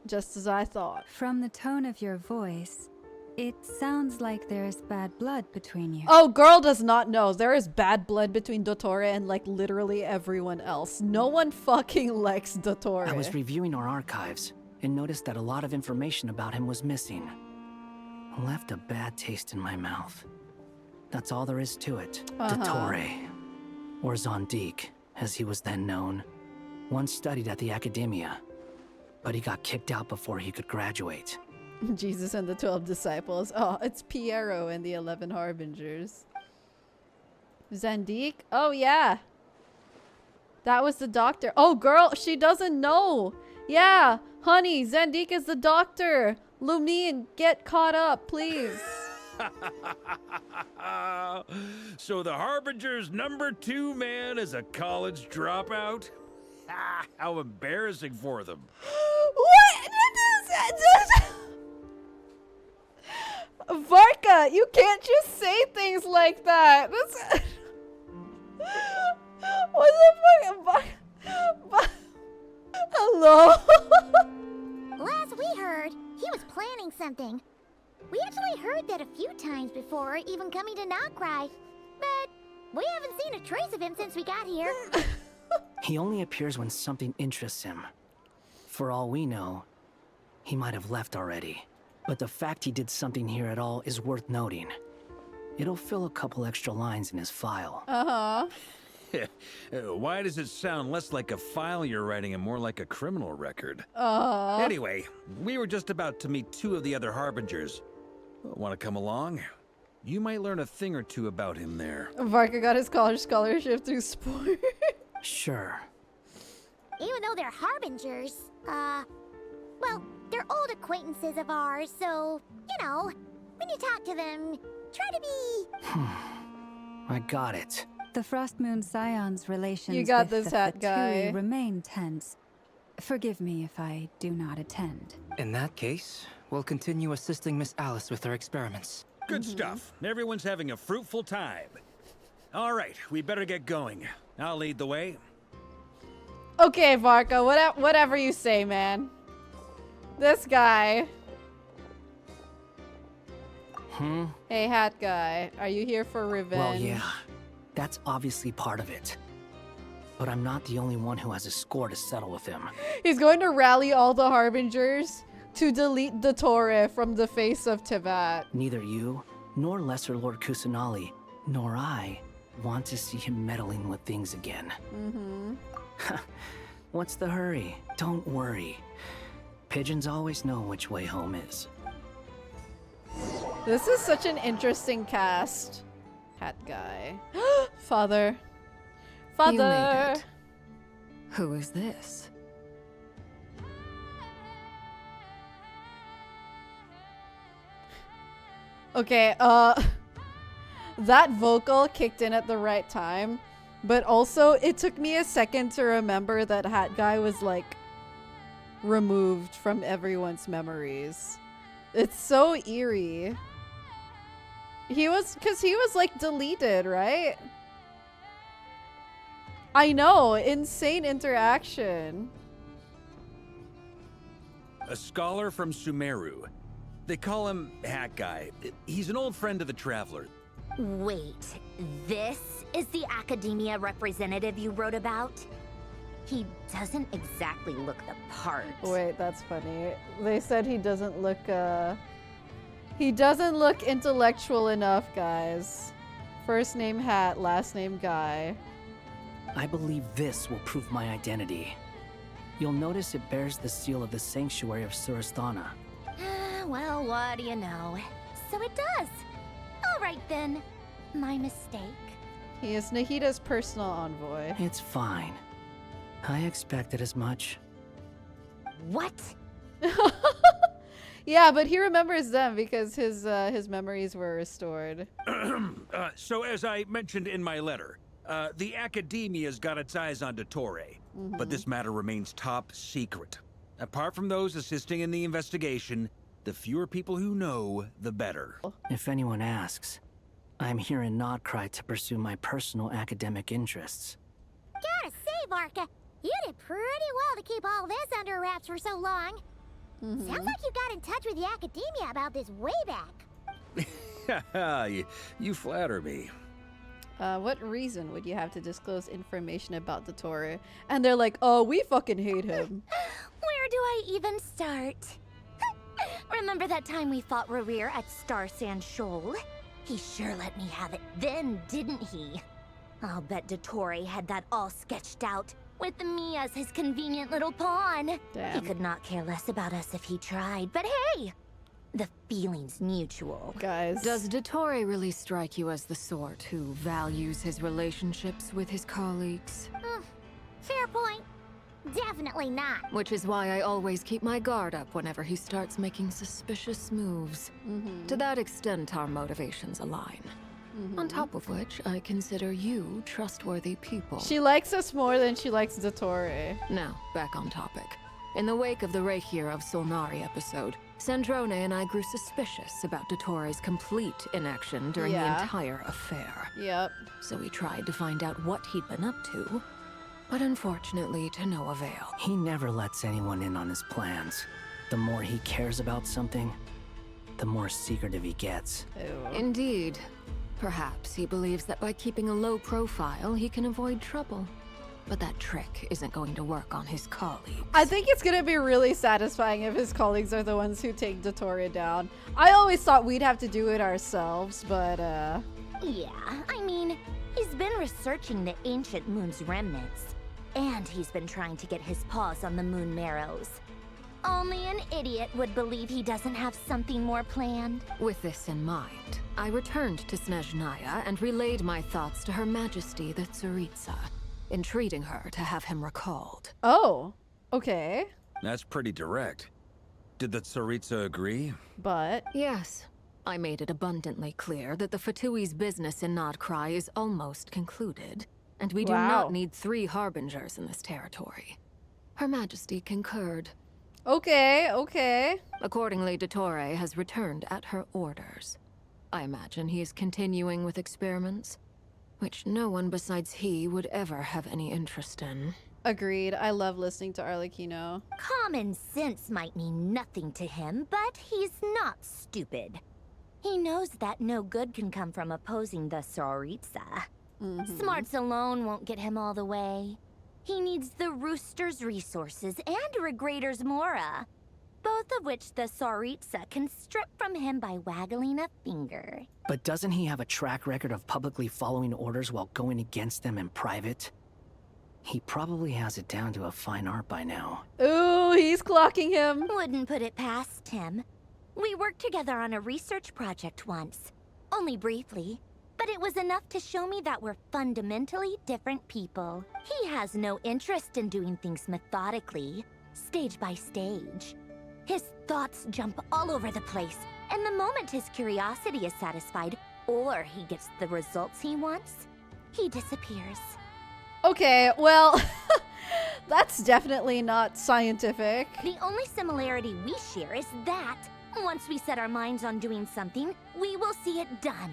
Just as I thought. From the tone of your voice, it sounds like there's bad blood between you. Oh, girl does not know. There is bad blood between Dottore and like literally everyone else. No one fucking likes Dottore. I was reviewing our archives and noticed that a lot of information about him was missing. Left a bad taste in my mouth. That's all there is to it. Dottore, or Zondik, as he was then known, once studied at the Academia, but he got kicked out before he could graduate. Jesus and the 12 disciples. Oh, it's Piero and the 11 Harbingers. Zandik? Oh, yeah. That was the doctor. Oh, girl, she doesn't know. Yeah, honey, Zandik is the doctor. Lumine, get caught up, please. So the Harbinger's #2 man is a college dropout? How embarrassing for them. What? Varka, you can't just say things like that. That's... What the fuck? Hello? Last we heard, he was planning something. We actually heard that a few times before, even coming to Krai. But we haven't seen a trace of him since we got here. He only appears when something interests him. For all we know, he might have left already. But the fact he did something here at all is worth noting. It'll fill a couple extra lines in his file. Uh-huh. Why does it sound less like a file you're writing and more like a criminal record? Anyway, we were just about to meet 2 of the other Harbingers. Want to come along? You might learn a thing or two about him there. Varka got his college scholarship through sport. Sure. Even though they're Harbingers, well, they're old acquaintances of ours, so, you know, when you talk to them, try to be... I got it. The Frost Moon Scion's relations You got with this, the hat Fatui guy. remain tense. Forgive me if I do not attend. In that case, we'll continue assisting Miss Alice with her experiments. Good stuff. Everyone's having a fruitful time. All right, we better get going. I'll lead the way. Okay, Varka, whatever you say, man. This guy. Hey, hat guy. Are you here for revenge? Well, yeah. That's obviously part of it. But I'm not the only one who has a score to settle with him. He's going to rally all the Harbingers to delete the Torre from the face of Teyvat. Neither you, nor Lesser Lord Kusanali, nor I want to see him meddling with things again. What's the hurry? Don't worry. Pigeons always know which way home is. This is such an interesting cast. Hat guy. Father. Father! You made it. Who is this? Okay, that vocal kicked in at the right time, but also it took me a second to remember that Hat Guy was like removed from everyone's memories. It's so eerie. He was like deleted, right? I know, insane interaction. A scholar from Sumeru. They call him Hat Guy. He's an old friend of the Traveler. Wait, this is the academia representative you wrote about? He doesn't exactly look the part. Wait, that's funny. They said he doesn't look intellectual enough, guys. First name Hat, last name Guy. I believe this will prove my identity. You'll notice it bears the seal of the Sanctuary of Surasthana. Well, what do you know? So it does. All right then. My mistake. He is Nahida's personal envoy. It's fine. I expected as much. What? Yeah, but he remembers them because his memories were restored. So as I mentioned in my letter, the Academia's got its eyes on Dottore, but this matter remains top secret. Apart from those assisting in the investigation, the fewer people who know, the better. If anyone asks, I'm here in Krai to pursue my personal academic interests. Gotta say, Varka, you did pretty well to keep all this under wraps for so long. Sounds like you got in touch with the academia about this way back. You flatter me. What reason would you have to disclose information about Dottore? And they're like, oh, we fucking hate him. Where do I even start? Remember that time we fought rerir at Star Sand Shoal? He sure let me have it then, didn't he? I'll bet Dottore had that all sketched out, with me as his convenient little pawn. Damn. He could not care less about us if he tried, but hey! The feeling's mutual. Guys. Does Dottore really strike you as the sort who values his relationships with his colleagues? Fair point. Definitely not. Which is why I always keep my guard up whenever he starts making suspicious moves. To that extent, our motivations align. On top of which, I consider you trustworthy people. She likes us more than she likes Dottore. Now, back on topic. In the wake of the rerir of Solnari episode, Sanjon and I grew suspicious about Dottore's complete inaction during the entire affair. Yep. So we tried to find out what he'd been up to, but unfortunately to no avail. He never lets anyone in on his plans. The more he cares about something, the more secretive he gets. Ew. Indeed. Perhaps he believes that by keeping a low profile, he can avoid trouble. But that trick isn't going to work on his colleagues. I think it's gonna be really satisfying if his colleagues are the ones who take Dottore down. I always thought we'd have to do it ourselves, but Yeah, I mean, he's been researching the ancient moon's remnants. And he's been trying to get his paws on the moon marrows. Only an idiot would believe he doesn't have something more planned. With this in mind, I returned to Snezhnaya and relayed my thoughts to Her Majesty the Tsaritsa, entreating her to have him recalled. Oh, okay. That's pretty direct. Did the Tsaritsa agree? But... Yes. I made it abundantly clear that the Fatui's business in Krai is almost concluded, and we do not need 3 Harbingers in this territory. Her Majesty concurred. Okay, okay. Accordingly, Dottore has returned at her orders. I imagine he is continuing with experiments, which no one besides he would ever have any interest in. Agreed. I love listening to Arlecchino. Common sense might mean nothing to him, but he's not stupid. He knows that no good can come from opposing the Tsaritsa. Smarts alone won't get him all the way. He needs the Rooster's resources and Regrator's Mora, both of which the Tsaritsa can strip from him by waggling a finger. But doesn't he have a track record of publicly following orders while going against them in private? He probably has it down to a fine art by now. Ooh, he's clocking him. Wouldn't put it past him. We worked together on a research project once. Only briefly. But it was enough to show me that we're fundamentally different people. He has no interest in doing things methodically, stage by stage. His thoughts jump all over the place, and the moment his curiosity is satisfied, or he gets the results he wants, he disappears. Okay, well, that's definitely not scientific. The only similarity we share is that, once we set our minds on doing something, we will see it done.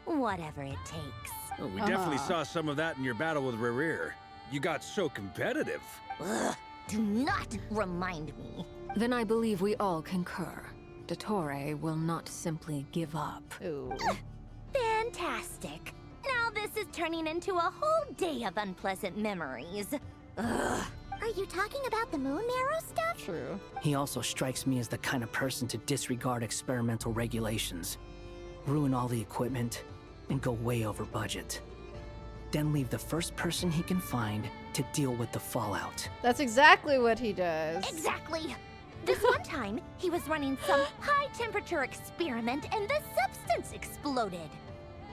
Whatever it takes. Oh, we definitely saw some of that in your battle with rerir. You got so competitive. Ugh, do not remind me. Then I believe we all concur. Dottore will not simply give up. Ooh. Fantastic. Now this is turning into a whole day of unpleasant memories. Ugh. Are you talking about the moon marrow stuff? True. He also strikes me as the kind of person to disregard experimental regulations, ruin all the equipment, and go way over budget. Then leave the first person he can find to deal with the fallout. That's exactly what he does. Exactly. This one time, he was running some high-temperature experiment and the substance exploded.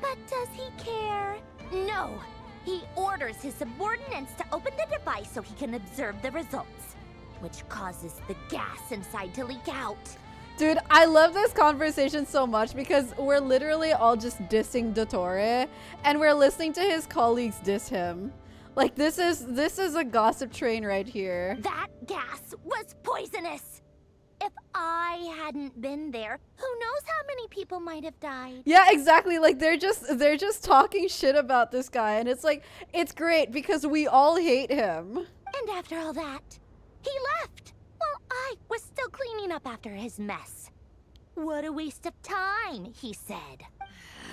But does he care? No. He orders his subordinates to open the device so he can observe the results, which causes the gas inside to leak out. Dude, I love this conversation so much because we're literally all just dissing Dottore and we're listening to his colleagues diss him. Like this is a gossip train right here. That gas was poisonous. If I hadn't been there, who knows how many people might have died. Yeah, exactly. Like they're just talking shit about this guy and it's like it's great because we all hate him. And after all that, he left. While I was still cleaning up after his mess. What a waste of time, he said.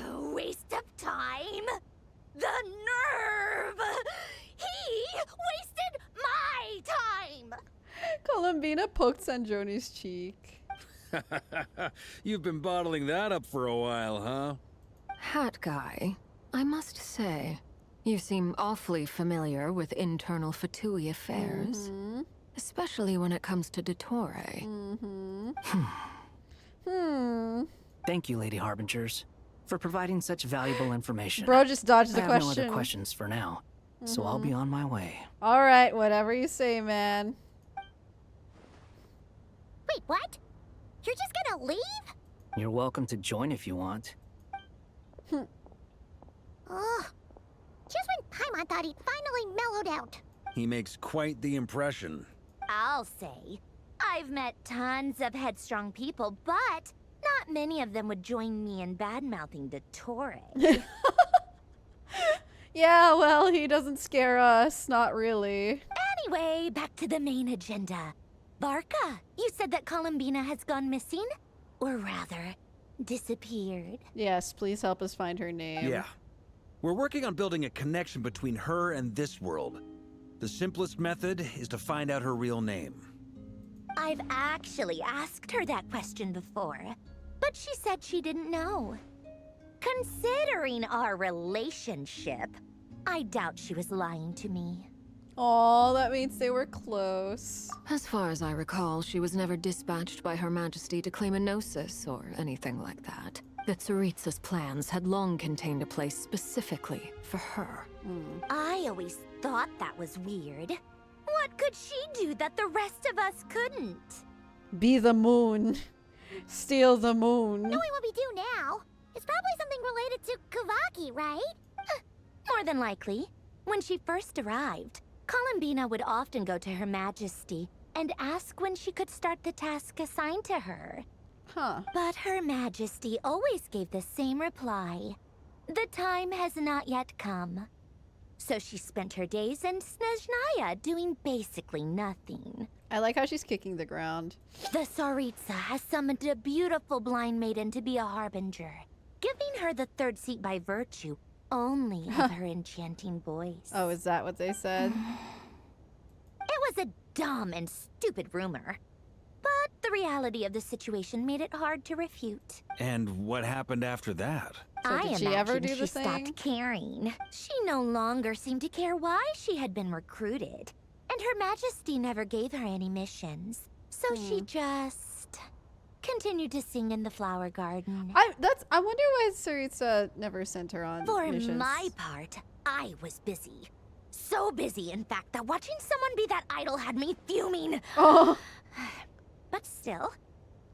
Waste of time? The nerve! He wasted my time! Columbina poked Sanjoni's cheek. You've been bottling that up for a while, huh? Hat guy, I must say, you seem awfully familiar with internal Fatui affairs. Especially when it comes to Dottore. Thank you, Lady Harbingers, for providing such valuable information. Bro just dodged the I have question. no other questions for now. so I'll be on my way. All right, whatever you say, man. Wait, what? You're just gonna leave? You're welcome to join if you want. Ugh. Just when Paimon thought he'd finally mellowed out. He makes quite the impression. I'll say. I've met tons of headstrong people, but not many of them would join me in bad-mouthing Dottore. Yeah, well, he doesn't scare us. Not really. Anyway, back to the main agenda. Barca, you said that Columbina has gone missing? Or rather, disappeared. Yes, please help us find her name. Yeah. We're working on building a connection between her and this world. The simplest method is to find out her real name. I've actually asked her that question before, but she said she didn't know. Considering our relationship, I doubt she was lying to me. Aw, that means they were close. As far as I recall, she was never dispatched by Her Majesty to claim a gnosis or anything like that. The Tsaritsa's plans had long contained a place specifically for her. I always thought that was weird. What could she do that the rest of us couldn't? Be the moon. Steal the moon. Knowing what we do now, it's probably something related to Kavaki, right? More than likely. When she first arrived, Columbina would often go to Her Majesty and ask when she could start the task assigned to her. Huh. But Her Majesty always gave the same reply. The time has not yet come. So she spent her days in Snezhnaya doing basically nothing. I like how she's kicking the ground. The Tsaritsa has summoned a beautiful blind maiden to be a Harbinger, giving her the third seat by virtue only of her enchanting voice. Oh, is that what they said? It was a dumb and stupid rumor. But the reality of the situation made it hard to refute. And what happened after that? So I did she imagine ever do she the thing? stopped caring. She no longer seemed to care why she had been recruited. And Her Majesty never gave her any missions. So she just continued to sing in the flower garden. I wonder why Tsaritsa never sent her on For missions. my part, I was busy. So busy, in fact, that watching someone be that idol had me fuming. Oh. But still,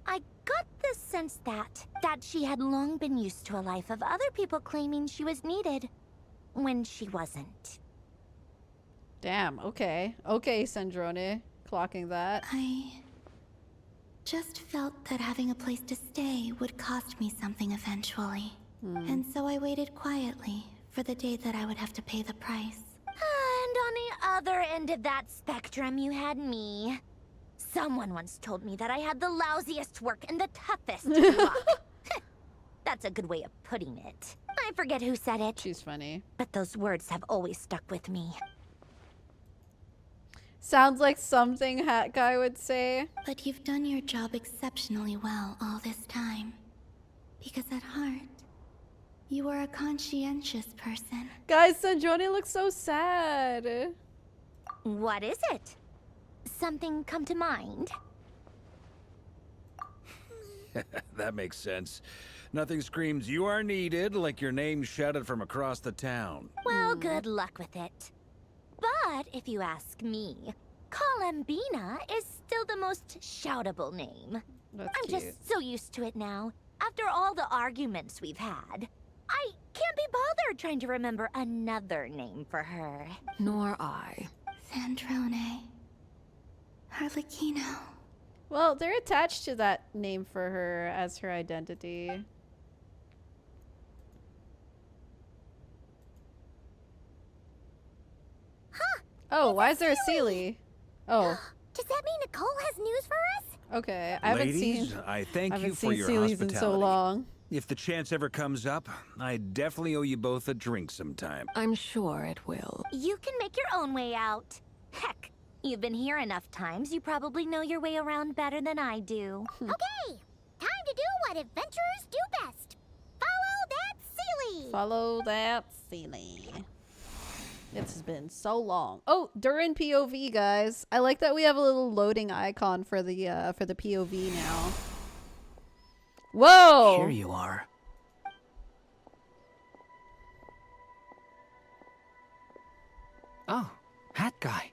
I got the sense that she had long been used to a life of other people claiming she was needed when she wasn't. Damn, okay. Okay, Sandrone. Clocking that. I just felt that having a place to stay would cost me something eventually. And so I waited quietly for the day that I would have to pay the price. And on the other end of that spectrum, you had me. Someone once told me that I had the lousiest work and the toughest luck. That's a good way of putting it. I forget who said it. She's funny. But those words have always stuck with me. Sounds like something Hat Guy would say. But you've done your job exceptionally well all this time. Because at heart, you are a conscientious person. Guys, Sanjoni looks so sad. What is it? Something come to mind? That makes sense. Nothing screams you are needed like your name shouted from across the town. Well, good luck with it. But if you ask me, Columbina is still the most shoutable name. That's I'm cute. just so used to it now. After all the arguments we've had, I can't be bothered trying to remember another name for her. Nor I. Sandrone. Harlequino. Well, they're attached to that name for her as her identity. Huh. Oh, why is there a Sealy? Oh, Does that mean Nicole has news for us? okay. I haven't Ladies, seen. I thank I you haven't for seen your Sealy's hospitality. in so long. If the chance ever comes up, I definitely owe you both a drink sometime. I'm sure it will. You can make your own way out. Heck, you've been here enough times, you probably know your way around better than I do. Okay, time to do what adventurers do best. Follow that Sealy. Follow that Sealy. It's been so long. Oh, during POV, guys. I like that we have a little loading icon for the POV now. Whoa! Here you are. Oh, hat guy.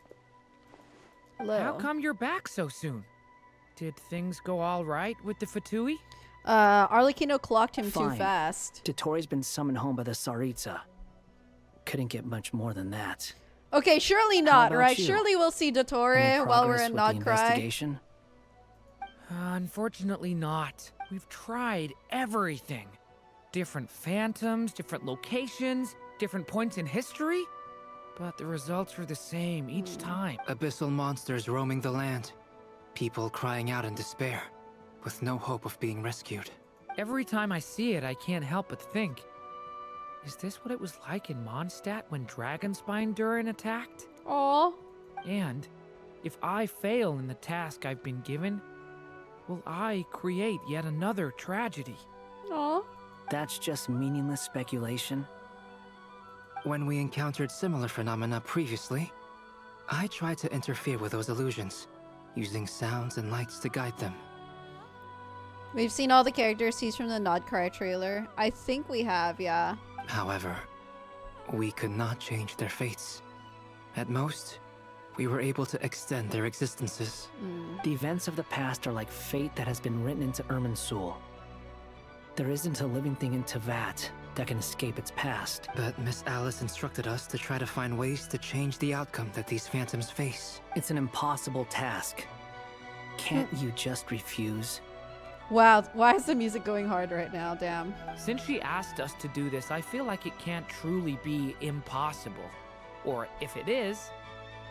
Hello. How come you're back so soon? Did things go all right with the Fatui? Arlecchino clocked him Fine. too fast. Dottoro's been summoned home by the Tsaritsa. Couldn't get much more than that. Okay, surely How not, about right? you? Surely we'll see Any Dottore while we're progress in with the Krai. investigation? Unfortunately not. We've tried everything. Different phantoms, different locations, different points in history. But the results are the same each time. Abyssal monsters roaming the land. People crying out in despair, with no hope of being rescued. Every time I see it, I can't help but think, is this what it was like in Mondstadt when Dragonspine Durin attacked? Aww. And if I fail in the task I've been given, will I create yet another tragedy? Aww. That's just meaningless speculation. When we encountered similar phenomena previously, I tried to interfere with those illusions, using sounds and lights to guide them. We've seen all the characters he's from the Krai trailer. I think we have, yeah. However, we could not change their fates. At most, we were able to extend their existences. The events of the past are like fate that has been written into Irminsul. There isn't a living thing in Teyvat that can escape its past. But Miss Alice instructed us to try to find ways to change the outcome that these phantoms face. It's an impossible task. Can't you just refuse? Wow, why is the music going hard right now? Damn. Since she asked us to do this, I feel like it can't truly be impossible. Or if it is,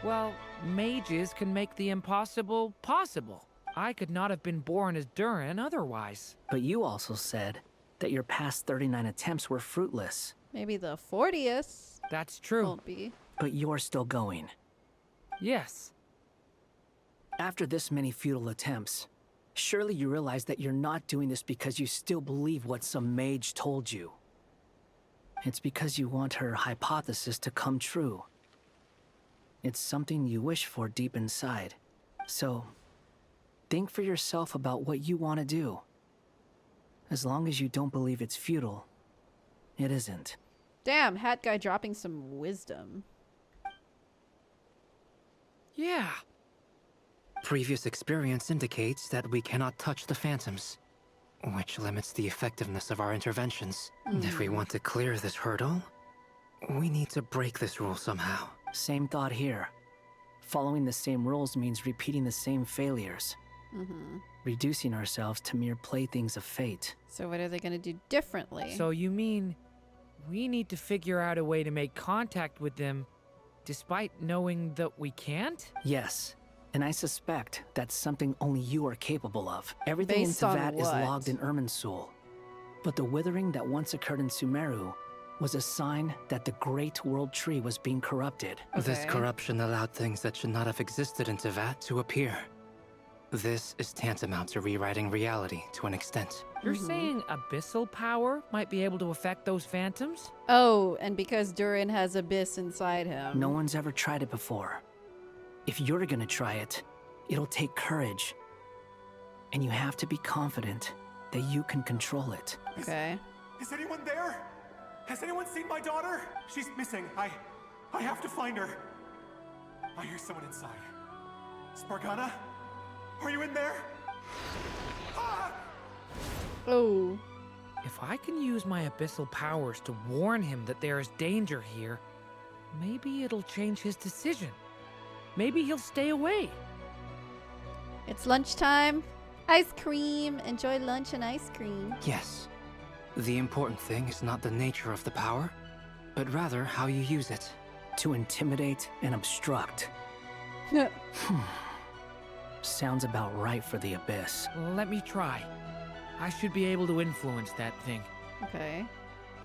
well, mages can make the impossible possible. I could not have been born as Durin otherwise. But you also said that your past 39 attempts were fruitless. Maybe the 40th. That's true. Won't be. But you're still going. Yes. After this many futile attempts, surely you realize that you're not doing this because you still believe what some mage told you. It's because you want her hypothesis to come true. It's something you wish for deep inside. So, think for yourself about what you want to do. As long as you don't believe it's futile, it isn't. Damn, hat guy dropping some wisdom. Yeah. Previous experience indicates that we cannot touch the phantoms, which limits the effectiveness of our interventions. If we want to clear this hurdle, we need to break this rule somehow. Same thought here. Following the same rules means repeating the same failures. Reducing ourselves to mere playthings of fate. So what are they going to do differently? So you mean we need to figure out a way to make contact with them despite knowing that we can't? Yes. And I suspect that's something only you are capable of. Everything Based in on Teyvat is what? logged in Irminsul. But the withering that once occurred in Sumeru was a sign that the Great World Tree was being corrupted. This corruption allowed things that should not have existed in Teyvat to appear. This is tantamount to rewriting reality to an extent. You're saying abyssal power might be able to affect those phantoms? Oh, and because Durin has abyss inside him. No one's ever tried it before. If you're gonna try it, it'll take courage. And you have to be confident that you can control it. Okay. Is anyone there? Has anyone seen my daughter? She's missing. I have to find her. I hear someone inside. Spargana? Are you in there? Oh. If I can use my abyssal powers to warn him that there is danger here, maybe it'll change his decision. Maybe he'll stay away. It's lunchtime. Ice cream. Enjoy lunch and ice cream. Yes. The important thing is not the nature of the power, but rather how you use it. To intimidate and obstruct. Sounds about right for the Abyss. Let me try. I should be able to influence that thing. Okay.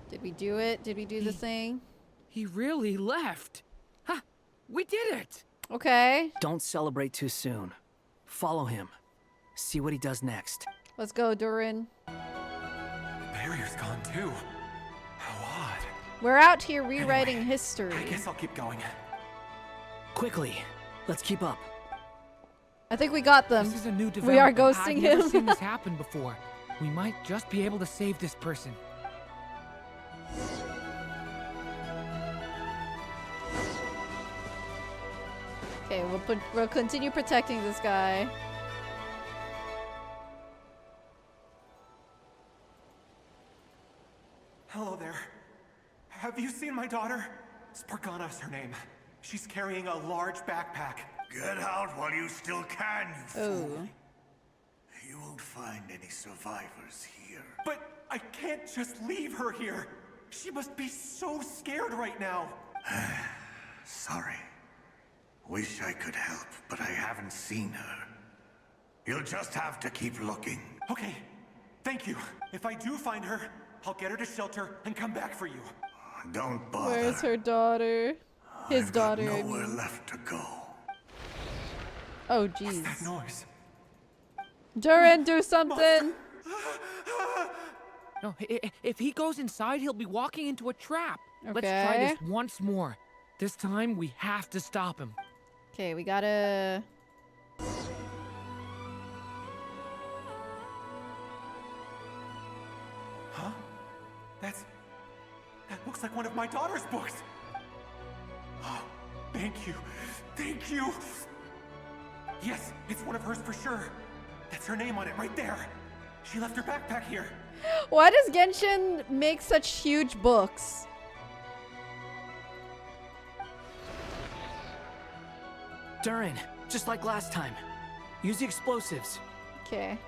Did we do it? Did we do the thing? He really left. Ha! We did it! Okay. Don't celebrate too soon. Follow him. See what he does next. Let's go, Durin. The barrier's gone too. How odd. We're out here rewriting history. I guess I'll keep going. Quickly. Let's keep up. I think we got them. This is a new development. We are ghosting I've never him. seen this happen before. We might just be able to save this person. Okay, we'll continue protecting this guy. Hello there. Have you seen my daughter? Spargana's her name. She's carrying a large backpack. Get out while you still can, you Oh. fool. You won't find any survivors here. But I can't just leave her here. She must be so scared right now. Sorry. Wish I could help, but I haven't seen her. You'll just have to keep looking. Okay, thank you. If I do find her, I'll get her to shelter and come back for you. Don't bother. Where's her daughter? His daughter. I Nowhere mean. left to go. Oh, jeez. What's that noise? Duran, do something! No, if he goes inside, he'll be walking into a trap. Okay. Let's try this once more. This time, we have to stop him. Okay, we gotta... Huh? That looks like one of my daughter's books. Oh, thank you. Thank you. Yes, it's one of hers for sure. That's her name on it right there. She left her backpack here. Why does Genshin make such huge books? Durin, just like last time. Use the explosives. Okay.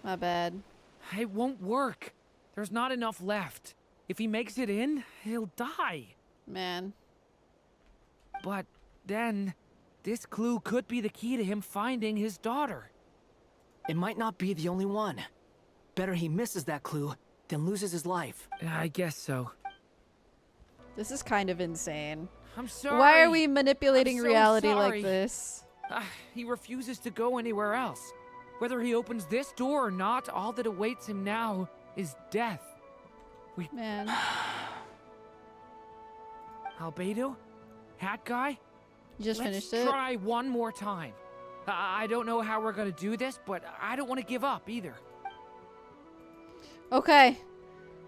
My bad. It won't work. There's not enough left. If he makes it in, he'll die. Man. But then, this clue could be the key to him finding his daughter. It might not be the only one. Better he misses that clue than loses his life. I guess so. This is kind of insane. I'm sorry. Why are we manipulating I'm so reality sorry. like this? He refuses to go anywhere else. Whether he opens this door or not, all that awaits him now is death. Man. Albedo? Hat guy? You just finished it? Let's try one more time. I don't know how we're gonna do this, but I don't want to give up either. Okay.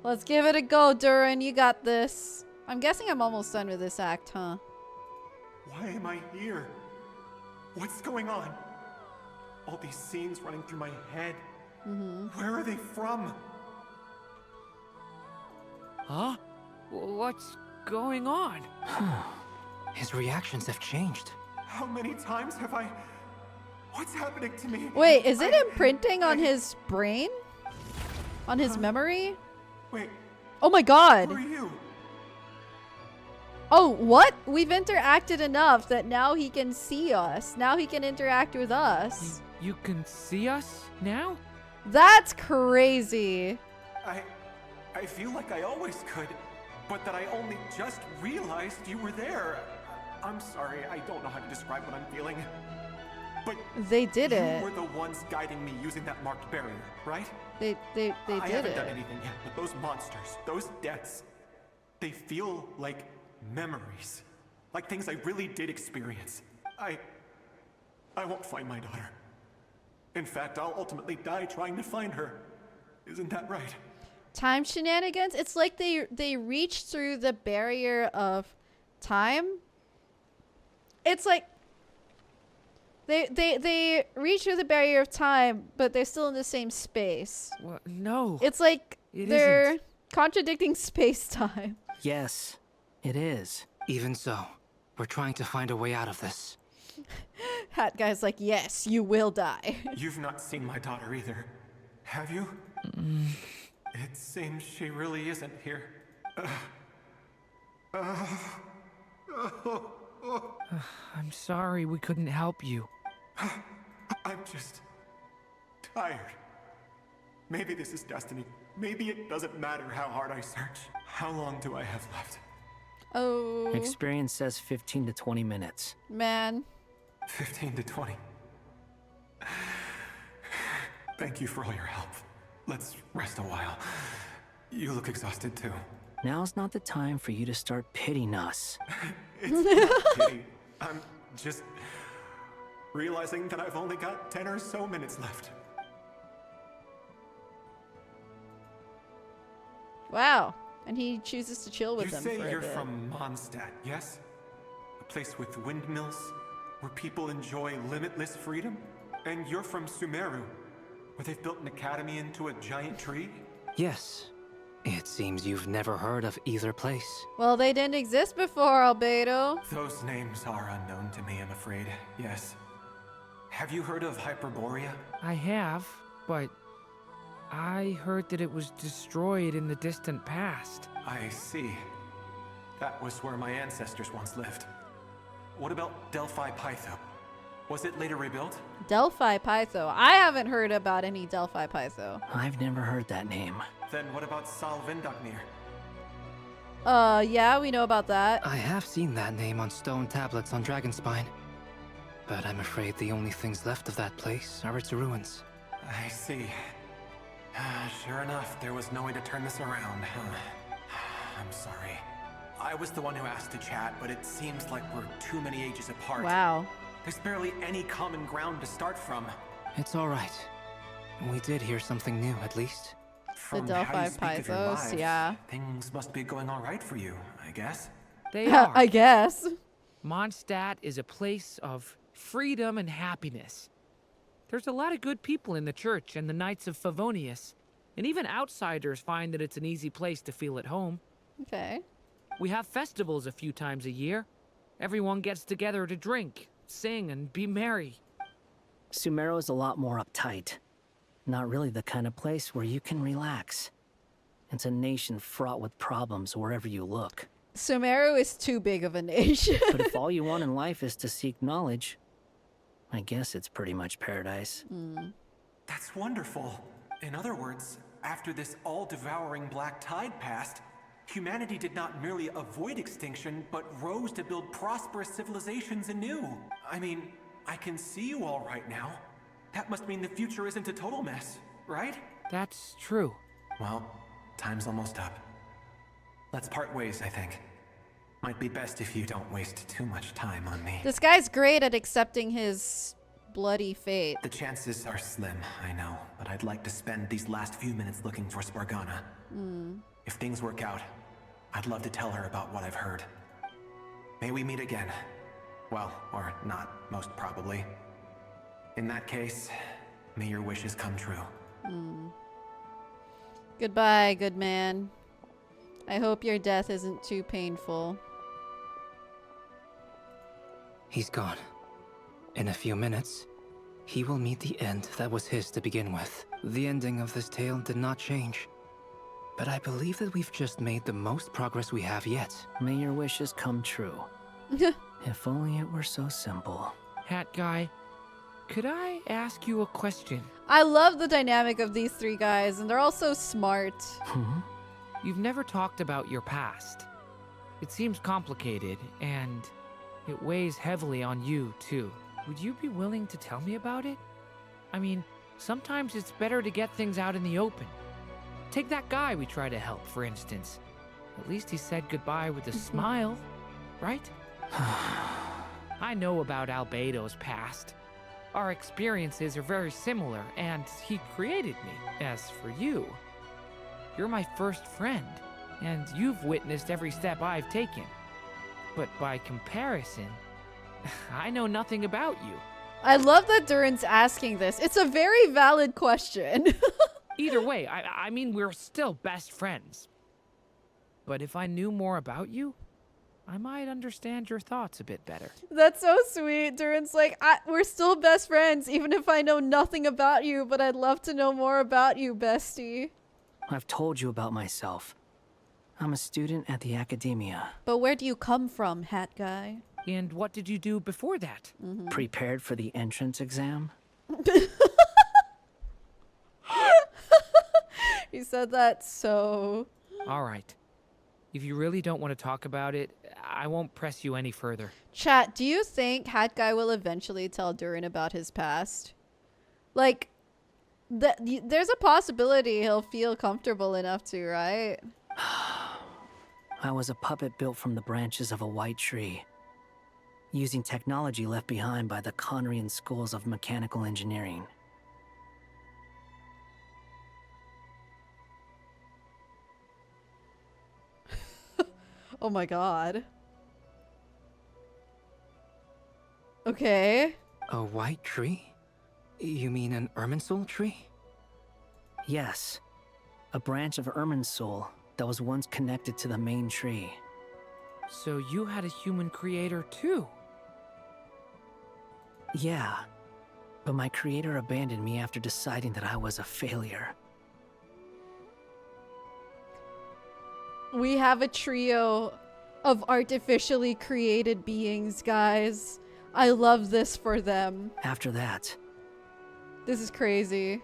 Let's give it a go, Durin. You got this. I'm guessing I'm almost done with this act, huh? Why am I here? What's going on? All these scenes running through my head. Where are they from? Huh? What's going on? His reactions have changed. How many times have I... What's happening to me? Wait, is it imprinting on his brain? On his memory? Wait. Oh my god! Who are you? Oh, what? We've interacted enough that now he can see us. Now he can interact with us. You can see us now? That's crazy. I feel like I always could, but that I only just realized you were there. I'm sorry, I don't know how to describe what I'm feeling. But they did you it. were the ones guiding me using that marked barrier, right? They did it. I haven't done anything yet, but those monsters, those deaths, they feel like memories. Like things I really did experience. I won't find my daughter. In fact, I'll ultimately die trying to find her. Isn't that right? Time shenanigans? It's like they reached through the barrier of time. It's like they reach through the barrier of time, but they're still in the same space. Well, no. It's like It they're isn't. contradicting space-time. Yes, it is. Even so, we're trying to find a way out of this. Hat guy's like, yes, you will die. You've not seen my daughter either, have you? It seems she really isn't here. I'm sorry we couldn't help you. I'm just tired. Maybe this is destiny. Maybe it doesn't matter how hard I search. How long do I have left? Oh. Experience says 15 to 20 minutes. Man. 15 to 20. Thank you for all your help. Let's rest a while. You look exhausted too. Now's not the time for you to start pitying us. It's not pity. I'm just realizing that I've only got 10 or so minutes left. Wow. And he chooses to chill with them for a bit. You say you're from Mondstadt, yes? A place with windmills, where people enjoy limitless freedom? And you're from Sumeru, where they've built an academy into a giant tree? Yes. It seems you've never heard of either place. Well, they didn't exist before, Albedo. Those names are unknown to me, I'm afraid. Yes. Have you heard of Hyperborea? I have, but I heard that it was destroyed in the distant past. I see. That was where my ancestors once lived. What about Delphi Pytho? Was it later rebuilt? Delphi Pytho. I haven't heard about any Delphi Pytho. I've never heard that name. Then what about Sal Vindaknir? Yeah, we know about that. I have seen that name on stone tablets on Dragonspine. But I'm afraid the only things left of that place are its ruins. I see. Sure enough, there was no way to turn this around. I'm sorry. I was the one who asked to chat, but it seems like we're too many ages apart. Wow. There's barely any common ground to start from. It's all right. We did hear something new, at least. From the how Delphi you speak of your Pythos, lives, yeah. Things must be going all right for you, I guess. They are. I guess. Mondstadt is a place of freedom and happiness. There's a lot of good people in the church and the Knights of Favonius, and even outsiders find that it's an easy place to feel at home. Okay. We have festivals a few times a year. Everyone gets together to drink, sing, and be merry. Sumeru is a lot more uptight. Not really the kind of place where you can relax. It's a nation fraught with problems wherever you look. Sumeru is too big of a nation. But if all you want in life is to seek knowledge, I guess it's pretty much paradise. That's wonderful. In other words, after this all-devouring black tide passed, humanity did not merely avoid extinction, but rose to build prosperous civilizations anew. I mean, I can see you all right now. That must mean the future isn't a total mess, right? That's true. Well, time's almost up. Let's part ways, I think. Might be best if you don't waste too much time on me. This guy's great at accepting his bloody fate. The chances are slim, I know, but I'd like to spend these last few minutes looking for Spargana. If things work out, I'd love to tell her about what I've heard. May we meet again. Well, or not, most probably. In that case, may your wishes come true. Goodbye, good man. I hope your death isn't too painful. He's gone. In a few minutes, he will meet the end that was his to begin with. The ending of this tale did not change. But I believe that we've just made the most progress we have yet. May your wishes come true. If only it were so simple. Hat guy, could I ask you a question? I love the dynamic of these three guys, and they're all so smart. You've never talked about your past. It seems complicated, and it weighs heavily on you, too. Would you be willing to tell me about it? I mean, sometimes it's better to get things out in the open. Take that guy we try to help, for instance. At least he said goodbye with a smile, right? I know about Albedo's past. Our experiences are very similar, and he created me. As for you, you're my first friend, and you've witnessed every step I've taken. But by comparison, I know nothing about you. I love that Durin's asking this. It's a very valid question. Either way, I mean, we're still best friends. But if I knew more about you, I might understand your thoughts a bit better. That's so sweet. Durin's like, we're still best friends, even if I know nothing about you, but I'd love to know more about you, bestie. I've told you about myself. I'm a student at the academia. But where do you come from, hat guy? And what did you do before that? Prepared for the entrance exam. He said that so... All right. If you really don't want to talk about it, I won't press you any further. Chat, do you think Hat Guy will eventually tell Durin about his past? Like, there's a possibility he'll feel comfortable enough to, right? I was a puppet built from the branches of a white tree, using technology left behind by the Conrian schools of mechanical engineering. Oh my god. Okay. A white tree? You mean an Irminsul tree? Yes. A branch of Irminsul that was once connected to the main tree. So you had a human creator too? Yeah. But my creator abandoned me after deciding that I was a failure. We have a trio of artificially created beings, guys. I love this for them. After that, this is crazy.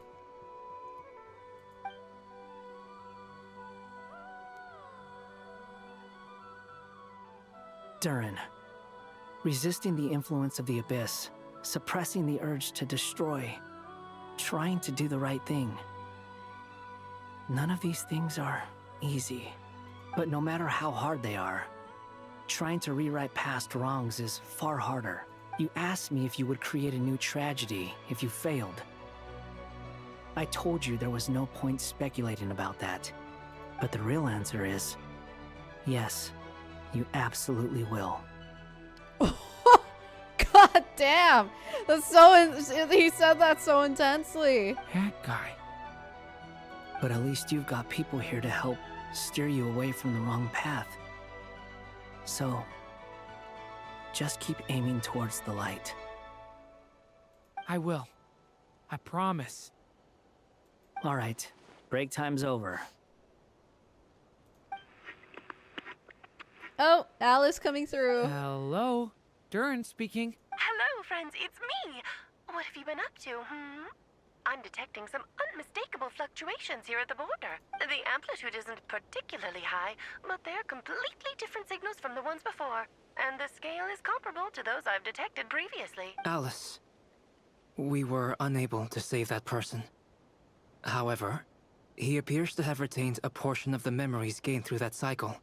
Durin. Resisting the influence of the Abyss, suppressing the urge to destroy, trying to do the right thing. None of these things are easy. But no matter how hard they are, trying to rewrite past wrongs is far harder. You asked me if you would create a new tragedy if you failed. I told you there was no point speculating about that. But the real answer is, yes, you absolutely will. God damn! That's so he said that so intensely. That guy. But at least you've got people here to help steer you away from the wrong path. So, just keep aiming towards the light. I will. I promise. All right. Break time's over. Oh, Alice coming through. Hello. Durin speaking. Hello, friends. It's me. What have you been up to, I'm detecting some unmistakable fluctuations here at the border. The amplitude isn't particularly high, but they're completely different signals from the ones before. And the scale is comparable to those I've detected previously. Alice, we were unable to save that person. However, he appears to have retained a portion of the memories gained through that cycle,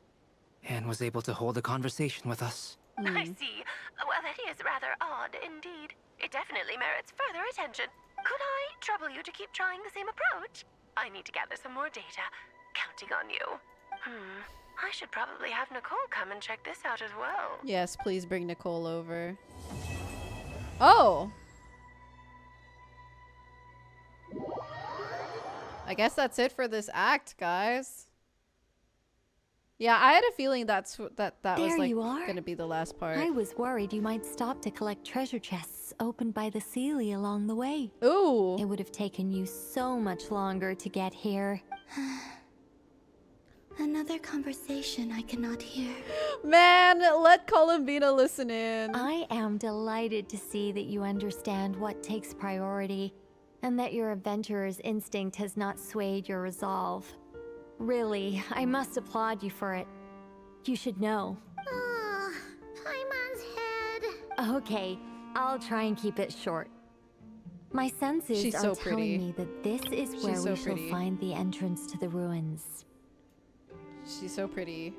and was able to hold a conversation with us. I see. Well, that is rather odd indeed. It definitely merits further attention. Could I trouble you to keep trying the same approach? I need to gather some more data. Counting on you. I should probably have Nicole come and check this out as well. Yes, please bring Nicole over. Oh! I guess that's it for this act, guys. Yeah, I had a feeling that was like gonna be the last part. I was worried you might stop to collect treasure chests opened by the Sealy along the way. Ooh. It would have taken you so much longer to get here. Another conversation I cannot hear. Man, let Columbina listen in. I am delighted to see that you understand what takes priority, and that your adventurer's instinct has not swayed your resolve. Really, I must applaud you for it. You should know. Paimon's head. Okay, I'll try and keep it short. My senses are telling me that this is where we shall find the entrance to the ruins. She's so pretty.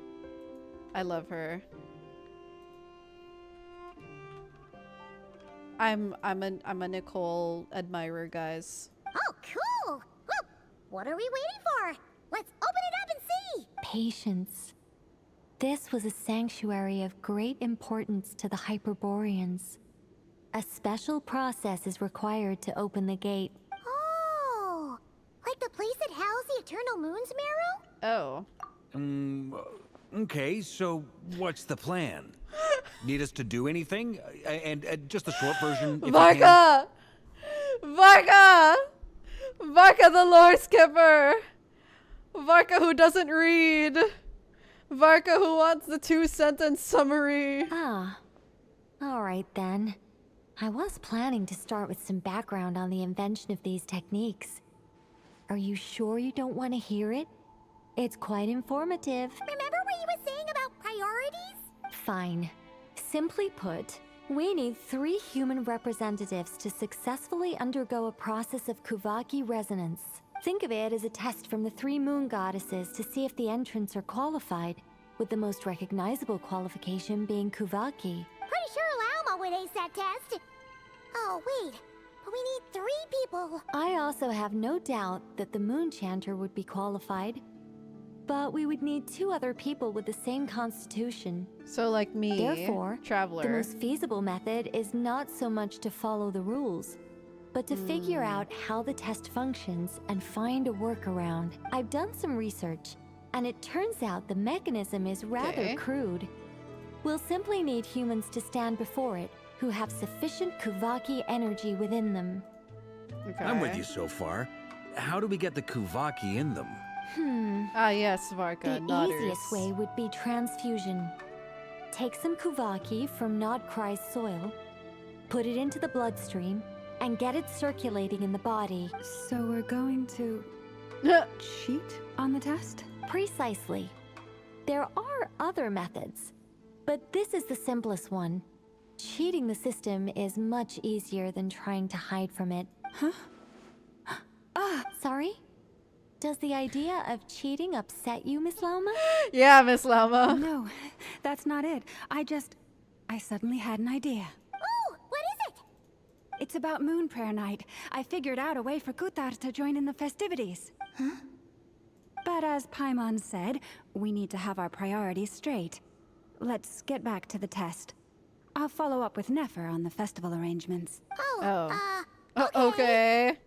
I love her. I'm a Nicole admirer, guys. Oh, cool! Well, what are we waiting for? Let's open it up and see! Patience. This was a sanctuary of great importance to the Hyperboreans. A special process is required to open the gate. Oh! Like the place that housed the Eternal Moon's marrow? Oh. Okay, so what's the plan? Need us to do anything? And just a short version, if Varka! Varka! Varka the lore skipper! Varka who doesn't read! Varka who wants the 2-sentence summary! Ah. Alright then. I was planning to start with some background on the invention of these techniques. Are you sure you don't want to hear it? It's quite informative. Remember what you were saying about priorities? Fine. Simply put, we need 3 human representatives to successfully undergo a process of Kuvaki resonance. Think of it as a test from the 3 moon goddesses to see if the entrants are qualified, with the most recognizable qualification being Kuvaki. Pretty sure Lauma would ace that test. Oh, wait. But we need 3 people. I also have no doubt that the Moon Chanter would be qualified. but we would need 2 other people with the same constitution. So like me, Therefore, traveler. the most feasible method is not so much to follow the rules, but to figure out how the test functions and find a workaround. I've done some research, and it turns out the mechanism is rather crude. We'll simply need humans to stand before it who have sufficient Kuvaki energy within them. Okay. I'm with you so far. How do we get the Kuvaki in them? Ah, yes, Varka. The easiest way would be transfusion. Take some Kuvaki from Nod Krai's soil, put it into the bloodstream, and get it circulating in the body. So we're going to cheat on the test? Precisely. There are other methods, but this is the simplest one. Cheating the system is much easier than trying to hide from it. Sorry? Does the idea of cheating upset you, Miss Lauma? Yeah, Miss Lauma. No, that's not it. I suddenly had an idea. Oh, what is it? It's about Moon Prayer Night. I figured out a way for Kutar to join in the festivities. But as Paimon said, we need to have our priorities straight. Let's get back to the test. I'll follow up with Nefer on the festival arrangements. Okay.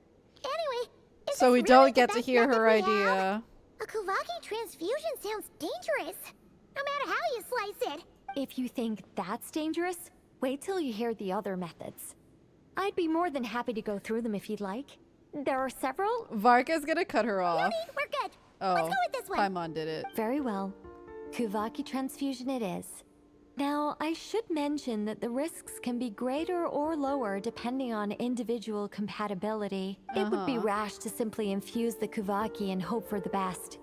Anyway, so we don't get to hear her idea. A Kuvaki transfusion sounds dangerous, no matter how you slice it. If you think that's dangerous, wait till you hear the other methods. I'd be more than happy to go through them if you'd like. There are several. Varka's gonna cut her off. No need, we're good. Oh, let's go with this one. Paimon did it. Very well. Kuvaki transfusion it is. Now, I should mention that the risks can be greater or lower depending on individual compatibility. It would be rash to simply infuse the Kuvaki and hope for the best.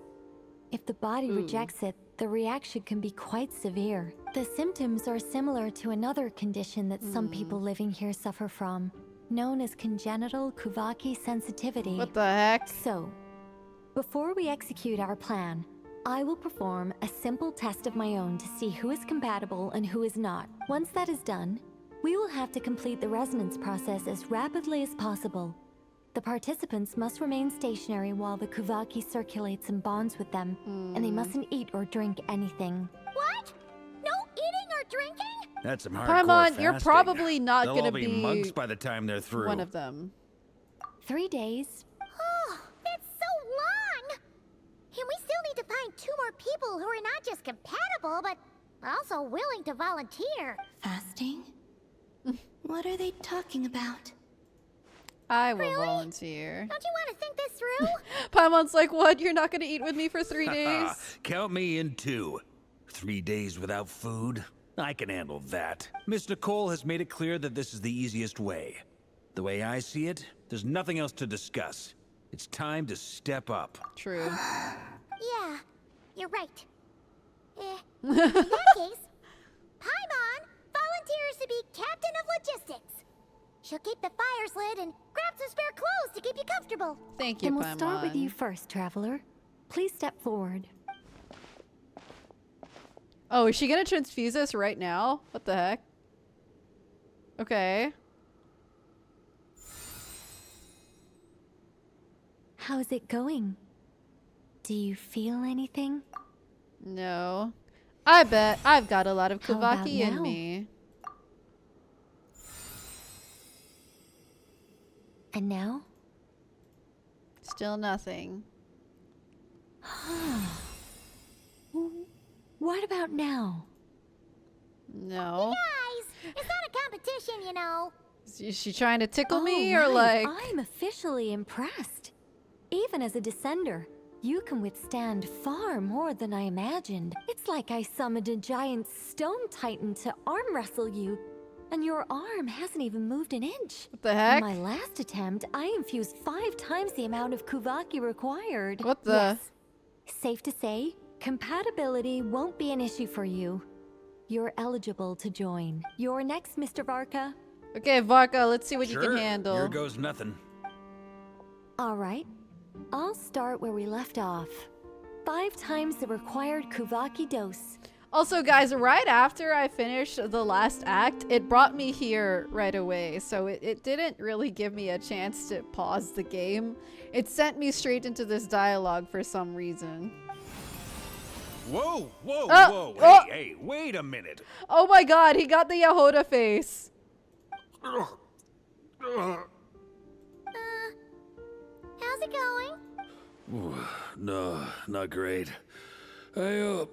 If the body rejects it, the reaction can be quite severe. The symptoms are similar to another condition that some people living here suffer from, known as congenital Kuvaki sensitivity. What the heck? So, before we execute our plan, I will perform a simple test of my own to see who is compatible and who is not. Once that is done, we will have to complete the resonance process as rapidly as possible. The participants must remain stationary while the Kuvaki circulates and bonds with them, and they mustn't eat or drink anything. What? No eating or drinking? That's some hardcore Paimon, you're fasting. probably not They'll gonna all be be monks by the time they're through. one of them. 3 days. Oh, that's so long! And we still need to find 2 more people who are not just compatible, but also willing to volunteer. Fasting? What are they talking about? I will volunteer. Don't you want to think this through? Paimon's like, what? You're not gonna eat with me for 3 days? Count me in too. 3 days without food? I can handle that. Miss Nicole has made it clear that this is the easiest way. The way I see it, there's nothing else to discuss. It's time to step up. True. Yeah, you're right. In that case, Paimon volunteers to be captain of logistics. She'll keep the fires lit and grab some spare clothes to keep you comfortable. Thank you, Then we'll Paimon. start with you first, traveler. Please step forward. Oh, is she gonna transfuse us right now? What the heck? Okay. How's it going? Do you feel anything? No. I bet I've got a lot of How about Kuvaki in now? me. And now? Still nothing. What about now? No. Guys, it's not a competition, you know. Is she trying to tickle me All or right, like... I'm officially impressed. Even as a descender, you can withstand far more than I imagined. It's like I summoned a giant stone titan to arm wrestle you, and your arm hasn't even moved an inch. What the heck? In my last attempt, I infused 5 times the amount of Kuvaki required. What the... Yes. Safe to say, compatibility won't be an issue for you. You're eligible to join. You're next, Mr. Varka. Okay, Varka, let's see what you Sure, can handle. here goes nothing. All right. I'll start where we left off. 5 times the required Kuvaki dose. Also, guys, right after I finished the last act, it brought me here right away. So it didn't really give me a chance to pause the game. It sent me straight into this dialogue for some reason. Whoa, whoa, Oh, whoa. oh. Hey, wait a minute. Oh my god, he got the Yehoda face. How's it going? Ooh, no, not great. I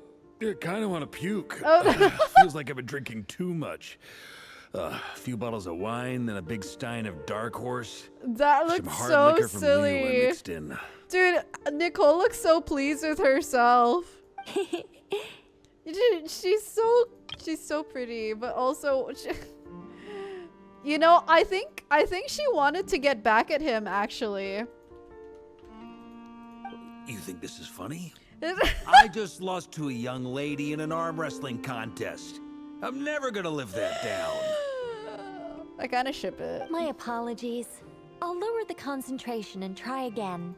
kind of want to puke. Oh. Feels like I've been drinking too much. A few bottles of wine, then a big stein of Dark Horse. That Some looks hard so liquor from Liyue silly. mixed in. Dude, Nicole looks so pleased with herself. Dude, she's so pretty, but also you know, I think she wanted to get back at him actually. You think this is funny? I just lost to a young lady in an arm wrestling contest. I'm never gonna live that down. I kind of ship it. My apologies. I'll lower the concentration and try again.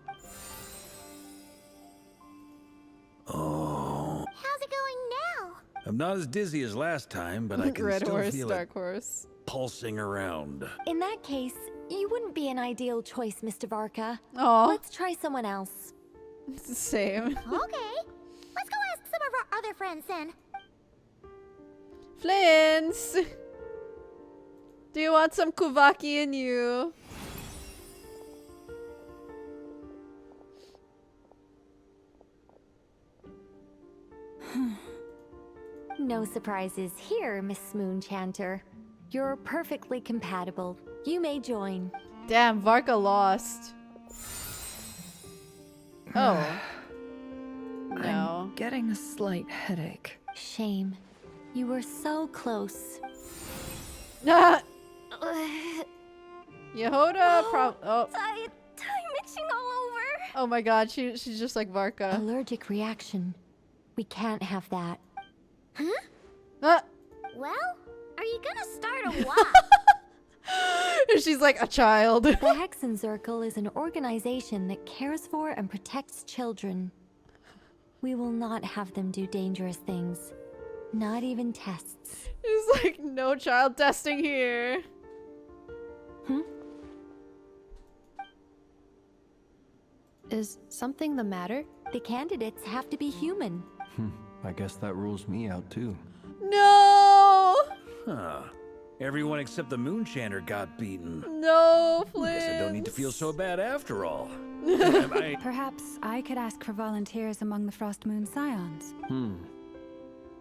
Oh. How's it going now? I'm not as dizzy as last time, but I can Red still horse, feel dark it horse. pulsing around. In that case, you wouldn't be an ideal choice, Mr. Varka. Aw. Let's try someone else. It's the same. Okay. Let's go ask some of our other friends then. Flins! Do you want some Kuvaki in you? No surprises here, Miss Smoonchanter. You're perfectly compatible. You may join. Damn, Varka lost. Oh. No. I'm getting a slight headache. Shame. You were so close. Yehoda oh. I'm itching all over. Oh my god, she's just like Varka. Allergic reaction. We can't have that. Huh? Well, are you gonna start a walk? She's like a child. The Hexenzirkel is an organization that cares for and protects children. We will not have them do dangerous things. Not even tests. It's like no child testing here. Is something the matter? The candidates have to be human. I guess that rules me out too. No! Huh. Everyone except the Moonchanter got beaten. No, Guess I don't need to feel so bad after all. Perhaps I could ask for volunteers among the Frost Moon Scions.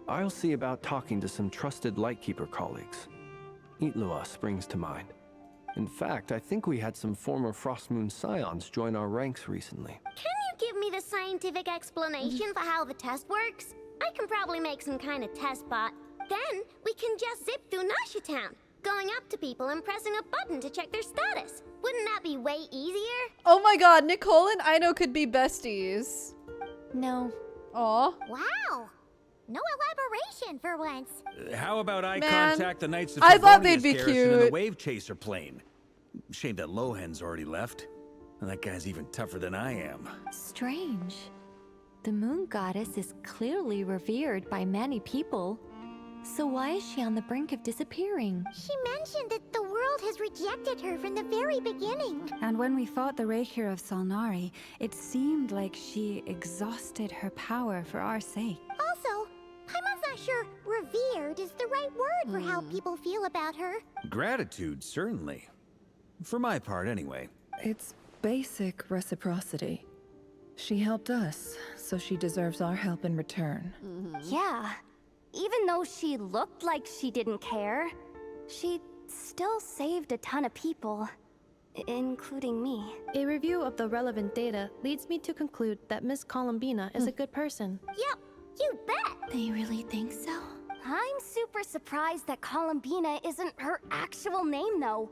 I'll see about talking to some trusted Lightkeeper colleagues. Itlua springs to mind. In fact, I think we had some former Frost Moon Scions join our ranks recently. Can you give me the scientific explanation for how the test works? I can probably make some kind of test bot. Then we can just zip through Nasha Town, going up to people and pressing a button to check their status. Wouldn't that be way easier? Oh my god, Nicole and Aino could be besties. No. Aw. Wow. No elaboration for once. How about I Man, contact the Knights of I thought they'd Favonius be garrison in the cute. Wave Chaser plane? Shame that Lohan's already left. And that guy's even tougher than I am. Strange. The moon goddess is clearly revered by many people. So why is she on the brink of disappearing? She mentioned that the world has rejected her from the very beginning. And when we fought the rerir of Solnari, it seemed like she exhausted her power for our sake. Also, I'm not sure revered is the right word for how people feel about her. Gratitude, certainly. For my part, anyway. It's basic reciprocity. She helped us, so she deserves our help in return. Yeah. Even though she looked like she didn't care, she still saved a ton of people, including me. A review of the relevant data leads me to conclude that Miss Columbina is a good person. Yep, you bet. They really think so? I'm super surprised that Columbina isn't her actual name, though.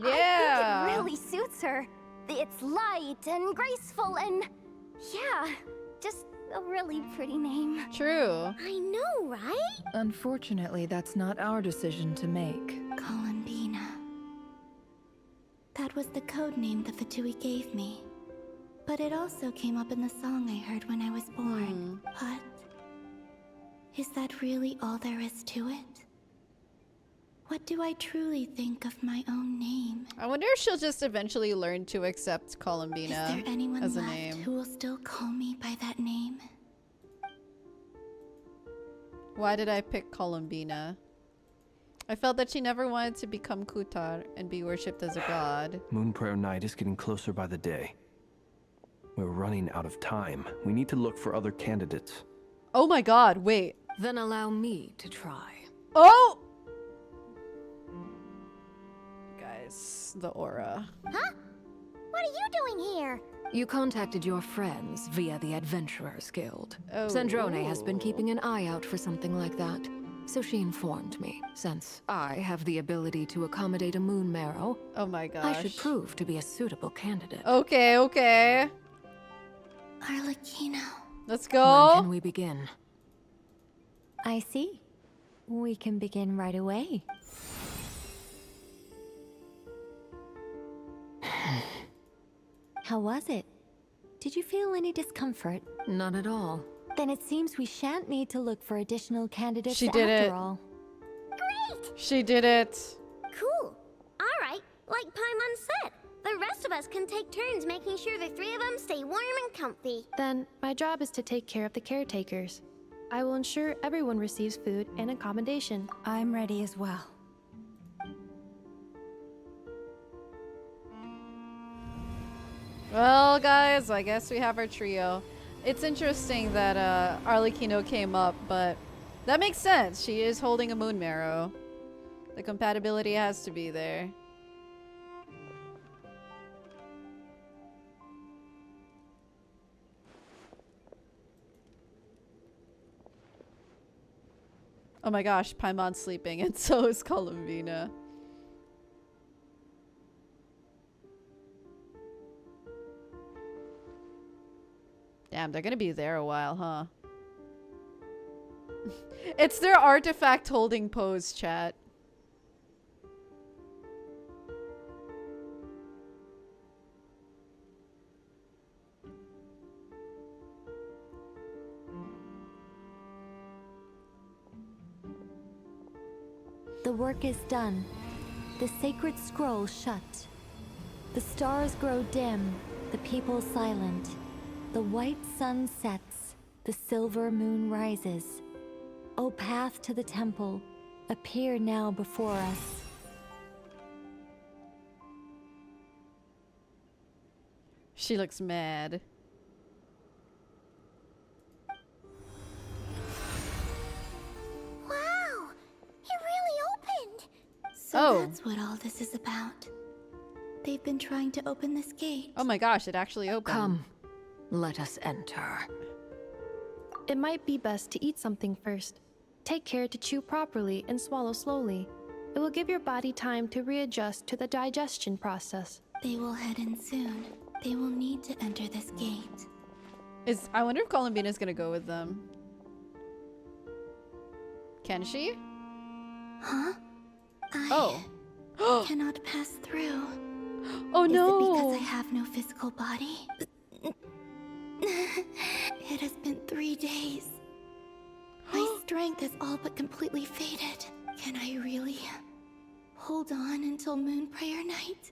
Yeah. I think it really suits her. It's light and graceful and, yeah, just a really pretty name. True. I know, right? Unfortunately, that's not our decision to make. Columbina. That was the code name the Fatui gave me. But it also came up in the song I heard when I was born. But is that really all there is to it? What do I truly think of my own name? I wonder if she'll just eventually learn to accept Columbina Is there anyone as a left name. who will still call me by that name? Why did I pick Columbina? I felt that she never wanted to become Kutar and be worshipped as a god. Moon Prayer Night is getting closer by the day. We're running out of time. We need to look for other candidates. Oh my god, wait. Then allow me to try. Oh! Guys, the aura. Huh? What are you doing here? You contacted your friends via the Adventurers Guild. Oh. Sandrone has been keeping an eye out for something like that. So she informed me, since I have the ability to accommodate a moon marrow. Oh my gosh. I should prove to be a suitable candidate. Okay, okay. Arlecchino. Let's go. When can we begin? I see. We can begin right away. How was it? Did you feel any discomfort? Not at all. Then it seems we shan't need to look for additional candidates She did after it. all. Great! She did it. Cool. All right, like Paimon said, the rest of us can take turns making sure the three of them stay warm and comfy. Then my job is to take care of the caretakers. I will ensure everyone receives food and accommodation. I'm ready as well. Well, guys, I guess we have our trio. It's interesting that Arlecchino came up, but that makes sense. She is holding a moon marrow. The compatibility has to be there. Oh my gosh, Paimon's sleeping, and so is Columbina. Damn, they're gonna be there a while, huh? It's their artifact holding pose, chat. The work is done. The sacred scroll shut. The stars grow dim, the people silent. The white sun sets, the silver moon rises. O path to the temple, appear now before us. She looks mad. Wow, it really opened. So that's what all this is about. They've been trying to open this gate. Oh my gosh, it actually opened. Come, let us enter. It might be best to eat something first. Take care to chew properly and swallow slowly. It will give your body time to readjust to the digestion process. They will head in soon. They will need to enter this gate. I wonder if Columbina's gonna go with them. Can she? Huh? Oh. Cannot pass through. Oh no! Is it because I have no physical body? It has been 3 days. My strength is all but completely faded. Can I really hold on until Moon Prayer Night?